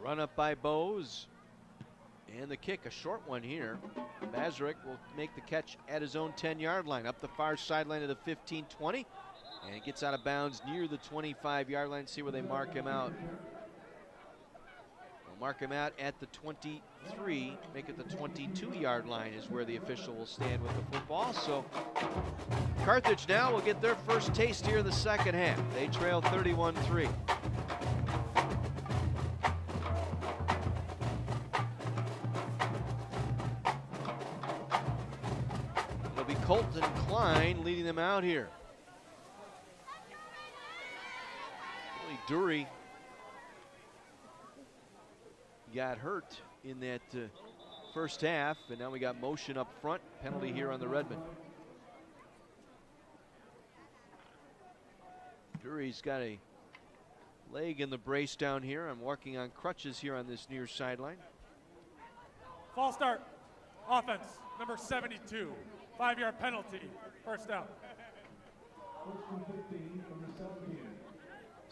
Run up by Bowes, and the kick, a short one here. Bazarick will make the catch at his own 10-yard line, up the far sideline of the 15-20, and gets out of bounds near the 25-yard line. See where they mark him out. They'll mark him out at the 23, make it the 22-yard line is where the official will stand with the football. So Carthage now will get their first taste here in the second half. They trail 31-3. Colton Klein leading them out here. Billy Dury got hurt in that first half, and now we got motion up front. Penalty here on the Redmen. Dury's got a leg in the brace down here. I'm working on crutches here on this near sideline. False start. Offense, number 72. 5-yard penalty, first down.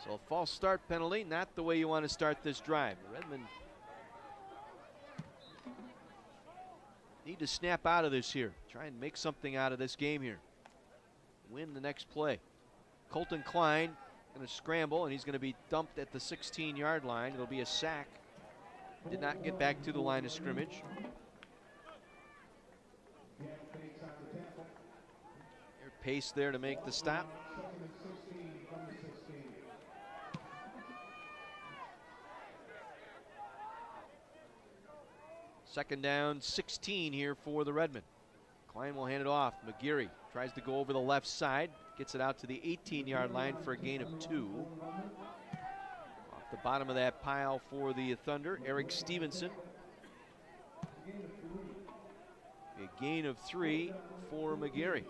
So a false start penalty, not the way you want to start this drive. Redmond need to snap out of this here. Try and make something out of this game here. Win the next play. Colton Klein going to scramble, and he's going to be dumped at the 16-yard line. It'll be a sack. Did not get back to the line of scrimmage. Their pace there to make the stop. Second down, 16 here for the Redmen. Klein will hand it off. McGeary tries to go over the left side. Gets it out to the 18-yard line for a gain of 2. Off the bottom of that pile for the Thunder, Eric Stevenson. A gain of 3 for McGeary.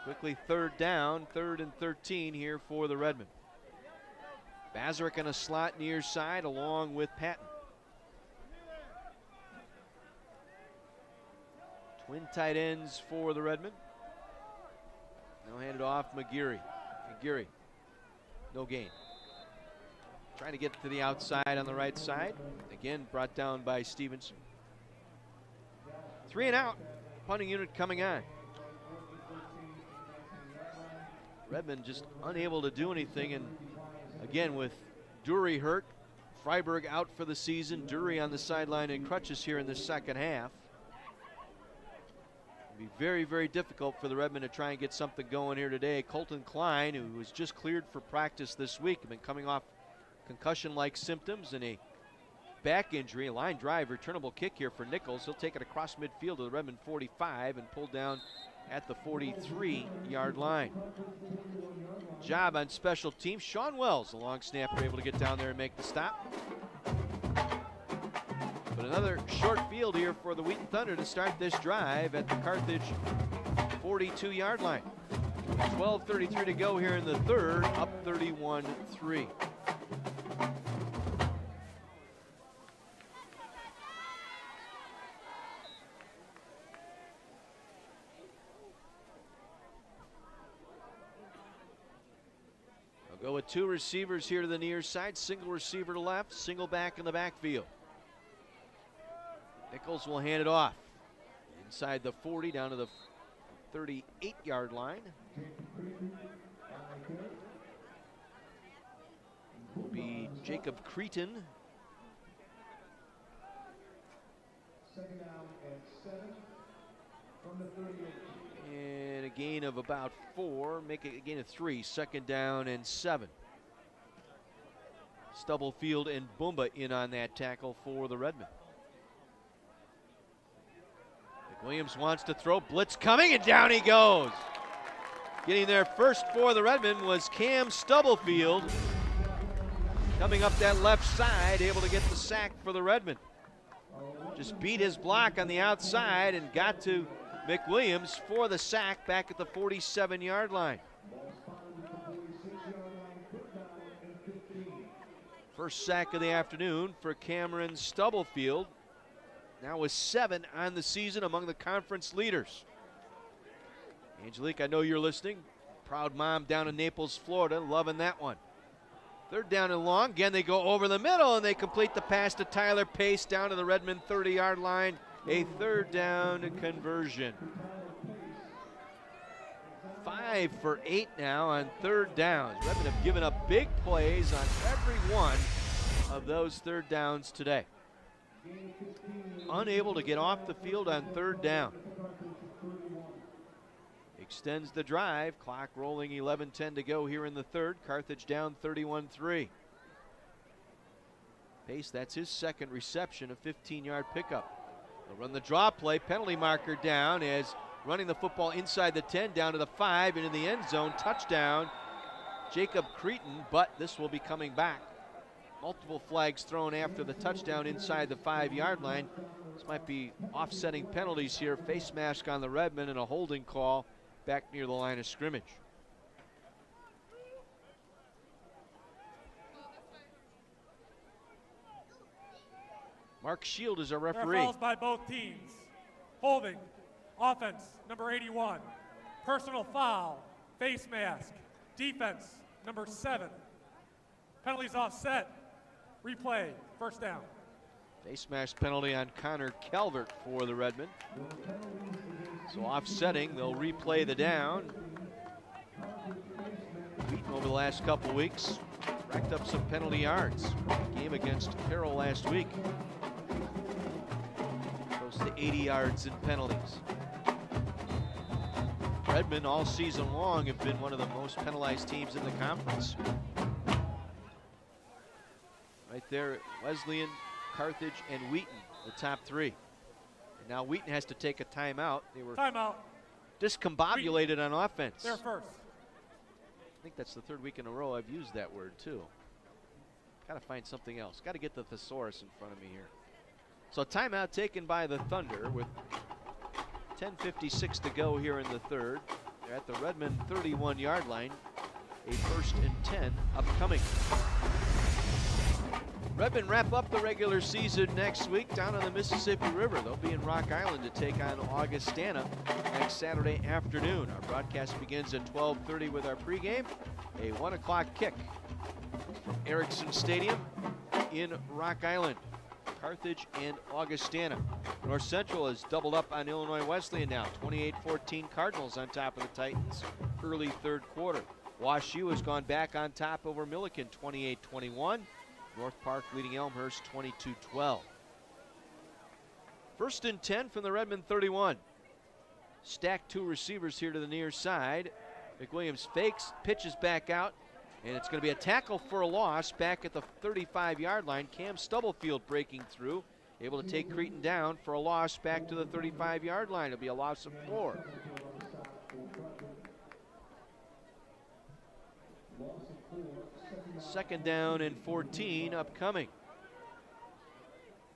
Quickly third down, 3rd and 13 here for the Redmen. Bazarick on a slot near side along with Patton. Twin tight ends for the Redmen. Now hand it off McGeary. McGeary, no gain. Trying to get to the outside on the right side. Again, brought down by Stevenson. 3 and out. Punting unit coming on. Redmond just unable to do anything, and again with Dury hurt, Freiberg out for the season, Dury on the sideline in crutches here in the second half. It'll be very, very difficult for the Redmen to try and get something going here today. Colton Klein, who was just cleared for practice this week, has been coming off concussion-like symptoms and a back injury. A line drive, returnable kick here for Nichols. He'll take it across midfield to the Redmond 45 and pull down at the 43-yard line. Job on special teams. Sean Wells, the long snapper, able to get down there and make the stop. But another short field here for the Wheaton Thunder to start this drive at the Carthage 42-yard line. 12:33 to go here in the third, up 31-3. Go with 2 receivers here to the near side, single receiver to left, single back in the backfield. Nichols will hand it off inside the 40 down to the 38-yard line. Will be Jacob Creighton. Second down and 7 from the 38. And a gain of about 4, make it a gain of 3, second down and 7. Stubblefield and Boomba in on that tackle for the Redmen. McWilliams wants to throw, blitz coming, and down he goes. Getting there first for the Redmen was Cam Stubblefield. Coming up that left side, able to get the sack for the Redmen. Just beat his block on the outside and got to McWilliams for the sack back at the 47-yard line. First sack of the afternoon for Cameron Stubblefield. Now with 7 on the season, among the conference leaders. Angelique, I know you're listening. Proud mom down in Naples, Florida, loving that one. Third down and long. Again, they go over the middle and they complete the pass to Tyler Pace down to the Redmond 30-yard line. A third down conversion. 5 for 8 now on third downs. Redmond have given up big plays on every one of those third downs today. Unable to get off the field on third down. Extends the drive. Clock rolling, 11:10 to go here in the third. Carthage down 31-3. Pace, that's his second reception, a 15-yard pickup. They'll run the draw play, penalty marker down as running the football inside the 10, down to the 5, into the end zone, touchdown, Jacob Creighton, but this will be coming back. Multiple flags thrown after the touchdown inside the 5-yard line. This might be offsetting penalties here, face mask on the Redmen and a holding call back near the line of scrimmage. Mark Shield is our referee. There are fouls by both teams. Holding, offense, number 81. Personal foul, face mask. Defense, number 7. Penalties offset. Replay, first down. Face mask penalty on Connor Calvert for the Redmen. So offsetting, they'll replay the down. Wheaton over the last couple weeks racked up some penalty yards. Game against Carroll last week. Close to 80 yards in penalties. Redmen all season long have been one of the most penalized teams in the conference. Right there, Wesleyan, Carthage, and Wheaton, the top three. And now Wheaton has to take a timeout. They were discombobulated on offense. They're first. I think that's the third week in a row I've used that word too. Got to find something else. Got to get the thesaurus in front of me here. So timeout taken by the Thunder with 10:56 to go here in the third. They're at the Redmond 31-yard line. A 1st and 10 upcoming. Redmond wrap up the regular season next week down on the Mississippi River. They'll be in Rock Island to take on Augustana next Saturday afternoon. Our broadcast begins at 12:30 with our pregame. A 1 o'clock kick from Erickson Stadium in Rock Island. Carthage and Augustana. North Central has doubled up on Illinois Wesleyan now. 28-14 Cardinals on top of the Titans early third quarter. Wash U has gone back on top over Milliken 28-21. North Park leading Elmhurst 22-12. 1st and 10 from the Redmond 31. Stacked two receivers here to the near side. McWilliams fakes, pitches back out, and it's going to be a tackle for a loss back at the 35-yard line. Cam Stubblefield breaking through, able to take Creighton down for a loss back to the 35-yard line. It'll be a loss of 4. Second down and 14 upcoming.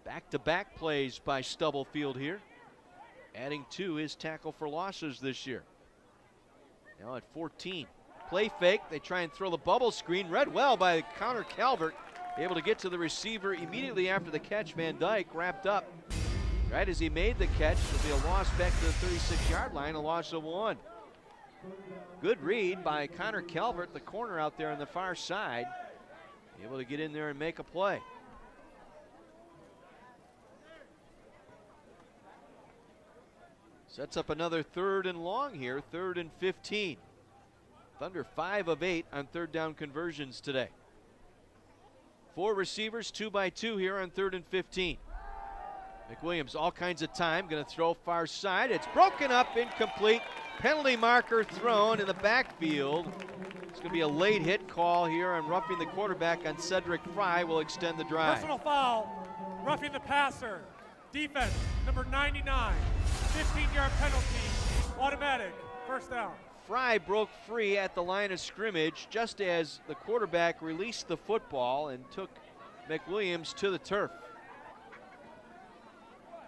Back-to-back plays by Stubblefield here, adding to his tackle for losses this year. Now at 14. Play fake, they try and throw the bubble screen, read well by Connor Calvert, able to get to the receiver immediately after the catch. Van Dyke wrapped up right as he made the catch. It'll be a loss back to the 36-yard line, a loss of 1. Good read by Connor Calvert, the corner out there on the far side, able to get in there and make a play. Sets up another 3rd and long here, 3rd and 15. Thunder 5 of 8 on 3rd down conversions today. 4 receivers, 2 by 2 here on 3rd and 15. McWilliams all kinds of time, going to throw far side. It's broken up, incomplete. Penalty marker thrown in the backfield. It's going to be a late hit call here on roughing the quarterback on Cedric Fry. Will extend the drive. Personal foul, roughing the passer. Defense, number 99. 15-yard penalty, automatic, 1st down. Fry broke free at the line of scrimmage just as the quarterback released the football and took McWilliams to the turf.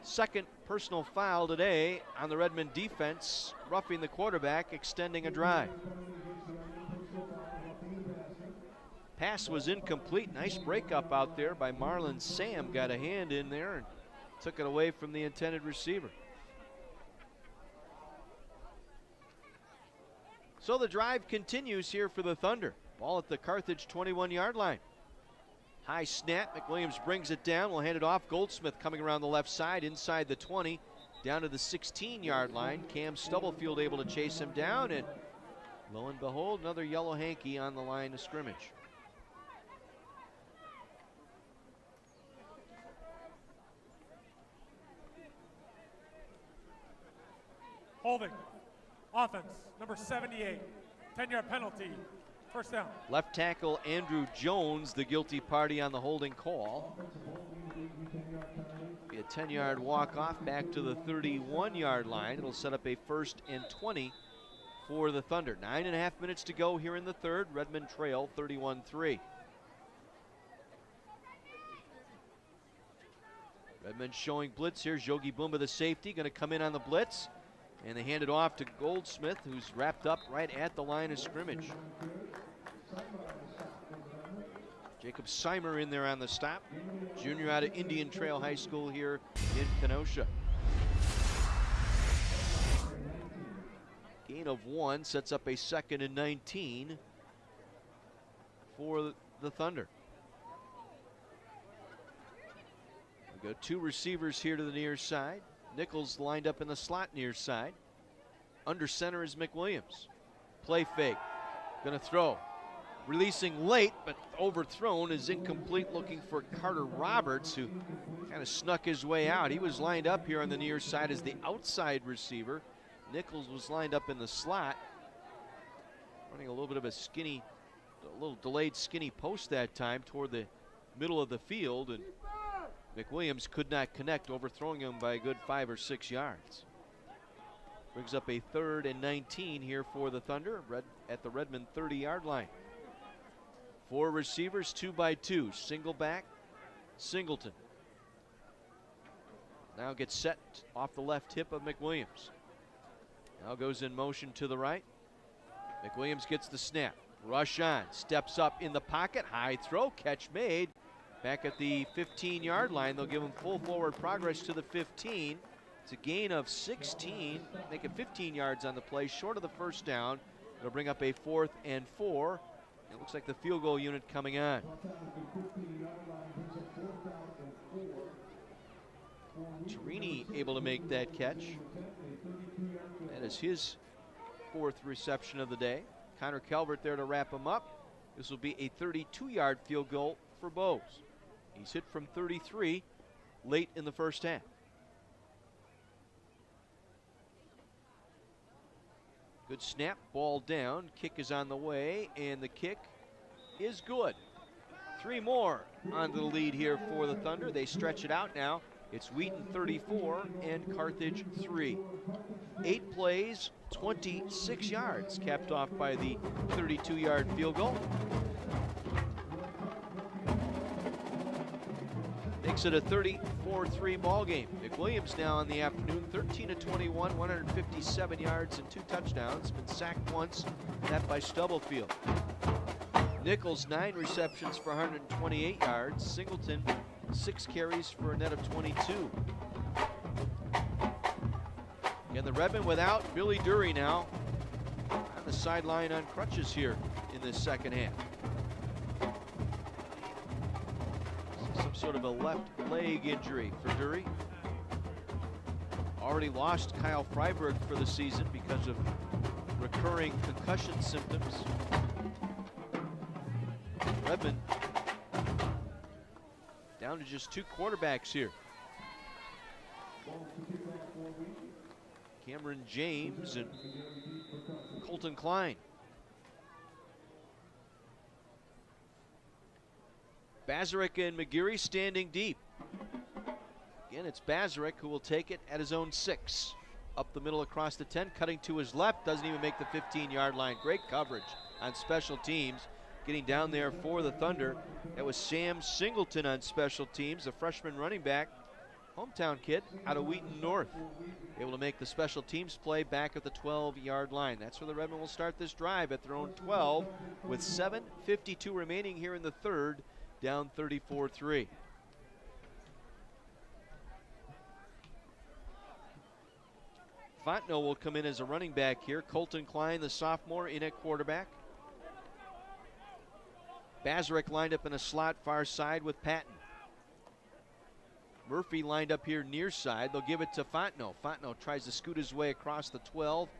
Second personal foul today on the Redmond defense, roughing the quarterback, extending a drive. Pass was incomplete. Nice breakup out there by Marlon Sam. Got a hand in there and took it away from the intended receiver. So the drive continues here for the Thunder. Ball at the Carthage 21-yard line. High snap, McWilliams brings it down. We'll hand it off. Goldsmith coming around the left side, inside the 20, down to the 16-yard line. Cam Stubblefield able to chase him down, and lo and behold, another yellow hanky on the line of scrimmage. Holding. Offense, number 78. 10-yard penalty. 1st down. Left tackle Andrew Jones, the guilty party on the holding call. Be a 10-yard walk-off back to the 31-yard line. It'll set up a 1st and 20 for the Thunder. 9.5 minutes to go here in the third. Redmond trail 31-3. Redmond showing blitz here. Jogi Bumba, the safety, going to come in on the blitz. And they hand it off to Goldsmith, who's wrapped up right at the line of scrimmage. Jacob Seimer in there on the stop. Junior out of Indian Trail High School here in Kenosha. Gain of 1 sets up a 2nd and 19 for the Thunder. We go 2 receivers here to the near side. Nichols lined up in the slot near side. Under center is McWilliams. Play fake. Going to throw. Releasing late, but overthrown is incomplete, looking for Carter Roberts, who kind of snuck his way out. He was lined up here on the near side as the outside receiver. Nichols was lined up in the slot, running a little bit of a little delayed skinny post that time toward the middle of the field, and McWilliams could not connect, overthrowing him by a good 5 or 6 yards. Brings up a 3rd and 19 here for the Thunder at the Redmond 30-yard line. 4 receivers, 2 by 2. Single back, Singleton. Now gets set off the left hip of McWilliams. Now goes in motion to the right. McWilliams gets the snap. Rush on, steps up in the pocket. High throw, catch made. Back at the 15-yard line, they'll give him full forward progress to the 15. It's a gain of 16, make it 15 yards on the play, short of the first down. It'll bring up a 4th and 4. It looks like the field goal unit coming on. Torini able to make that catch. That is his 4th reception of the day. Connor Calvert there to wrap him up. This will be a 32-yard field goal for Bose. He's hit from 33 late in the first half. Good snap, ball down, kick is on the way, and the kick is good. 3 more on the lead here for the Thunder. They stretch it out now. It's Wheaton 34 and Carthage 3. 8 plays, 26 yards, capped off by the 32-yard field goal. Makes it a 34-3 ball game. McWilliams now in the afternoon, 13 of 21, 157 yards and 2 touchdowns. Been sacked once, that by Stubblefield. Nichols, 9 receptions for 128 yards. Singleton, 6 carries for a net of 22. And the Redmen without Billy Dury now on the sideline on crutches here in this second half. Some sort of a left leg injury for Dury. Already lost Kyle Freiberg for the season because of recurring concussion symptoms. Redmond down to just 2 quarterbacks here. Cameron James and Colton Klein. Bazarek and McGeary standing deep. Again, it's Bazarek who will take it at his own 6. Up the middle across the 10, cutting to his left, doesn't even make the 15-yard line. Great coverage on special teams. Getting down there for the Thunder. That was Sam Singleton on special teams, a freshman running back, hometown kid out of Wheaton North. Able to make the special teams play back at the 12-yard line. That's where the Redmen will start this drive at their own 12 with 7:52 remaining here in the third, down 34-3. Fontenot will come in as a running back here. Colton Klein, the sophomore, in at quarterback. Bazarek lined up in a slot far side with Patton. Murphy lined up here near side. They'll give it to Fontenot. Fontenot tries to scoot his way across the 12.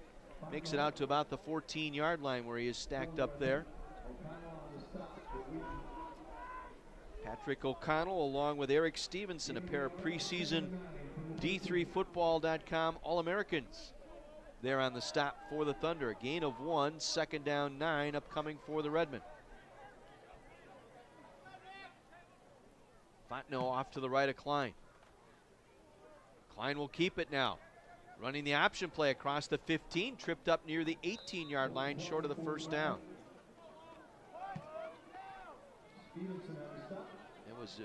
Makes it out to about the 14-yard line where he is stacked up there. Patrick O'Connell along with Eric Stevenson, a pair of preseason D3Football.com All-Americans there on the stop for the Thunder. A gain of 1, 2nd down 9 upcoming for the Redmen. Fontenot off to the right of Klein. Klein will keep it now. Running the option play across the 15, tripped up near the 18-yard line, short of the first down. It was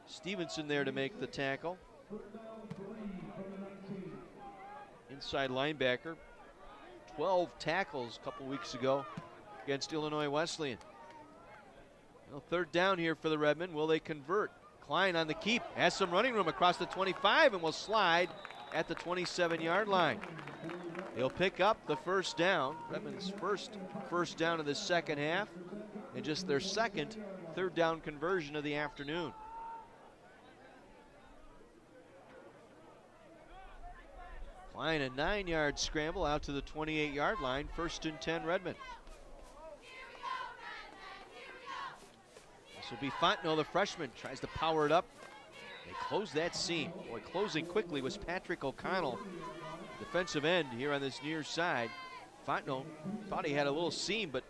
Stevenson there to make the tackle. Inside linebacker. 12 tackles a couple weeks ago against Illinois Wesleyan. Well, 3rd down here for the Redmen. Will they convert? Klein on the keep. Has some running room across the 25 and will slide at the 27-yard line. They'll pick up the first down. Redmond's first down of the second half, and just their second 3rd down conversion of the afternoon. Klein, a 9-yard scramble out to the 28-yard line. 1st and 10 Redmond. This will be Fontenot, the freshman, tries to power it up. They close that seam. Boy, closing quickly was Patrick O'Connell, defensive end here on this near side. Fontenot thought he had a little seam, but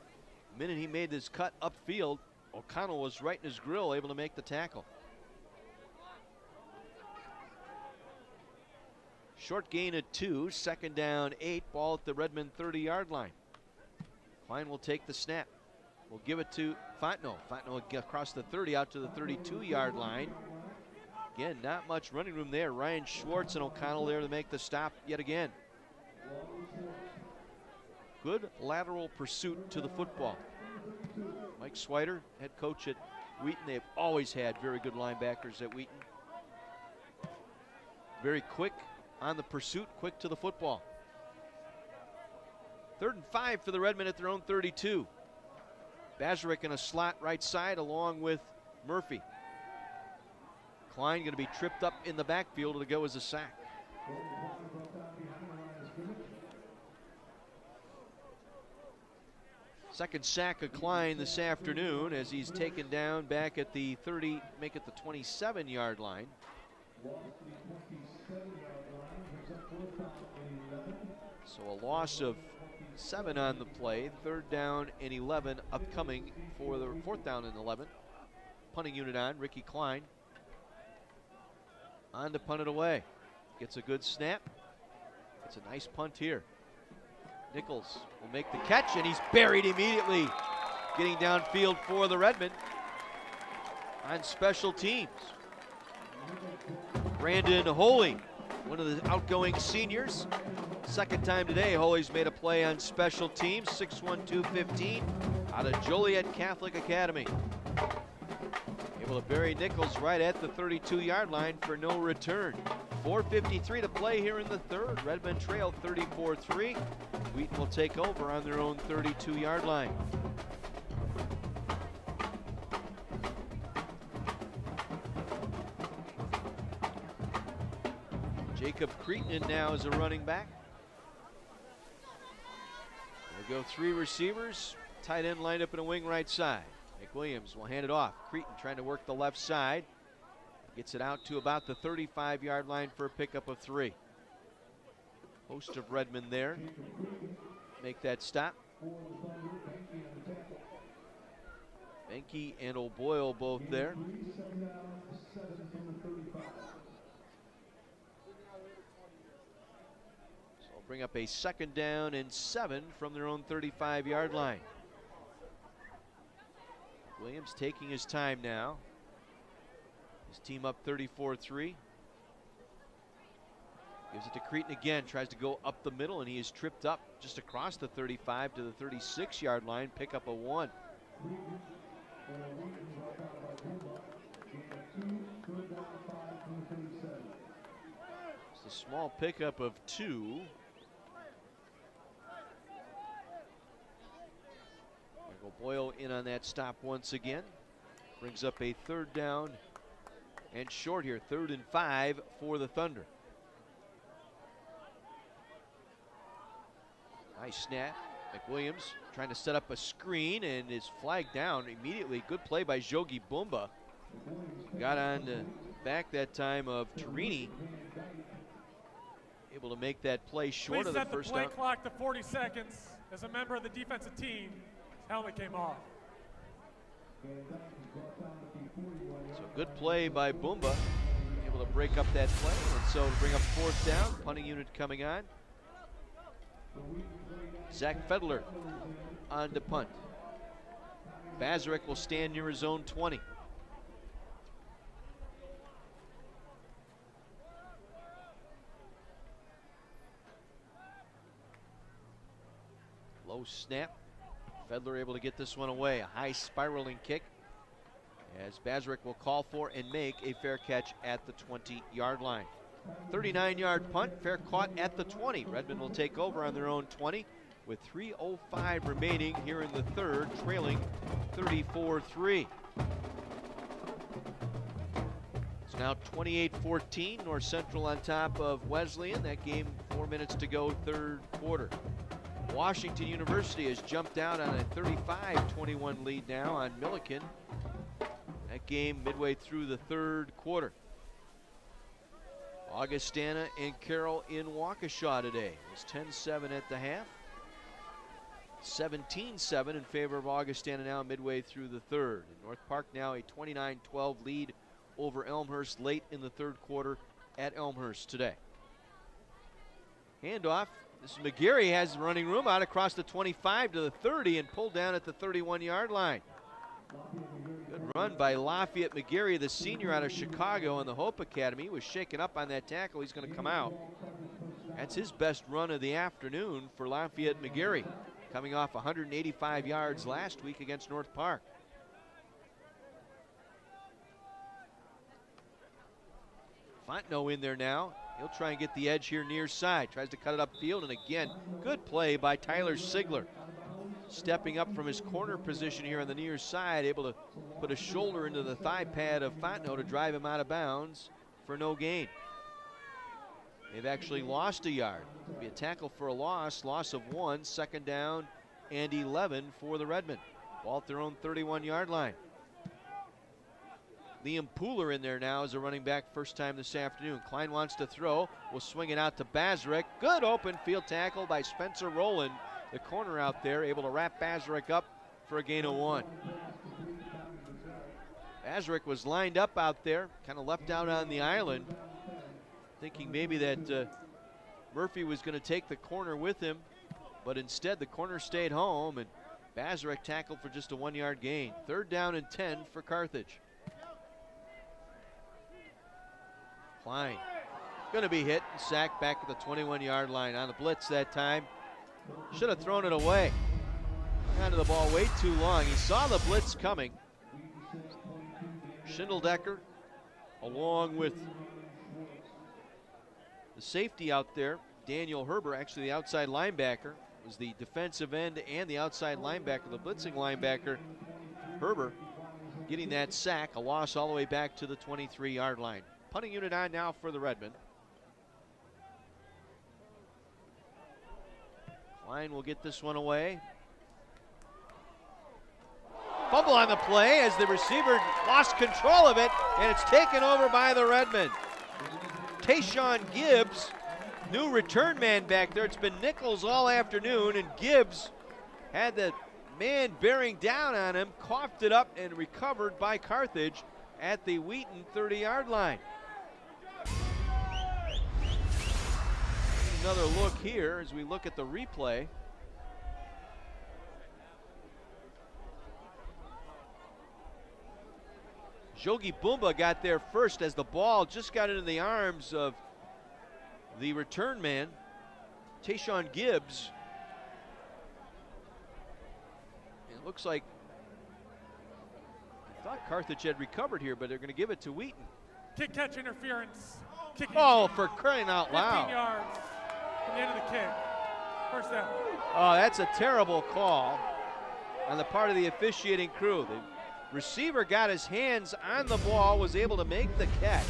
the minute he made this cut upfield, O'Connell was right in his grill, able to make the tackle. Short gain of 2, 2nd down 8, ball at the Redmond 30-yard line. Klein will take the snap. We'll give it to Fontenot. Fontenot will get across the 30 out to the 32-yard line. Again, not much running room there. Ryan Schwartz and O'Connell there to make the stop yet again. Good lateral pursuit to the football. Mike Swider, head coach at Wheaton. They've always had very good linebackers at Wheaton. Very quick on the pursuit, quick to the football. 3rd and 5 for the Redmen at their own 32. Bazarek in a slot right side along with Murphy. Klein going to be tripped up in the backfield to go as a sack. Second sack of Klein this afternoon as he's taken down back at the 30, make it the 27-yard line. So a loss of 7 on the play. 3rd down and 11 upcoming for the 4th down and 11. Punting unit on, Ricky Klein. On to punt it away. Gets a good snap. It's a nice punt here. Nichols will make the catch, and he's buried immediately. Getting downfield for the Redmen on special teams. Brandon Holy, one of the outgoing seniors. 2nd time today, Holy's made a play on special teams. 6'1", 215 out of Joliet Catholic Academy. Able to bury Nichols right at the 32-yard line for no return. 4:53 to play here in the 3rd. Redmond trail 34-3. Wheaton will take over on their own 32-yard line. Jacob Creighton now as a running back. We'll go 3 receivers. Tight end lined up in a wing right side. McWilliams will hand it off. Creighton trying to work the left side. Gets it out to about the 35-yard line for a pickup of 3. Host of Redmond there. Make that stop. Benke and O'Boyle both there. So I'll bring up a 2nd down and 7 from their own 35-yard line. Williams taking his time now. His team up 34-3. Gives it to Creighton again, tries to go up the middle, and he is tripped up just across the 35 to the 36-yard line, pick up a 1. It's a small pickup of 2. Michael Boyle in on that stop once again. Brings up a 3rd down and short here, 3rd and 5 for the Thunder. Nice snap. McWilliams trying to set up a screen and is flagged down immediately. Good play by Jogi Bumba. Got on the back that time of Torini. Able to make that play short of the first down. Please set the play clock to 40 seconds. As a member of the defensive team, his helmet came off. So good play by Bumba. Able to break up that play. And so to bring up 4th down, punting unit coming on. Zach Fedler on to punt. Bazarek will stand near his own 20. Low snap. Fedler able to get this one away. A high spiraling kick as Bazarek will call for and make a fair catch at the 20-yard line. 39-yard punt, fair caught at the 20. Redmond will take over on their own 20 with 3:05 remaining here in the 3rd, trailing 34-3. It's now 28-14, North Central on top of Wesleyan. That game, 4 minutes to go, third quarter. Washington University has jumped out on a 35-21 lead now on Millikin. That game midway through the third quarter. Augustana and Carroll in Waukesha today. It was 10-7 at the half. 17-7 in favor of Augustana now midway through the third. And North Park now a 29-12 lead over Elmhurst late in the third quarter at Elmhurst today. Handoff. This is McGarry has running room out across the 25 to the 30 and pulled down at the 31-yard line. Good run by Lafayette McGarry, the senior out of Chicago in the Hope Academy. Was shaken up on that tackle. He's going to come out. That's his best run of the afternoon for Lafayette McGarry, coming off 185 yards last week against North Park. Fontenot in there now. He'll try and get the edge here near side. Tries to cut it upfield, and again, good play by Tyler Sigler. Stepping up from his corner position here on the near side, able to put a shoulder into the thigh pad of Fontenot to drive him out of bounds for no gain. They've actually lost a yard. It'll be a tackle for a loss of 1, 2nd down and 11 for the Redmen. Ball at their own 31-yard line. Liam Pooler in there now as a running back, first time this afternoon. Klein wants to throw, will swing it out to Bazarek. Good open field tackle by Spencer Rowland, the corner out there, able to wrap Bazarek up for a gain of 1. Bazarek was lined up out there, kind of left out on the island, thinking maybe that Murphy was going to take the corner with him, but instead the corner stayed home, and Bazarek tackled for just a 1-yard gain. 3rd down and 10 for Carthage. Klein going to be hit and sacked back at the 21-yard line on the blitz that time. Should have thrown it away. Hung onto the ball way too long. He saw the blitz coming. Schindeldecker, along with the safety out there, Daniel Herber, actually the outside linebacker, was the defensive end and the outside linebacker, the blitzing linebacker. Herber getting that sack, a loss all the way back to the 23-yard line. Punting unit on now for the Redmen. Klein will get this one away. Fumble on the play as the receiver lost control of it, and it's taken over by the Redmen. Tayshawn Gibbs, new return man back there. It's been Nichols all afternoon, and Gibbs had the man bearing down on him, coughed it up, and recovered by Carthage at the Wheaton 30-yard line. Another look here as we look at the replay. Jogi Bumba got there first as the ball just got into the arms of the return man, Tayshawn Gibbs. It looks like, I thought Carthage had recovered here, but they're going to give it to Wheaton. Kick catch interference. Kicking Oh, for crying out loud. 15 yards from the end of the kick. First down. Oh, that's a terrible call on the part of the officiating crew. The receiver got his hands on the ball, was able to make the catch.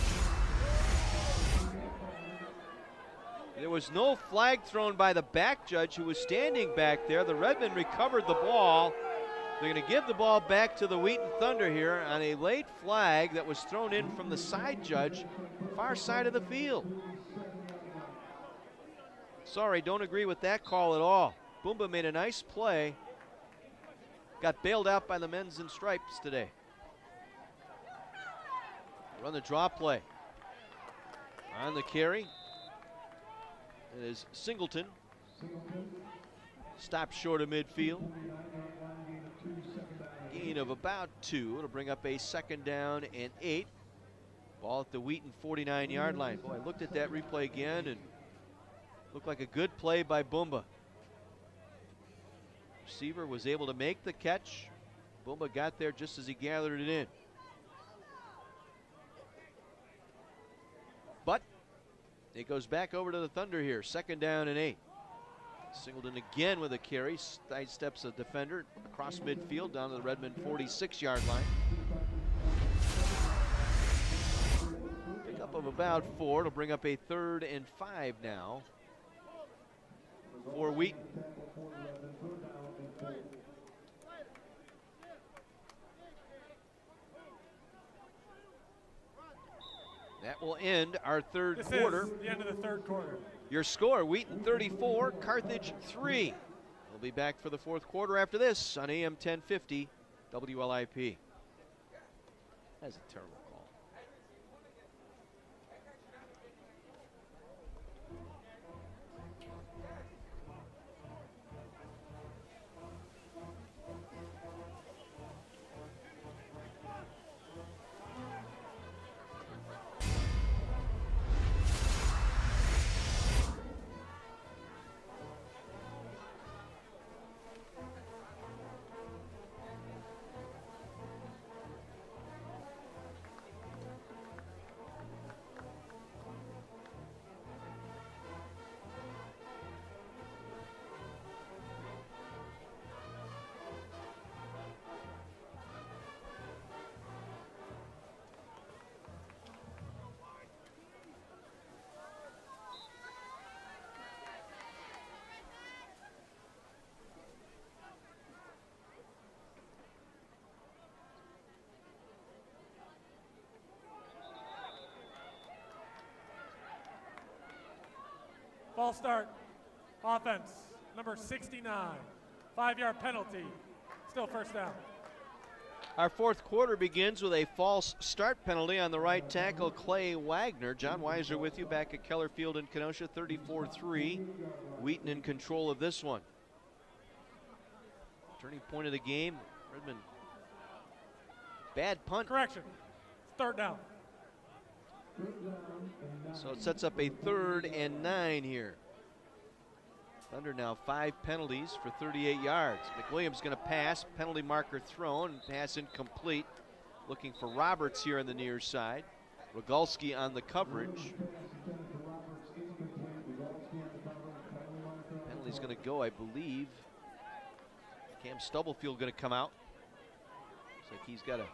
There was no flag thrown by the back judge who was standing back there. The Redmen recovered the ball. They're going to give the ball back to the Wheaton Thunder here on a late flag that was thrown in from the side judge, far side of the field. Sorry, don't agree with that call at all. Bumba made a nice play. Got bailed out by the men's in stripes today. Run the draw play. On the carry, it is Singleton. Stopped short of midfield. Gain of about 2. It'll bring up a 2nd down and 8. Ball at the Wheaton 49-yard line. Boy, I looked at that replay again and looked like a good play by Bumba. Receiver was able to make the catch. Bumba got there just as he gathered it in. But it goes back over to the Thunder here. 2nd down and 8. Singleton again with a carry, sidesteps a defender across midfield down to the Redmond 46-yard line. pickup of about 4. It'll bring up a 3rd and 5 now for Wheaton. That will end our third quarter. This is the end of the third quarter. Your score, Wheaton 34, Carthage 3. We'll be back for the fourth quarter after this on AM 1050 WLIP. That's a terrible call. False start. Offense, number 69. 5-yard penalty. Still first down. Our fourth quarter begins with a false start penalty on the right tackle, Clay Wagner. John Weiser with you back at Keller Field in Kenosha, 34-3. Wheaton in control of this one. Turning point of the game, Redmond. Bad punt. Correction. Third down. So it sets up a 3rd and 9 here. Thunder now 5 penalties for 38 yards. McWilliams going to pass, penalty marker thrown, pass incomplete. Looking for Roberts here on the near side. Rogalski on the coverage. Penalty's going to go, I believe. Cam Stubblefield going to come out. Looks like he's got a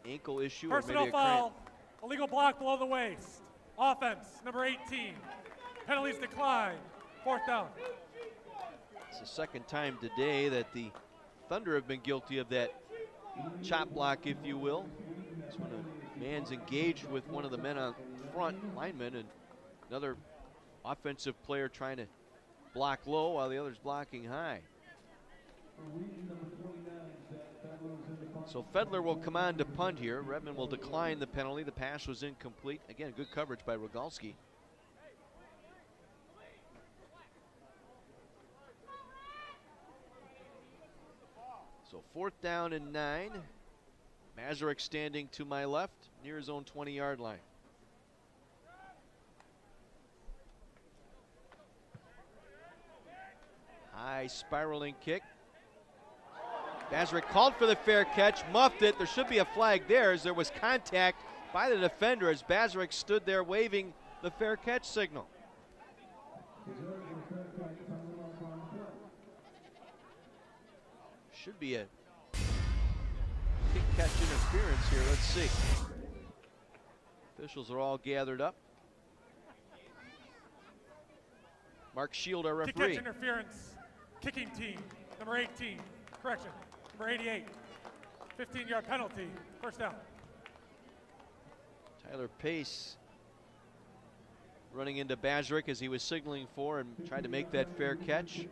ankle issue or Personal maybe a foul. cramp. Illegal block below the waist. Offense, number 18. Penalties decline. Fourth down. It's the second time today that the Thunder have been guilty of that chop block, if you will. It's when a man's engaged with one of the men on front, lineman, and another offensive player trying to block low while the other's blocking high. So Fedler will come on to punt here. Redmond will decline the penalty. The pass was incomplete. Again, good coverage by Rogalski. So 4th down and 9. Mazurek standing to my left near his own 20-yard line. High spiraling kick. Mazurek called for the fair catch, muffed it. There should be a flag there as there was contact by the defender as Mazurek stood there waving the fair catch signal. Should be a kick catch interference here. Let's see. Officials are all gathered up. Mark Shield, our referee. Kick catch interference. Kicking team, number 18. Correction, number 88. 15-yard penalty. First down. Tyler Pace running into Bazrick as he was signaling for and tried to make that fair catch.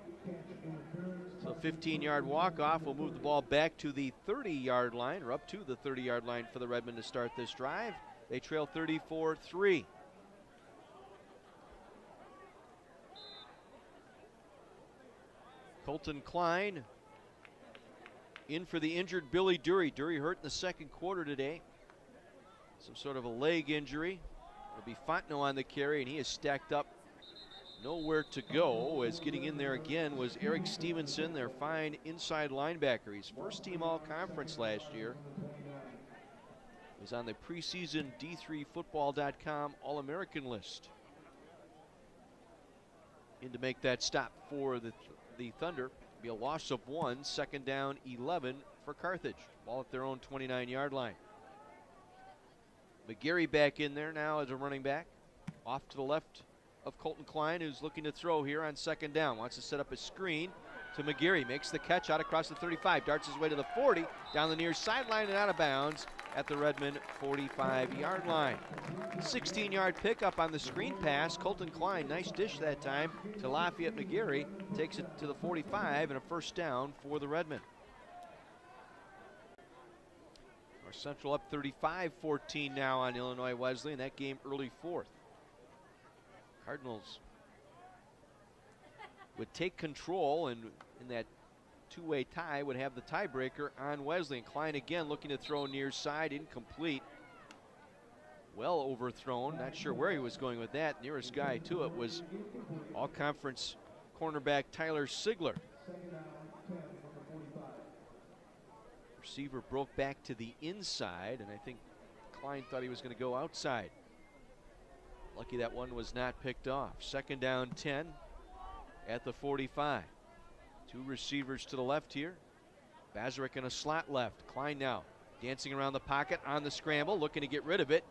So 15-yard walk-off will move the ball back to the 30-yard line, or up to the 30-yard line for the Redmen to start this drive. They trail 34-3. Colton Klein in for the injured Billy Dury. Dury hurt in the second quarter today. Some sort of a leg injury. It'll be Fontenot on the carry, and he is stacked up. Nowhere to go, as getting in there again was Eric Stevenson, their fine inside linebacker. He's first team all-conference last year. He's on the preseason D3Football.com All-American list. In to make that stop for the Thunder. Be a loss of 1, second down 11 for Carthage. Ball at their own 29-yard line. McGarry back in there now as a running back. Off to the left of Colton Klein, who's looking to throw here on second down. Wants to set up a screen to McGarry. Makes the catch out across the 35. Darts his way to the 40, down the near sideline and out of bounds at the Redmond 45-yard line. 16-yard pickup on the screen pass. Colton Klein, nice dish that time to Lafayette McGarry. Takes it to the 45 and a first down for the Redmond. North Central up 35-14 now on Illinois Wesleyan, and that game early fourth. Cardinals would take control, and in that two-way tie would have the tiebreaker on Wesleyan. Klein again looking to throw near side, incomplete. Well overthrown, not sure where he was going with that. Nearest guy to it was all-conference cornerback Tyler Sigler. Receiver broke back to the inside, and I think Klein thought he was going to go outside. Lucky that one was not picked off. Second down 10 at the 45. Two receivers to the left here. Bazarek in a slot left. Klein now dancing around the pocket on the scramble, looking to get rid of it.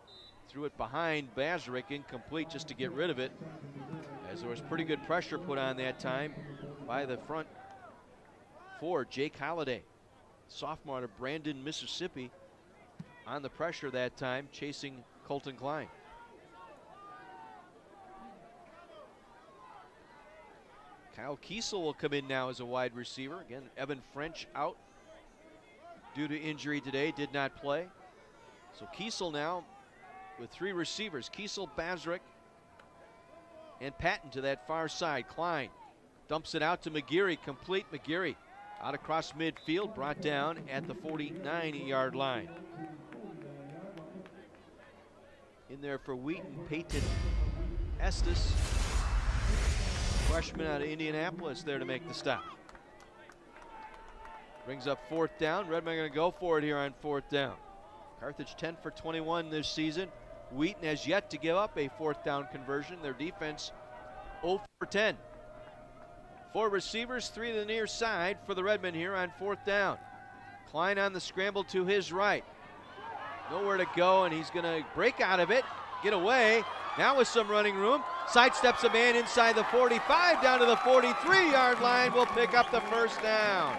Threw it behind Bazarek, incomplete just to get rid of it, as there was pretty good pressure put on that time by the front four. Jake Holliday, sophomore out of Brandon, Mississippi, on the pressure that time, chasing Colton Klein. Kyle Kiesel will come in now as a wide receiver. Again, Evan French out due to injury today, did not play. So Kiesel now with three receivers. Kiesel, Bazarek, and Patton to that far side. Klein dumps it out to McGarry, complete. McGarry out across midfield, brought down at the 49-yard line. In there for Wheaton, Peyton Estes, freshman out of Indianapolis, there to make the stop. Brings up fourth down. Redmond going to go for it here on fourth down. Carthage 10 for 21 this season. Wheaton has yet to give up a fourth down conversion. Their defense 0 for 10. Four receivers, three to the near side for the Redmen here on fourth down. Klein on the scramble to his right. Nowhere to go, and he's going to break out of it, get away. Now with some running room, sidesteps a man inside the 45, down to the 43-yard line, will pick up the first down.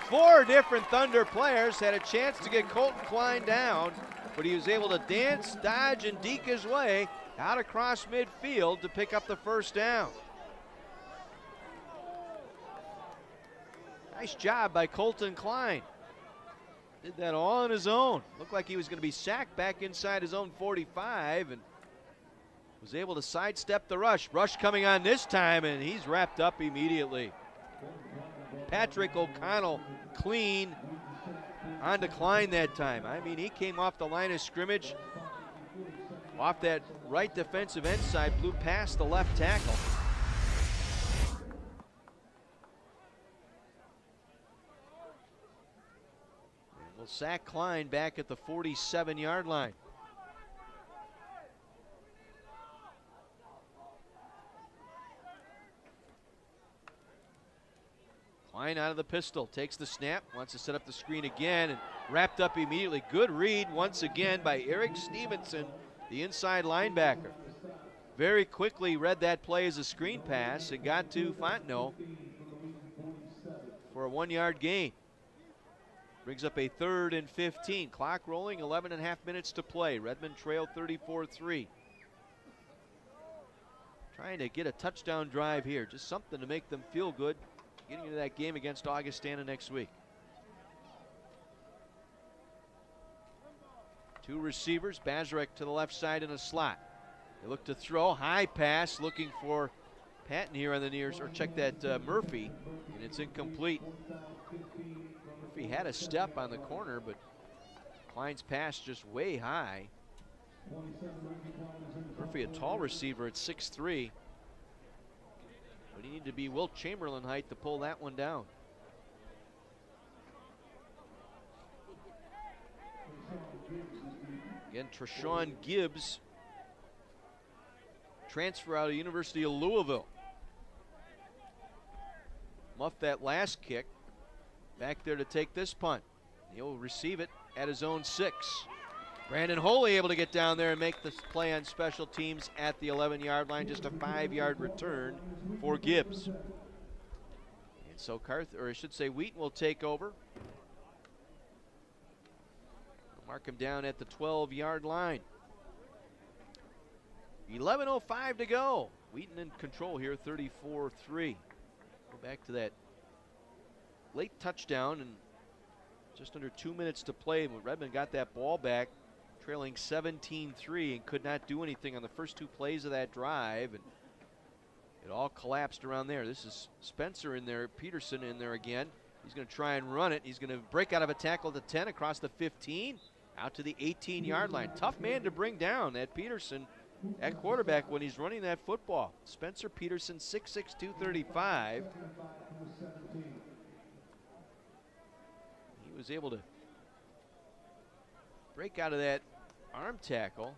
Four different Thunder players had a chance to get Colton Klein down, but he was able to dance, dodge, and deke his way out across midfield to pick up the first down. Nice job by Colton Klein. Did that all on his own. Looked like he was going to be sacked back inside his own 45 and was able to sidestep the rush. Rush coming on this time, and he's wrapped up immediately. Patrick O'Connell clean on to Klein that time. I mean, he came off the line of scrimmage, off that right defensive end side, blew past the left tackle. And we'll sack Klein back at the 47-yard line. Klein out of the pistol, takes the snap, wants to set up the screen again, and wrapped up immediately. Good read once again by Eric Stevenson, the inside linebacker. Very quickly read that play as a screen pass and got to Fontenot for a 1-yard gain. Brings up a 3rd and 15. Clock rolling, 11 and a half minutes to play. Redmond trail 34-3. Trying to get a touchdown drive here, just something to make them feel good getting into that game against Augustana next week. Two receivers, Bazarek to the left side in a slot. They look to throw, high pass, looking for Patton here on the nears, or check that Murphy, and it's incomplete. Murphy had a step on the corner, but Klein's pass just way high. Murphy, a tall receiver at 6'3". But he needed to be Wilt Chamberlain height to pull that one down. Again, Treshawn Gibbs, transfer out of the University of Louisville. Muffed that last kick. Back there to take this punt. He'll receive it at his own 6. Brandon Holy able to get down there and make this play on special teams at the 11-yard line. Just a 5-yard return for Gibbs. And so Wheaton will take over. Mark him down at the 12-yard line. 11:05 to go. Wheaton in control here, 34-3. Go back to that late touchdown and just under 2 minutes to play. But Redmond got that ball back, trailing 17-3, and could not do anything on the first 2 plays of that drive. And it all collapsed around there. This is Spencer in there, Peterson in there again. He's going to try and run it. He's going to break out of a tackle at the 10, across the 15, out to the 18-yard line. Tough man to bring down, that Peterson at quarterback when he's running that football. Spencer Peterson, 6'6", 235. He was able to break out of that arm tackle.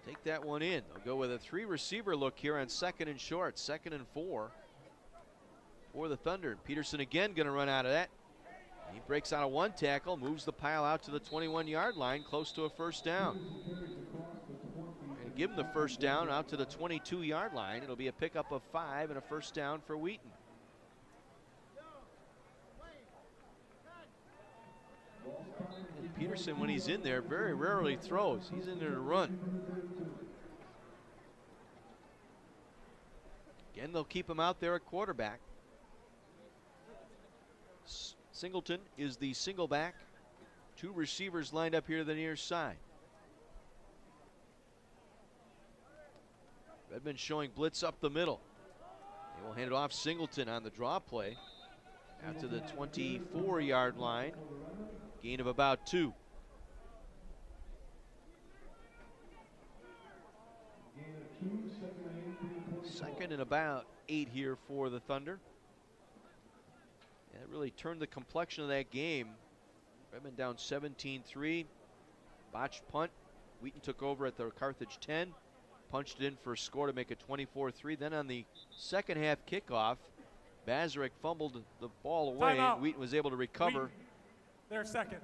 Take that one in. They'll go with a 3-receiver look here on 2nd and short, 2nd and 4 for the Thunder. Peterson again going to run out of that. He breaks out of 1 tackle, moves the pile out to the 21-yard line, close to a first down. And give him the first down out to the 22-yard line. It'll be a pickup of 5 and a first down for Wheaton. And Peterson, when he's in there, very rarely throws. He's in there to run. Again, they'll keep him out there at quarterback. Singleton is the single back. 2 receivers lined up here to the near side. Redmond showing blitz up the middle. They will hand it off Singleton on the draw play out to the 24-yard line. Gain of about 2. Second and about 8 here for the Thunder. And it really turned the complexion of that game. Redmond down 17-3. Botched punt. Wheaton took over at the Carthage 10. Punched it in for a score to make it 24-3. Then on the second half kickoff, Bazarek fumbled the ball away. And Wheaton was able to recover. They're second.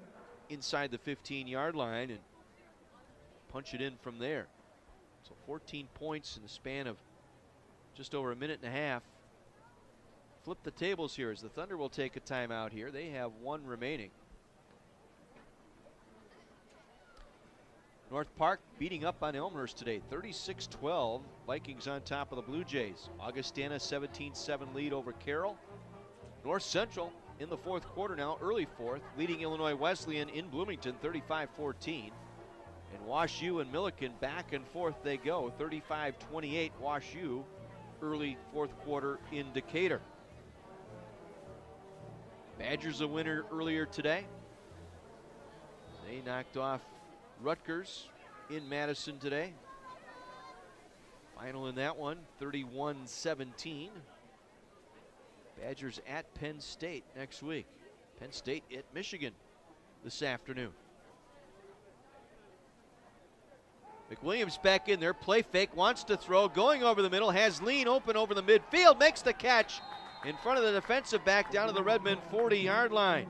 Inside the 15-yard line and punch it in from there. So 14 points in the span of just over a minute and a half. Flip the tables here as the Thunder will take a timeout here. They have 1 remaining. North Park beating up on Elmhurst today, 36-12. Vikings on top of the Blue Jays. Augustana 17-7 lead over Carroll. North Central in the 4th quarter now, early 4th, leading Illinois Wesleyan in Bloomington 35-14. And Wash U and Milliken back and forth they go, 35-28 Wash U, early 4th quarter in Decatur. Badgers a winner earlier today. They knocked off Rutgers in Madison today. Final in that one, 31-17. Badgers at Penn State next week. Penn State at Michigan this afternoon. McWilliams back in there, play fake, wants to throw, going over the middle, has Lean open over the midfield, makes the catch in front of the defensive back down to the Redmond 40-yard line.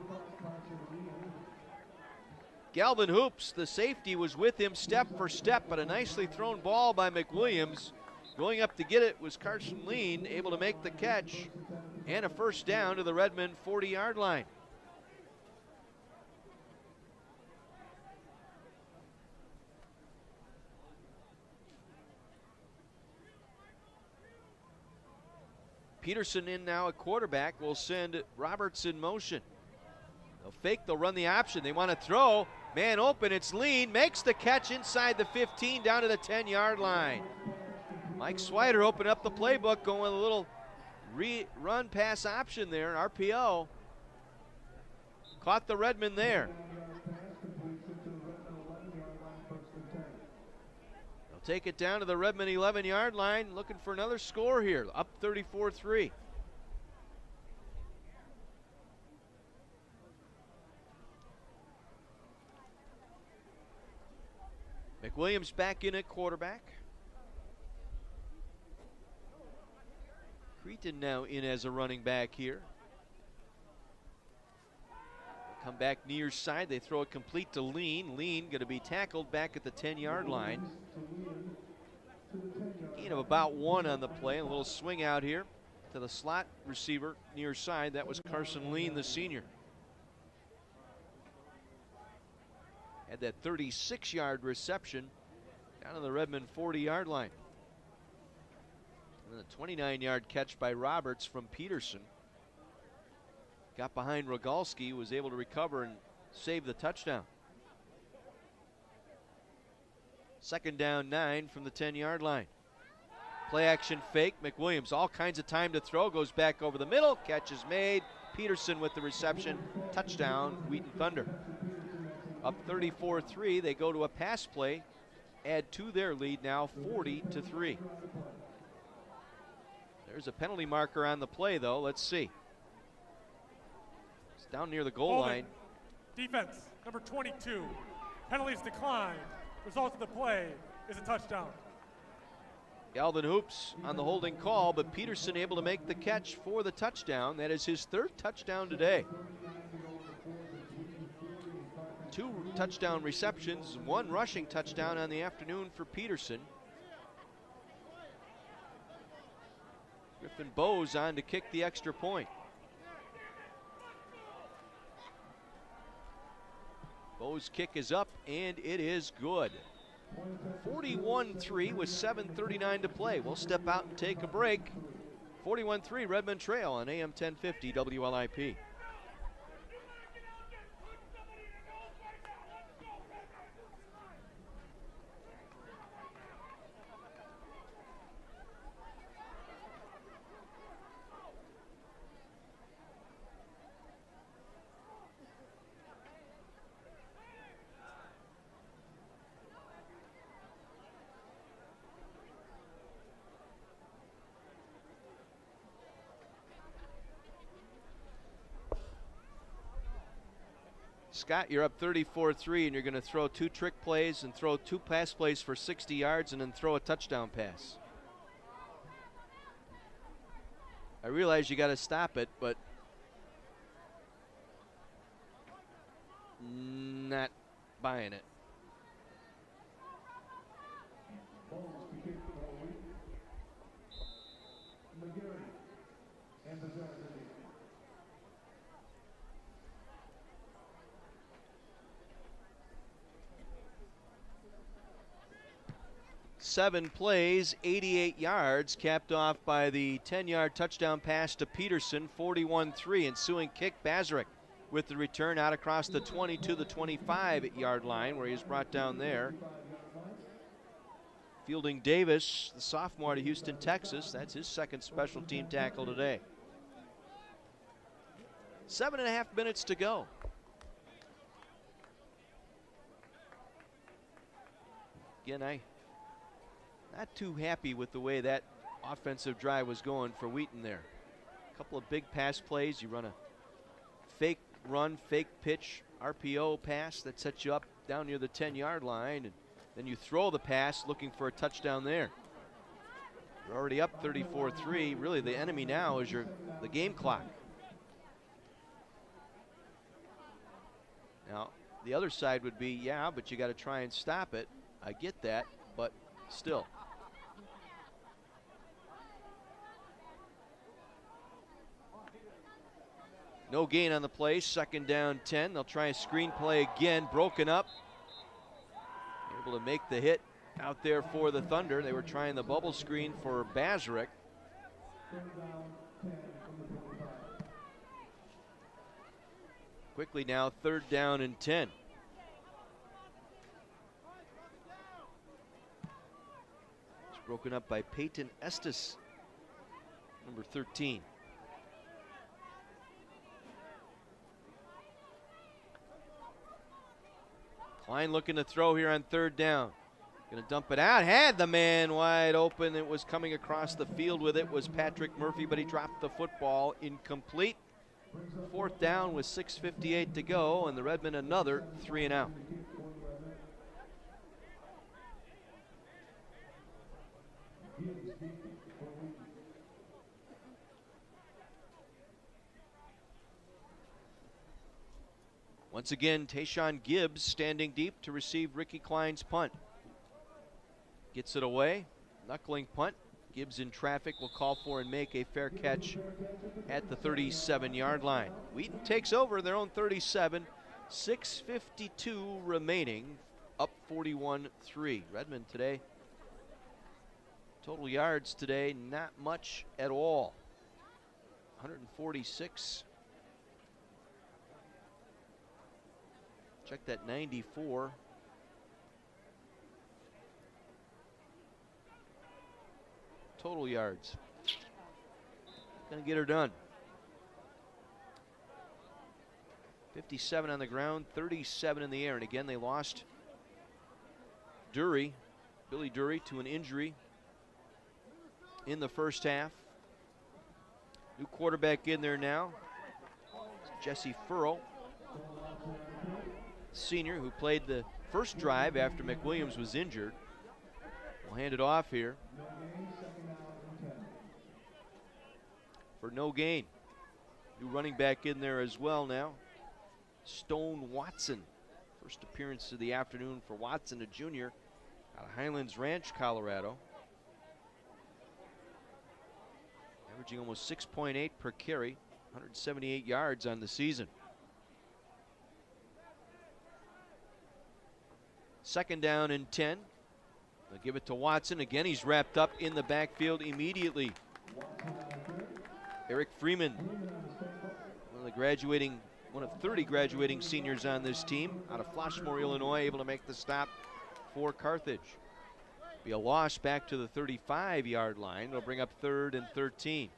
Galvin Hoops, the safety, was with him step for step, but a nicely thrown ball by McWilliams. Going up to get it was Carson Lean, able to make the catch and a first down to the Redmond 40-yard line. Peterson in now at quarterback will send Roberts in motion. They'll fake, they'll run the option. They want to throw. Man open, it's Lean. Makes the catch inside the 15 down to the 10-yard line. Mike Swider opened up the playbook, going with a little run pass option there, RPO. Caught the Redmond there. They'll take it down to the Redmond 11-yard line, looking for another score here, up 34-3. McWilliams back in at quarterback. Wheaton now in as a running back here. Come back near side. They throw it complete to Lean. Lean going to be tackled back at the 10-yard line. Gain of about 1 on the play. A little swing out here to the slot receiver near side. That was Carson Lean, the senior. Had that 36-yard reception down on the Redmond 40-yard line. And then a 29-yard catch by Roberts from Peterson. Got behind Rogalski, was able to recover and save the touchdown. Second down 9 from the 10-yard line. Play action fake. McWilliams, all kinds of time to throw. Goes back over the middle. Catch is made. Peterson with the reception. Touchdown, Wheaton Thunder. Up 34-3. They go to a pass play. Add to their lead now, 40-3. There's a penalty marker on the play, though. Let's see. It's down near the goal line. Defense, number 22. Penalties declined. Result of the play is a touchdown. Galvin Hoops on the holding call, but Peterson able to make the catch for the touchdown. That is his 3rd touchdown today. 2 touchdown receptions, 1 rushing touchdown on the afternoon for Peterson. Griffin Bowes on to kick the extra point. Bowes' kick is up, and it is good. 41-3 with 7:39 to play. We'll step out and take a break. 41-3 Redmond Trail on AM 1050 WLIP. Scott, you're up 34-3, and you're going to throw 2 trick plays and throw 2 pass plays for 60 yards and then throw a touchdown pass. I realize you got to stop it, but not buying it. Seven plays, 88 yards, capped off by the 10-yard touchdown pass to Peterson, 41-3. Ensuing kick, Bazarek with the return out across the 20 to the 25-yard line, where he is brought down there. Fielding Davis, the sophomore out of Houston, Texas. That's his 2nd special team tackle today. 7.5 minutes to go. Again, not too happy with the way that offensive drive was going for Wheaton there. A couple of big pass plays. You run a fake run, fake pitch, RPO pass that sets you up down near the 10-yard line, and then you throw the pass looking for a touchdown there. You're already up 34-3. Really, the enemy now is the game clock. Now, the other side would be, yeah, but you got to try and stop it. I get that, but still. No gain on the play, 2nd down 10. They'll try a screen play again, broken up. Able to make the hit out there for the Thunder. They were trying the bubble screen for Bazarek. Quickly now, 3rd down and 10. It's broken up by Peyton Estes, number 13. Klein looking to throw here on 3rd down. Going to dump it out. Had the man wide open. It was coming across the field with it was Patrick Murphy, but he dropped the football incomplete. 4th down with 6:58 to go, and the Redmen another 3 and out. Once again, Tayshawn Gibbs standing deep to receive Ricky Klein's punt. Gets it away, knuckling punt. Gibbs in traffic will call for and make a fair catch at the 37-yard line. Wheaton takes over their own 37, 6:52 remaining, up 41-3. Redmond today, total yards today, not much at all. 146. Check that 94. Total yards. Gonna get her done. 57 on the ground, 37 in the air. And again, they lost Billy Dury, to an injury in the first half. New quarterback in there now. Jesse Furrow, senior, who played the first drive after McWilliams was injured. We'll hand it off here for no gain. New running back in there as well now. Stone Watson. First appearance of the afternoon for Watson, a junior out of Highlands Ranch, Colorado. Averaging almost 6.8 per carry, 178 yards on the season. Second down and 10. They'll give it to Watson. Again, he's wrapped up in the backfield immediately. Eric Freeman, one of 30 graduating seniors on this team, out of Flossmoor, Illinois, able to make the stop for Carthage. Be a loss back to the 35-yard line. It'll bring up 3rd and 13.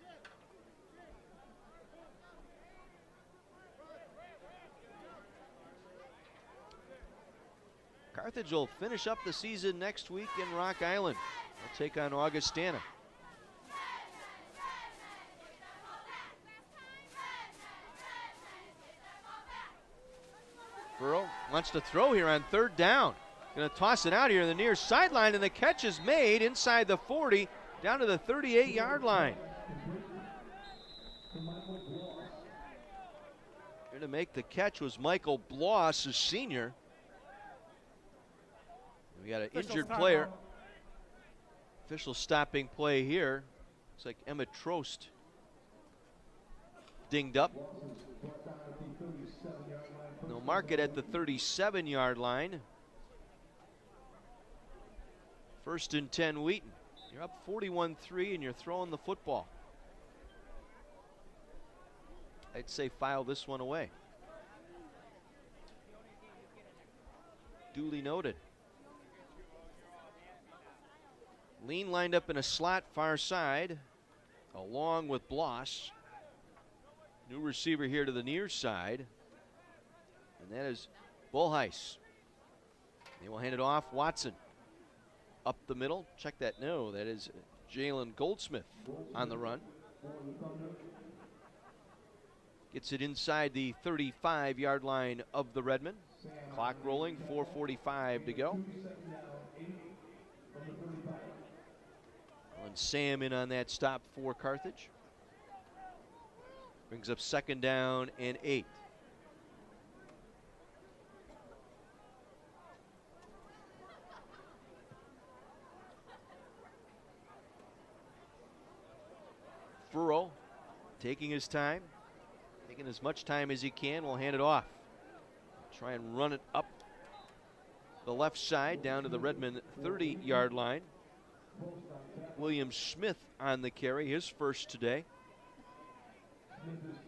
Carthage will finish up the season next week in Rock Island. They'll take on Augustana. Burrow wants to throw here on 3rd down. Going to toss it out here in the near sideline, and the catch is made inside the 40, down to the 38-yard line. Here to make the catch was Michael Bloss, a senior. We got an injured player. Official stopping play here. Looks like Emmett Trost dinged up. They'll mark it at the 37-yard line. 1st and 10 Wheaton. You're up 41-3 and you're throwing the football. I'd say file this one away. Duly noted. Lean lined up in a slot far side, along with Bloss. New receiver here to the near side, and that is Bullheis. They will hand it off. Watson up the middle. Check that. No, that is Jalen Goldsmith on the run. Gets it inside the 35-yard line of the Redmen. Clock rolling, 4:45 to go. And Sam in on that stop for Carthage. Brings up 2nd down and 8. Furrow taking his time, taking as much time as he can. Will hand it off. Try and run it up the left side down to the Redmond 30-yard line. William Smith on the carry, his first today.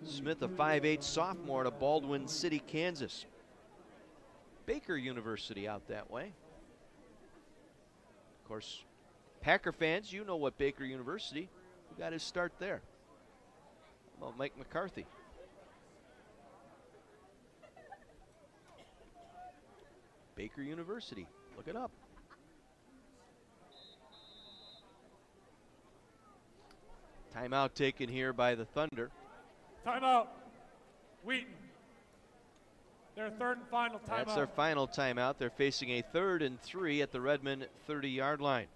Smith, a 5'8" sophomore out of Baldwin City, Kansas. Baker University out that way. Of course, Packer fans, you know what Baker University, who got his start there. Well, Mike McCarthy. Baker University, look it up. Timeout taken here by the Thunder. Timeout. Wheaton. Their 3rd and final timeout. That's their final timeout. They're facing a 3rd and 3 at the Redmond 30-yard line.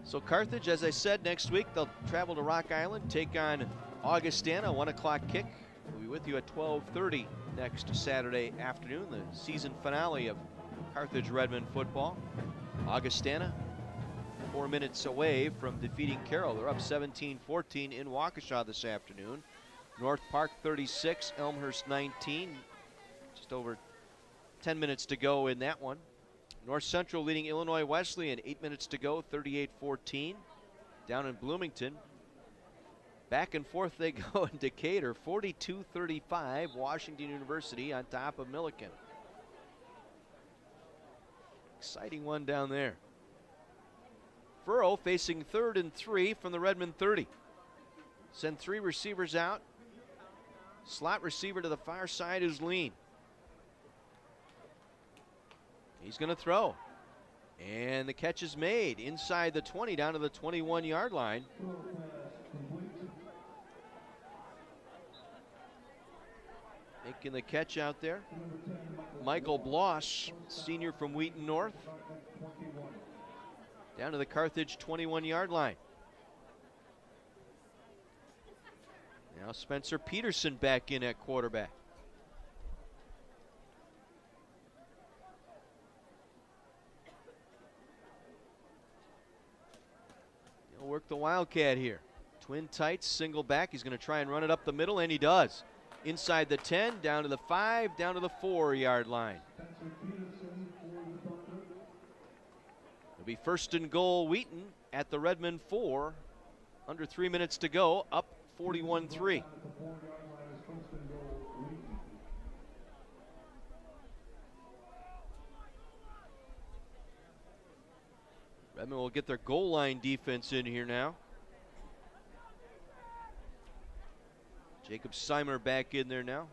So Carthage, as I said, next week they'll travel to Rock Island, take on Augustana, 1 o'clock kick. We'll be with you at 12:30 next Saturday afternoon, the season finale of Carthage Redmond football. Augustana 4 minutes away from defeating Carroll. They're up 17-14 in Waukesha this afternoon. North Park 36, Elmhurst 19. Just over 10 minutes to go in that one. North Central leading Illinois Wesleyan, 8 minutes to go, 38-14. Down in Bloomington, back and forth they go in Decatur, 42-35, Washington University on top of Milliken. Exciting one down there. Furrow facing 3rd and 3 from the Redmond 30. Send 3 receivers out. Slot receiver to the far side is Lean. He's going to throw. And the catch is made inside the 20 down to the 21-yard line. Making the catch out there, Michael Bloss, senior from Wheaton North. Down to the Carthage 21-yard line. Now Spencer Peterson back in at quarterback. He'll work the Wildcat here. Twin tights, single back. He's going to try and run it up the middle, and he does. Inside the 10, down to the 5, down to the 4-yard line. It'll be 1st and goal, Wheaton at the Redmond 4. Under 3 minutes to go, up 41-3. Redmond will get their goal line defense in here now. Jacob Seimer back in there now,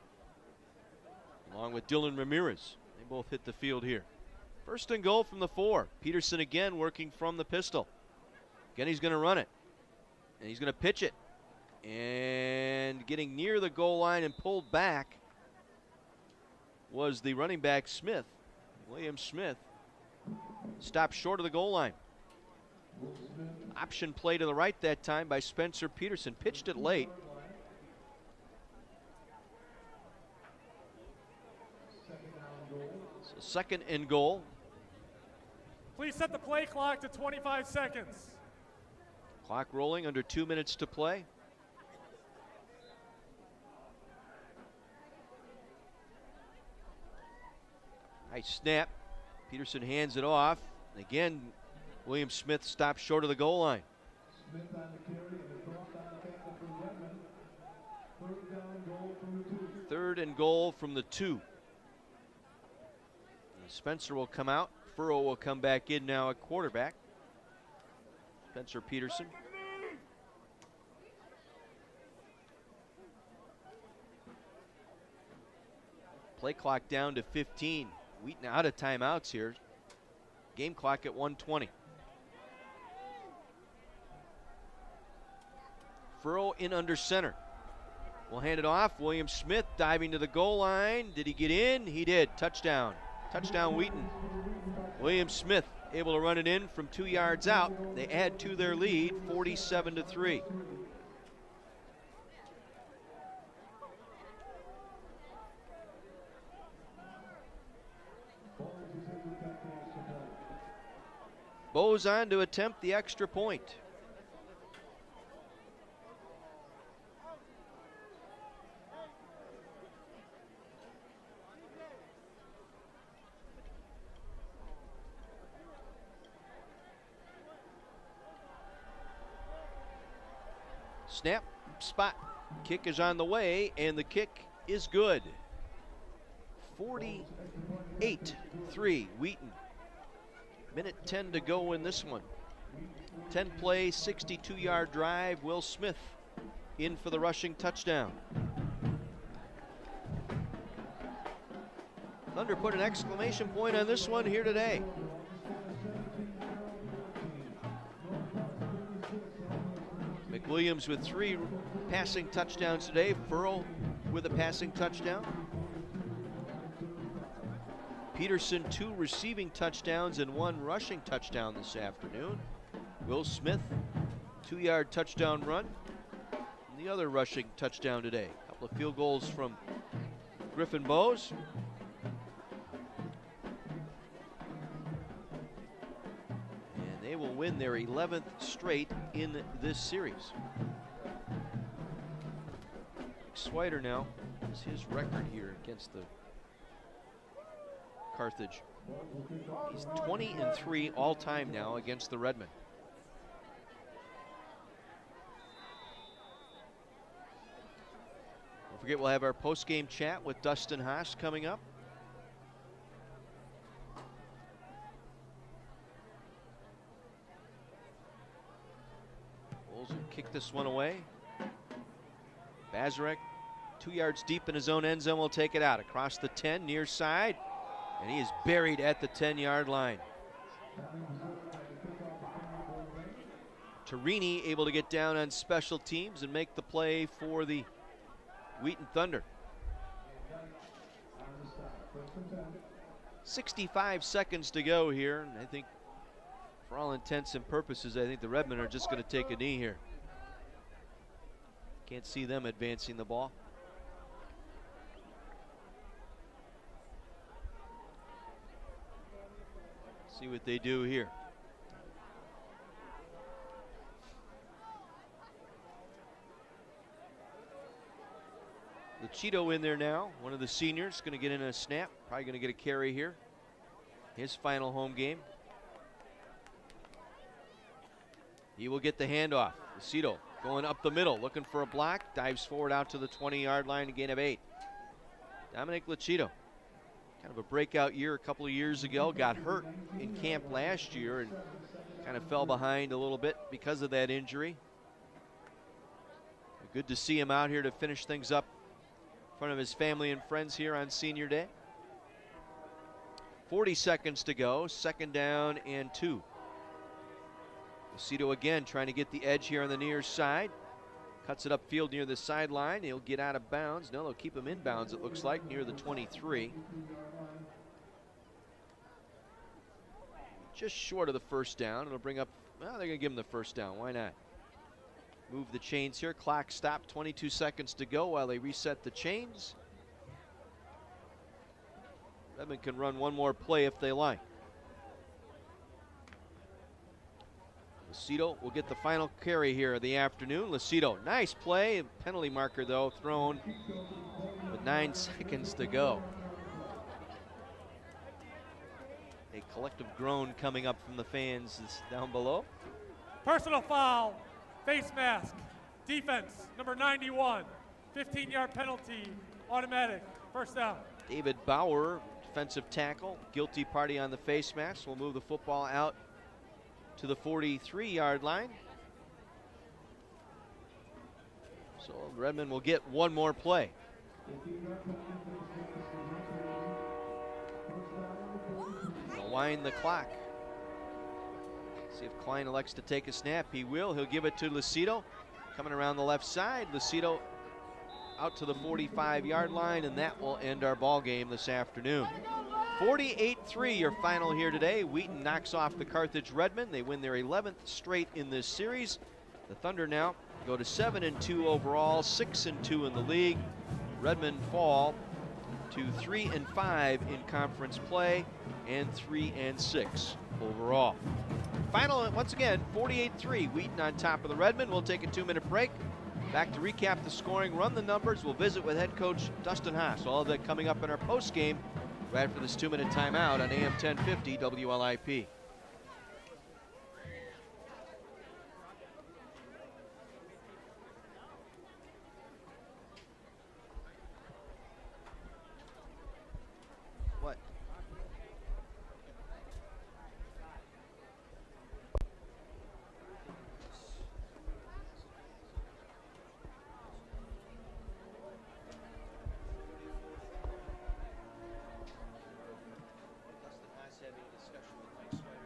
along with Dylan Ramirez. They both hit the field here. 1st and goal from the 4. Peterson again working from the pistol. Again, he's going to run it, and he's going to pitch it. And getting near the goal line and pulled back was the running back Smith, William Smith. Stopped short of the goal line. Option play to the right that time by Spencer Peterson. Pitched it late. So 2nd and goal. Please set the play clock to 25 seconds. Clock rolling, under 2 minutes to play. Nice snap. Peterson hands it off. And again, William Smith stops short of the goal line. Smith on the carry and the cross on the tackle for Redmond. 3rd down goal from the 2. 3rd and goal from the 2. And Spencer will come out. Furrow will come back in now at quarterback. Spencer Peterson. Play clock down to 15. Wheaton out of timeouts here. Game clock at 1:20. Furrow in under center. We'll hand it off. William Smith diving to the goal line. Did he get in? He did. Touchdown. Touchdown Wheaton. William Smith able to run it in from 2 yards out. They add to their lead, 47-3. Bows on to attempt the extra point. Snap, spot, kick is on the way, and the kick is good. 48-3, Wheaton. Minute 10 to go in this one. 10 play, 62-yard drive. Will Smith in for the rushing touchdown. Thunder put an exclamation point on this one here today. McWilliams with 3 passing touchdowns today. Furrow with a passing touchdown. Peterson 2 receiving touchdowns and 1 rushing touchdown this afternoon. Will Smith, 2-yard touchdown run. And the other rushing touchdown today. A couple of field goals from Griffin Bowes. And they will win their 11th straight in this series. Swider now is his record here against the Carthage. He's 20-3 all time now against the Redmen. Don't forget, we'll have our post-game chat with Dustin Haas coming up. Bulls will kick this one away. Bazarek, 2 yards deep in his own end zone, will take it out across the 10, near side, and he is buried at the 10-yard line. Torini able to get down on special teams and make the play for the Wheaton Thunder. 65 seconds to go here, and I think for all intents and purposes, I think the Redmen are just going to take a knee here. Can't see them advancing the ball. See what they do here. Lucido in there now, one of the seniors, going to get in a snap, probably going to get a carry here. His final home game. He will get the handoff. Lucido going up the middle, looking for a block, dives forward out to the 20-yard line, a gain of 8. Dominic Lucido, kind of a breakout year a couple of years ago, got hurt in camp last year and kind of fell behind a little bit because of that injury. Good to see him out here to finish things up in front of his family and friends here on Senior Day. 40 seconds to go, 2nd down and 2. Lucido again trying to get the edge here on the near side. Cuts it upfield near the sideline. He'll get out of bounds. No, they'll keep him in bounds, it looks like, near the 23. Just short of the 1st down. It'll bring up, well, they're going to give him the 1st down. Why not? Move the chains here. Clock stopped, 22 seconds to go while they reset the chains. Redmond can run one more play if they like. Lucido will get the final carry here of the afternoon. Lucido, nice play. Penalty marker, though, thrown with 9 seconds to go. A collective groan coming up from the fans is down below. Personal foul, face mask, defense, number 91, 15-yard penalty, automatic, 1st down. David Bauer, defensive tackle, guilty party on the face mask. Will move the football out to the 43-yard line. So Redmond will get one more play. They'll wind the clock. See if Klein elects to take a snap. He will. He'll give it to Lucido. Coming around the left side. Lucido out to the 45-yard line, and that will end our ball game this afternoon. 48-3 your final here today. Wheaton knocks off the Carthage Redmen. They win their 11th straight in this series. The Thunder now go to 7-2 overall, 6-2 in the league. Redmen fall to 3-5 in conference play and 3-6 overall. Final, once again, 48-3. Wheaton on top of the Redmen. We'll take a 2-minute break. Back to recap the scoring, run the numbers. We'll visit with head coach Dustin Haas. All of that coming up in our post game right after this 2-minute timeout on AM 1050 WLIP. What? Dustin Haas having a discussion with Mike Swider.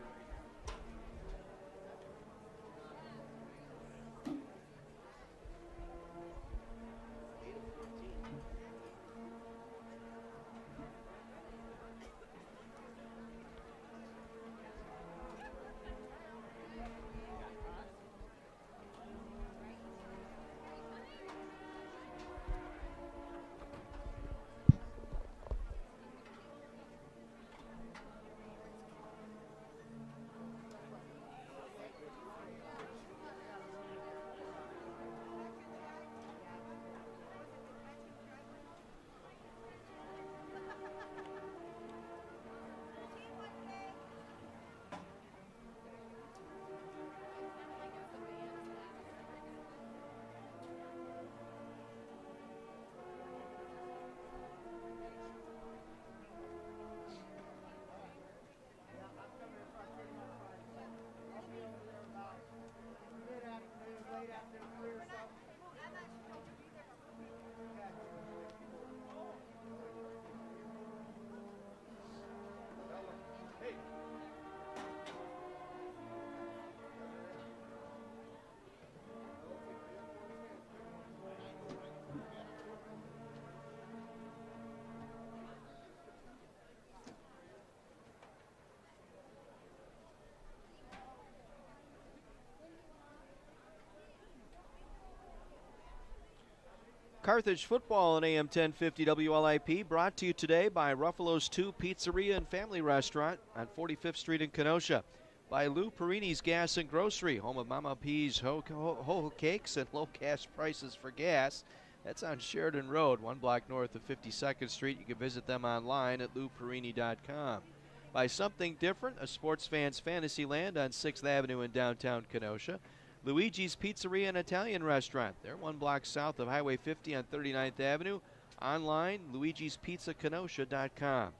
Carthage football on AM 1050 WLIP, brought to you today by Ruffalo's 2 Pizzeria and Family Restaurant on 45th Street in Kenosha. By Lou Perini's Gas and Grocery, home of Mama P's Ho Cakes and low cash prices for gas. That's on Sheridan Road, 1 block north of 52nd Street. You can visit them online at louperini.com. By Something Different, a sports fan's fantasy land on 6th Avenue in downtown Kenosha. Luigi's Pizzeria and Italian Restaurant. They're 1 block south of Highway 50 on 39th Avenue. Online, luigispizzakenosha.com.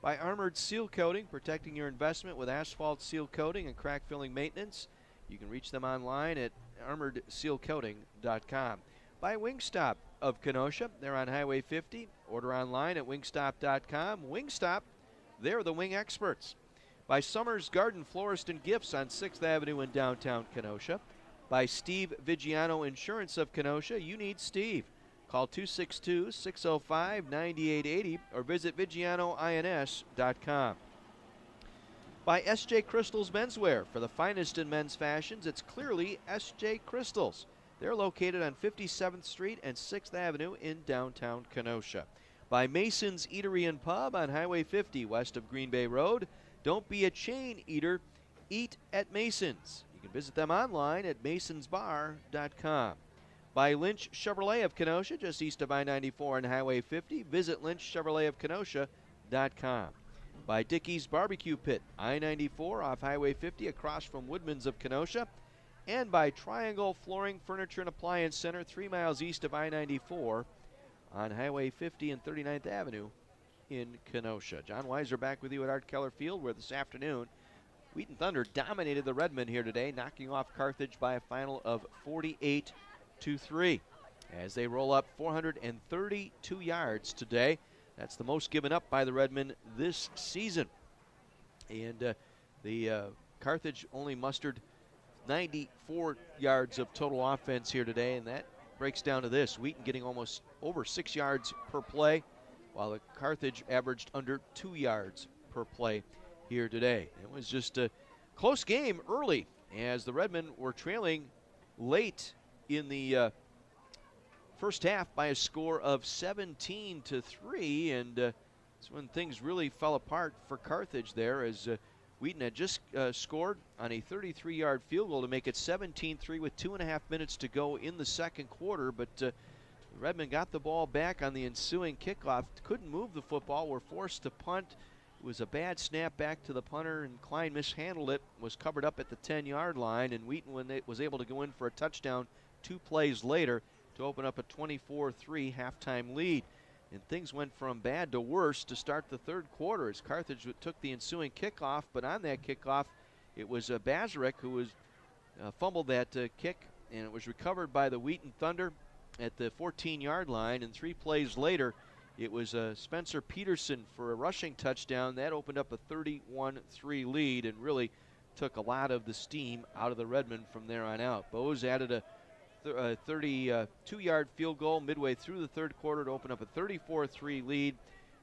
By Armored Seal Coating, protecting your investment with asphalt seal coating and crack filling maintenance. You can reach them online at armoredsealcoating.com. By Wingstop of Kenosha, they're on Highway 50. Order online at wingstop.com. Wingstop, they're the wing experts. By Summers Garden Florist and Gifts on 6th Avenue in downtown Kenosha. By Steve Vigiano Insurance of Kenosha, you need Steve. Call 262-605-9880 or visit VigianoINS.com. By S.J. Crystals Menswear. For the finest in men's fashions, it's clearly S.J. Crystals. They're located on 57th Street and 6th Avenue in downtown Kenosha. By Mason's Eatery and Pub on Highway 50 west of Green Bay Road. Don't be a chain eater, eat at Mason's. You can visit them online at masonsbar.com. By Lynch Chevrolet of Kenosha, just east of I-94 and Highway 50. Visit lynchchevroletofkenosha.com. By Dickey's Barbecue Pit, I-94 off Highway 50 across from Woodman's of Kenosha. And by Triangle Flooring Furniture and Appliance Center, 3 miles east of I-94 on Highway 50 and 39th Avenue in Kenosha. John Weiser back with you at Art Keller Field, where this afternoon Wheaton Thunder dominated the Redmen here today, knocking off Carthage by a final of 48-3 as they roll up 432 yards today. That's the most given up by the Redmen this season. And the Carthage only mustered 94 yards of total offense here today, and that breaks down to this. Wheaton getting almost over 6 yards per play, while the Carthage averaged under 2 yards per play here today. It was just a close game early as the Redmen were trailing late in the first half by a score of 17-3, and that's when things really fell apart for Carthage there, as Wheaton had just scored on a 33-yard field goal to make it 17-3 with 2.5 minutes to go in the second quarter, but the Redmen got the ball back on the ensuing kickoff, couldn't move the football, were forced to punt. It was a bad snap back to the punter, and Klein mishandled it, was covered up at the 10-yard line, and Wheaton was able to go in for a touchdown 2 plays later to open up a 24-3 halftime lead. And things went from bad to worse to start the third quarter as Carthage took the ensuing kickoff, but on that kickoff, it was Bazarek who was fumbled that kick, and it was recovered by the Wheaton Thunder at the 14-yard line, and 3 plays later, it was Spencer Peterson for a rushing touchdown. That opened up a 31-3 lead and really took a lot of the steam out of the Redmen from there on out. Bose added a 32-yard field goal midway through the third quarter to open up a 34-3 lead.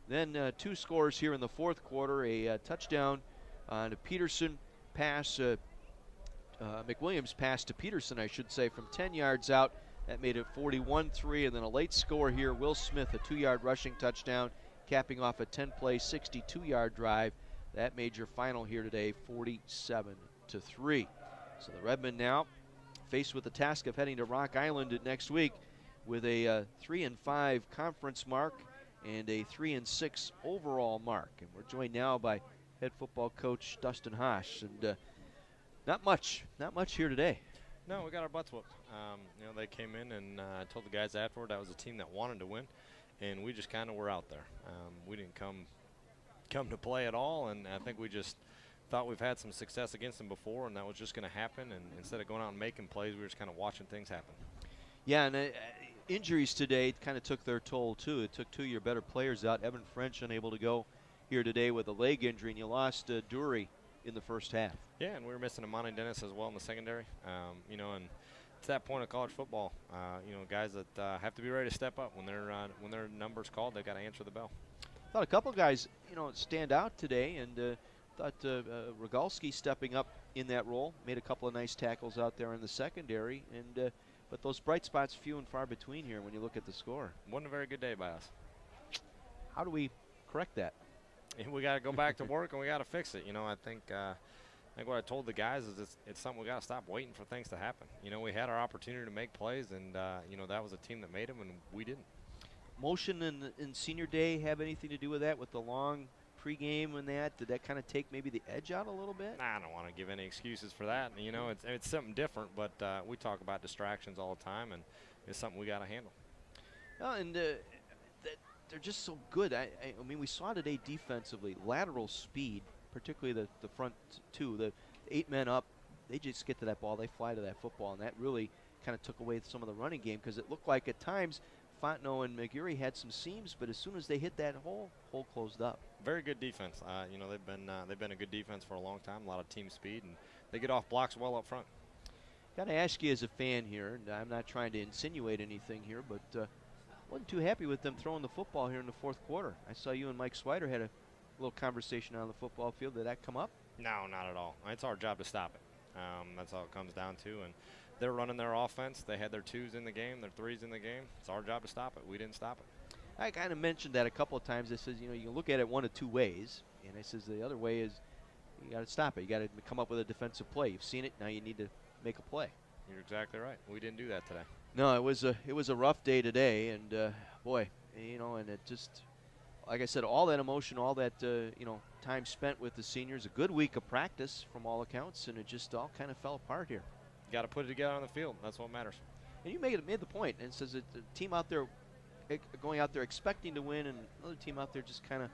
Then 2 scores here in the fourth quarter, a touchdown on a Peterson pass, McWilliams pass to Peterson, I should say, from 10 yards out. That made it 41-3, and then a late score here, Will Smith, a 2-yard rushing touchdown, capping off a 10-play, 62-yard drive. That made your final here today 47-3. So the Redmen now faced with the task of heading to Rock Island next week with a 3-5 conference mark and a 3-6 overall mark. And we're joined now by head football coach Dustin Haas, and not much here today. No, we got our butts whooped. They came in and told the guys afterward that was a team that wanted to win, and we just kind of were out there. We didn't come to play at all, and I think we just thought we've had some success against them before, and that was just going to happen. And instead of going out and making plays, we were just kind of watching things happen. Yeah, and injuries today kind of took their toll too. It took 2 of your better players out. Evan French unable to go here today with a leg injury, and you lost Dury in the first half. Yeah, and we were missing Amani Dennis as well in the secondary. And it's that point of college football. Guys that have to be ready to step up when their number's called. They got to answer the bell. I thought a couple guys, stand out today, and thought Rogalski stepping up in that role, made a couple of nice tackles out there in the secondary, and but those bright spots few and far between here when you look at the score. Wasn't a very good day by us. How do we correct that? We got to go back to work and we got to fix it. I think what I told the guys is it's something we got to stop waiting for things to happen. We had our opportunity to make plays, and that was a team that made them, and we didn't. Motion in senior day have anything to do with that, with the long pregame and that? Did that kind of take maybe the edge out a little bit? I don't want to give any excuses for that. It's something different, but we talk about distractions all the time, and it's something we got to handle. Well, and they're just so good. I mean, we saw today defensively, lateral speed, particularly the front two, the 8 men up. They just get to that ball, they fly to that football, and that really kind of took away some of the running game, because it looked like at times Fontenot and McGurry had some seams, but as soon as they hit that hole closed up. Very good defense. They've been a good defense for a long time. A lot of team speed, and they get off blocks well up front. Got to ask you as a fan here, and I'm not trying to insinuate anything here, but wasn't too happy with them throwing the football here in the fourth quarter. I saw you and Mike Swider had a little conversation on the football field. Did that come up? No, not at all. It's our job to stop it. That's all it comes down to. And they're running their offense. They had their 2s in the game, their 3s in the game. It's our job to stop it. We didn't stop it. I kind of mentioned that a couple of times. I says, you can look at it one of two ways. And I says the other way is you got to stop it. You got to come up with a defensive play. You've seen it. Now you need to make a play. You're exactly right. We didn't do that today. No, it was a rough day today. And, boy, and it just, like I said, all that emotion, all that, time spent with the seniors, a good week of practice from all accounts, and it just all kind of fell apart here. You got to put it together on the field. That's what matters. And you made the point, and it says that the team out there going out there expecting to win, and another team out there just kind of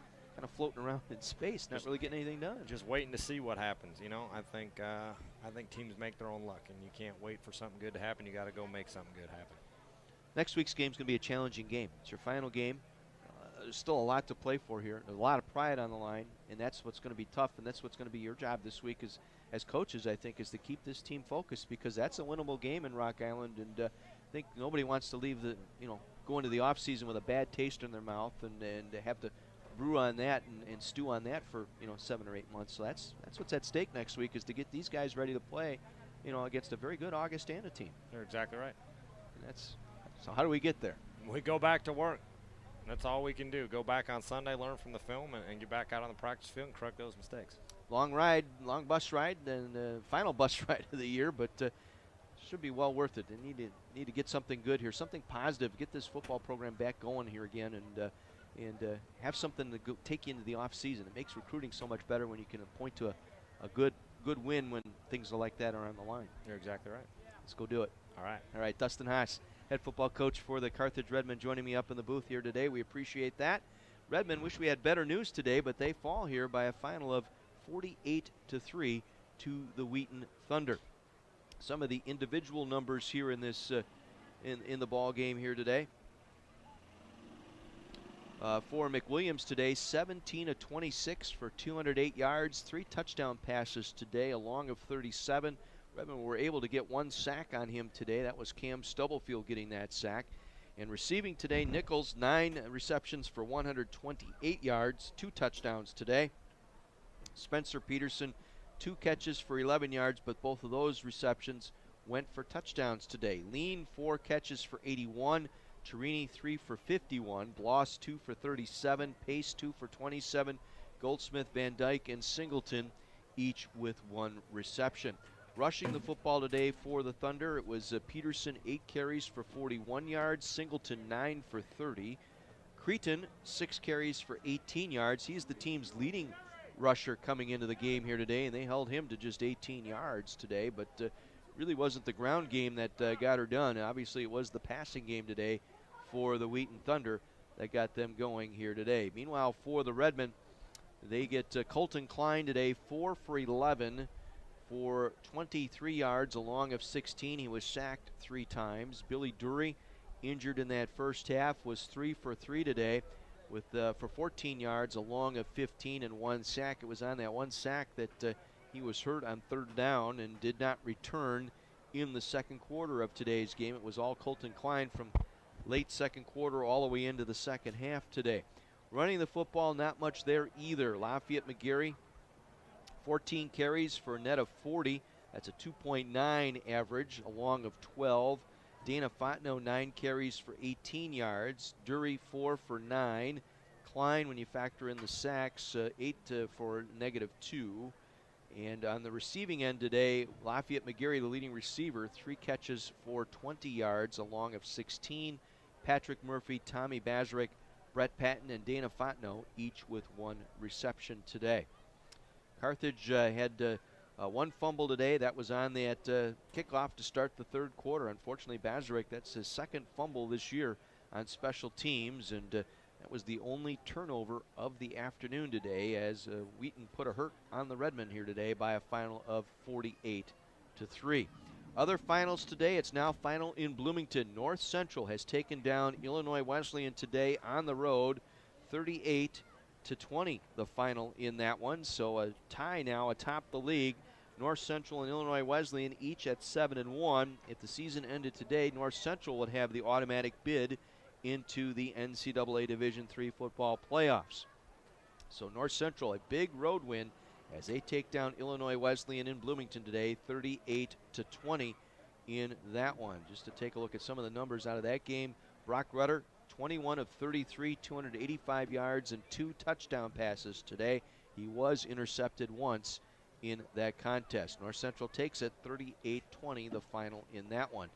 floating around in space, not really getting anything done. Just waiting to see what happens. I think teams make their own luck, and you can't wait for something good to happen. You got to go make something good happen. Next week's game is going to be a challenging game. It's your final game. There's still a lot to play for here. There's a lot of pride on the line, and that's what's going to be tough, and that's what's going to be your job this week as coaches, I think, is to keep this team focused, because that's a winnable game in Rock Island, and I think nobody wants to leave go into the offseason with a bad taste in their mouth and have to brew on that and stew on that for 7 or 8 months. So that's what's at stake next week, is to get these guys ready to play against a very good Augustana team. You're exactly right. And so how do we get there? We go back to work. That's all we can do. Go back on Sunday, learn from the film, and get back out on the practice field and correct those mistakes. Long bus ride, and final bus ride of the year, but should be well worth it. They need to get something good here, something positive, get this football program back going here again, and have something to take you into the off season. It makes recruiting so much better when you can point to a good win when things like that are on the line. You're exactly right. Let's go do it. All right. Dustin Haas, head football coach for the Carthage Redmen, joining me up in the booth here today. We appreciate that. Redmen wish we had better news today, but they fall here by a final of 48-3 to the Wheaton Thunder. Some of the individual numbers here in this in the ball game here today. For McWilliams today, 17 of 26 for 208 yards, 3 touchdown passes today, a long of 37. Redmen were able to get 1 sack on him today. That was Cam Stubblefield getting that sack. And receiving today, Nichols, 9 receptions for 128 yards, 2 touchdowns today. Spencer Peterson, 2 catches for 11 yards, but both of those receptions went for touchdowns today. Lean, 4 catches for 81. Torini, 3 for 51. Bloss, 2 for 37. Pace, 2 for 27. Goldsmith, Van Dyke, and Singleton, each with 1 reception. Rushing the football today for the Thunder, it was Peterson, 8 carries for 41 yards. Singleton, 9 for 30. Cretin, 6 carries for 18 yards. He's the team's leading rusher coming into the game here today, and they held him to just 18 yards today, but really wasn't the ground game that got her done. Obviously, it was the passing game today for the Wheaton Thunder that got them going here today. Meanwhile, for the Redmen, they get Colton Klein today, 4 for 11 for 23 yards, a long of 16. He was sacked 3 times. Billy Dury, injured in that first half, was 3 for 3 today with for 14 yards, a long of 15, and 1 sack. It was on that 1 sack that he was hurt on 3rd down and did not return in the second quarter of today's game. It was all Colton Klein from late second quarter all the way into the second half today. Running the football, not much there either. Lafayette McGarry, 14 carries for a net of 40. That's a 2.9 average, a long of 12. Dana Fontenot, 9 carries for 18 yards. Dury, 4 for 9. Klein, when you factor in the sacks, 8 for -2. And on the receiving end today, Lafayette McGarry, the leading receiver, 3 catches for 20 yards, a long of 16. Patrick Murphy, Tommy Bazarek, Brett Patton, and Dana Fontenot, each with 1 reception today. Carthage had 1 fumble today. That was on that kickoff to start the 3rd quarter. Unfortunately, Bazarek, that's his 2nd fumble this year on special teams, and that was the only turnover of the afternoon today, as Wheaton put a hurt on the Redmen here today by a final of 48-3. Other finals today, it's now final in Bloomington. North Central has taken down Illinois Wesleyan today on the road, 38-20, the final in that one. So a tie now atop the league. North Central and Illinois Wesleyan each at 7-1. If the season ended today, North Central would have the automatic bid into the NCAA Division III football playoffs. So North Central, a big road win as they take down Illinois Wesleyan in Bloomington today, 38-20 in that one. Just to take a look at some of the numbers out of that game, Brock Rudder, 21 of 33, 285 yards and 2 touchdown passes today. He was intercepted once in that contest. North Central takes it 38-20, the final in that one.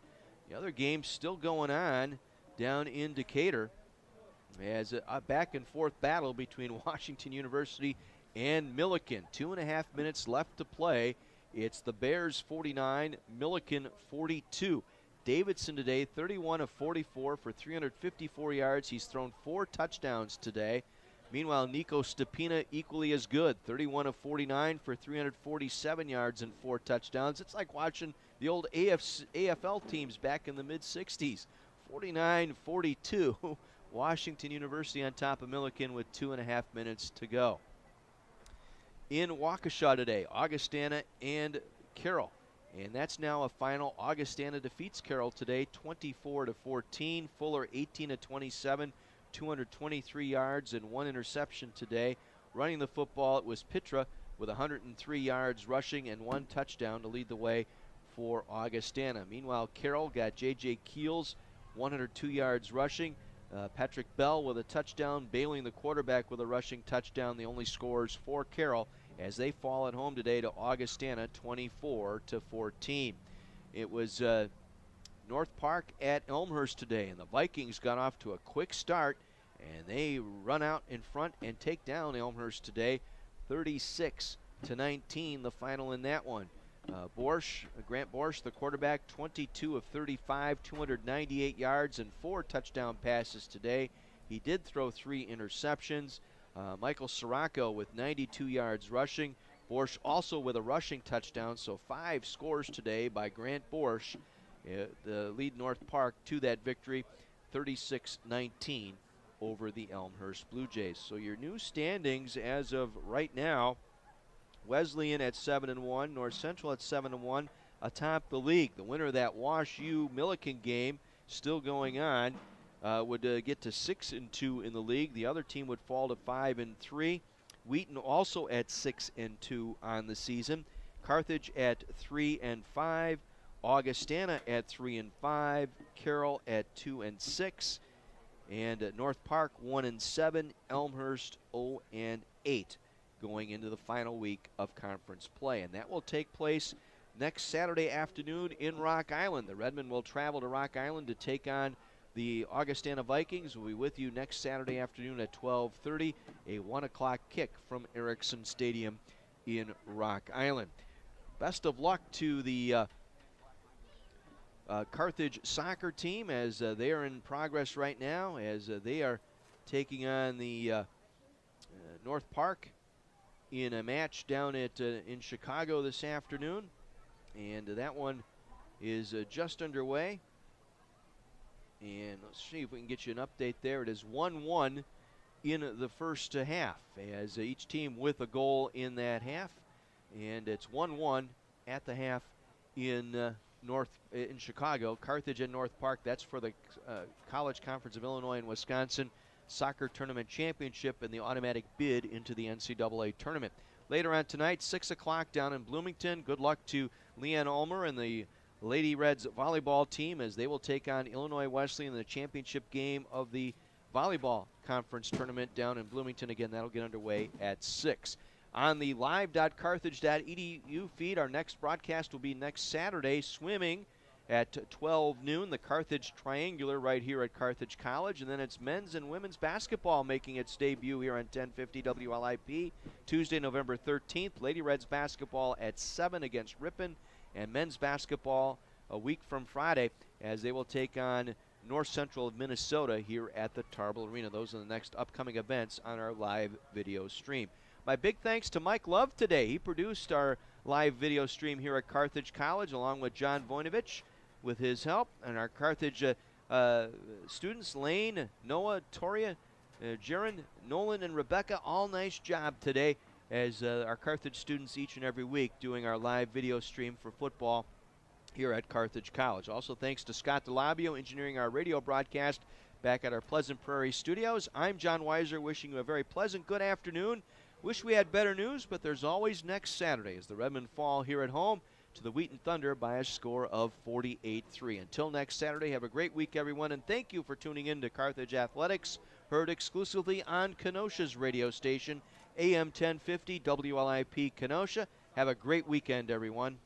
The other game still going on down in Decatur as a back and forth battle between Washington University and Millikin. 2.5 minutes left to play. It's the Bears 49, Millikin 42. Davidson today, 31 of 44 for 354 yards. He's thrown 4 touchdowns today. Meanwhile, Nico Stepina equally as good, 31 of 49 for 347 yards and 4 touchdowns. It's like watching the old AFL teams back in the mid-60s. 49-42. Washington University on top of Millikin with 2.5 minutes to go. In Waukesha today, Augustana and Carroll. And that's now a final. Augustana defeats Carroll today, 24-14. Fuller, 18-27, 223 yards and 1 interception today. Running the football, it was Pitra with 103 yards rushing and 1 touchdown to lead the way for Augustana. Meanwhile, Carroll got J.J. Keels, 102 yards rushing. Patrick Bell with a touchdown, Bailing the quarterback with a rushing touchdown. The only scores for Carroll as they fall at home today to Augustana, 24-14. It was North Park at Elmhurst today, and the Vikings got off to a quick start, and they run out in front and take down Elmhurst today, 36-19, the final in that one. Grant Borsch, the quarterback, 22 of 35, 298 yards and 4 touchdown passes today. He did throw 3 interceptions. Michael Sirocco with 92 yards rushing. Borsch also with a rushing touchdown, so 5 scores today by Grant Borsch. The lead North Park to that victory, 36-19 over the Elmhurst Blue Jays. So your new standings as of right now, Wesleyan at 7-1, North Central at 7-1, atop the league. The winner of that Wash U Millikin game, still going on, would get to 6-2 in the league. The other team would fall to 5-3. Wheaton also at 6-2 on the season. Carthage at 3-5. Augustana at 3-5. Carroll at 2-6. And North Park 1-7. Elmhurst 0-8. Going into the final week of conference play. And that will take place next Saturday afternoon in Rock Island. The Redmen will travel to Rock Island to take on the Augustana Vikings. We'll be with you next Saturday afternoon at 12:30, a 1 o'clock kick from Erickson Stadium in Rock Island. Best of luck to the Carthage soccer team as they are in progress right now, as they are taking on the North Park in a match down at in Chicago this afternoon, and that one is just underway. And let's see if we can get you an update there. It is 1-1 in the first half, as each team with a goal in that half, and it's 1-1 at the half in in Chicago. Carthage and North Park. That's for the College Conference of Illinois and Wisconsin Soccer Tournament Championship and the automatic bid into the NCAA tournament. Later on tonight, 6 o'clock down in Bloomington. Good luck to Leanne Ulmer and the Lady Reds volleyball team as they will take on Illinois Wesleyan in the championship game of the volleyball conference tournament down in Bloomington. Again, that'll get underway at 6. On the live.carthage.edu feed, our next broadcast will be next Saturday, swimming at 12 noon, the Carthage Triangular right here at Carthage College. And then it's men's and women's basketball making its debut here on 1050 WLIP, Tuesday, November 13th. Lady Reds basketball at 7 against Ripon, and men's basketball a week from Friday as they will take on North Central of Minnesota here at the Tarble Arena. Those are the next upcoming events on our live video stream. My big thanks to Mike Love today. He produced our live video stream here at Carthage College along with John Voinovich with his help. And our Carthage students, Lane, Noah, Toria, Jaron, Nolan, and Rebecca, all nice job today as our Carthage students each and every week doing our live video stream for football here at Carthage College. Also thanks to Scott DeLabio engineering our radio broadcast back at our Pleasant Prairie studios. I'm John Weiser wishing you a very pleasant good afternoon. Wish we had better news, but there's always next Saturday as the Redmen fall here at home to the Wheaton Thunder by a score of 48-3. Until next Saturday, have a great week, everyone, and thank you for tuning in to Carthage Athletics, heard exclusively on Kenosha's radio station, AM 1050 WLIP Kenosha. Have a great weekend, everyone.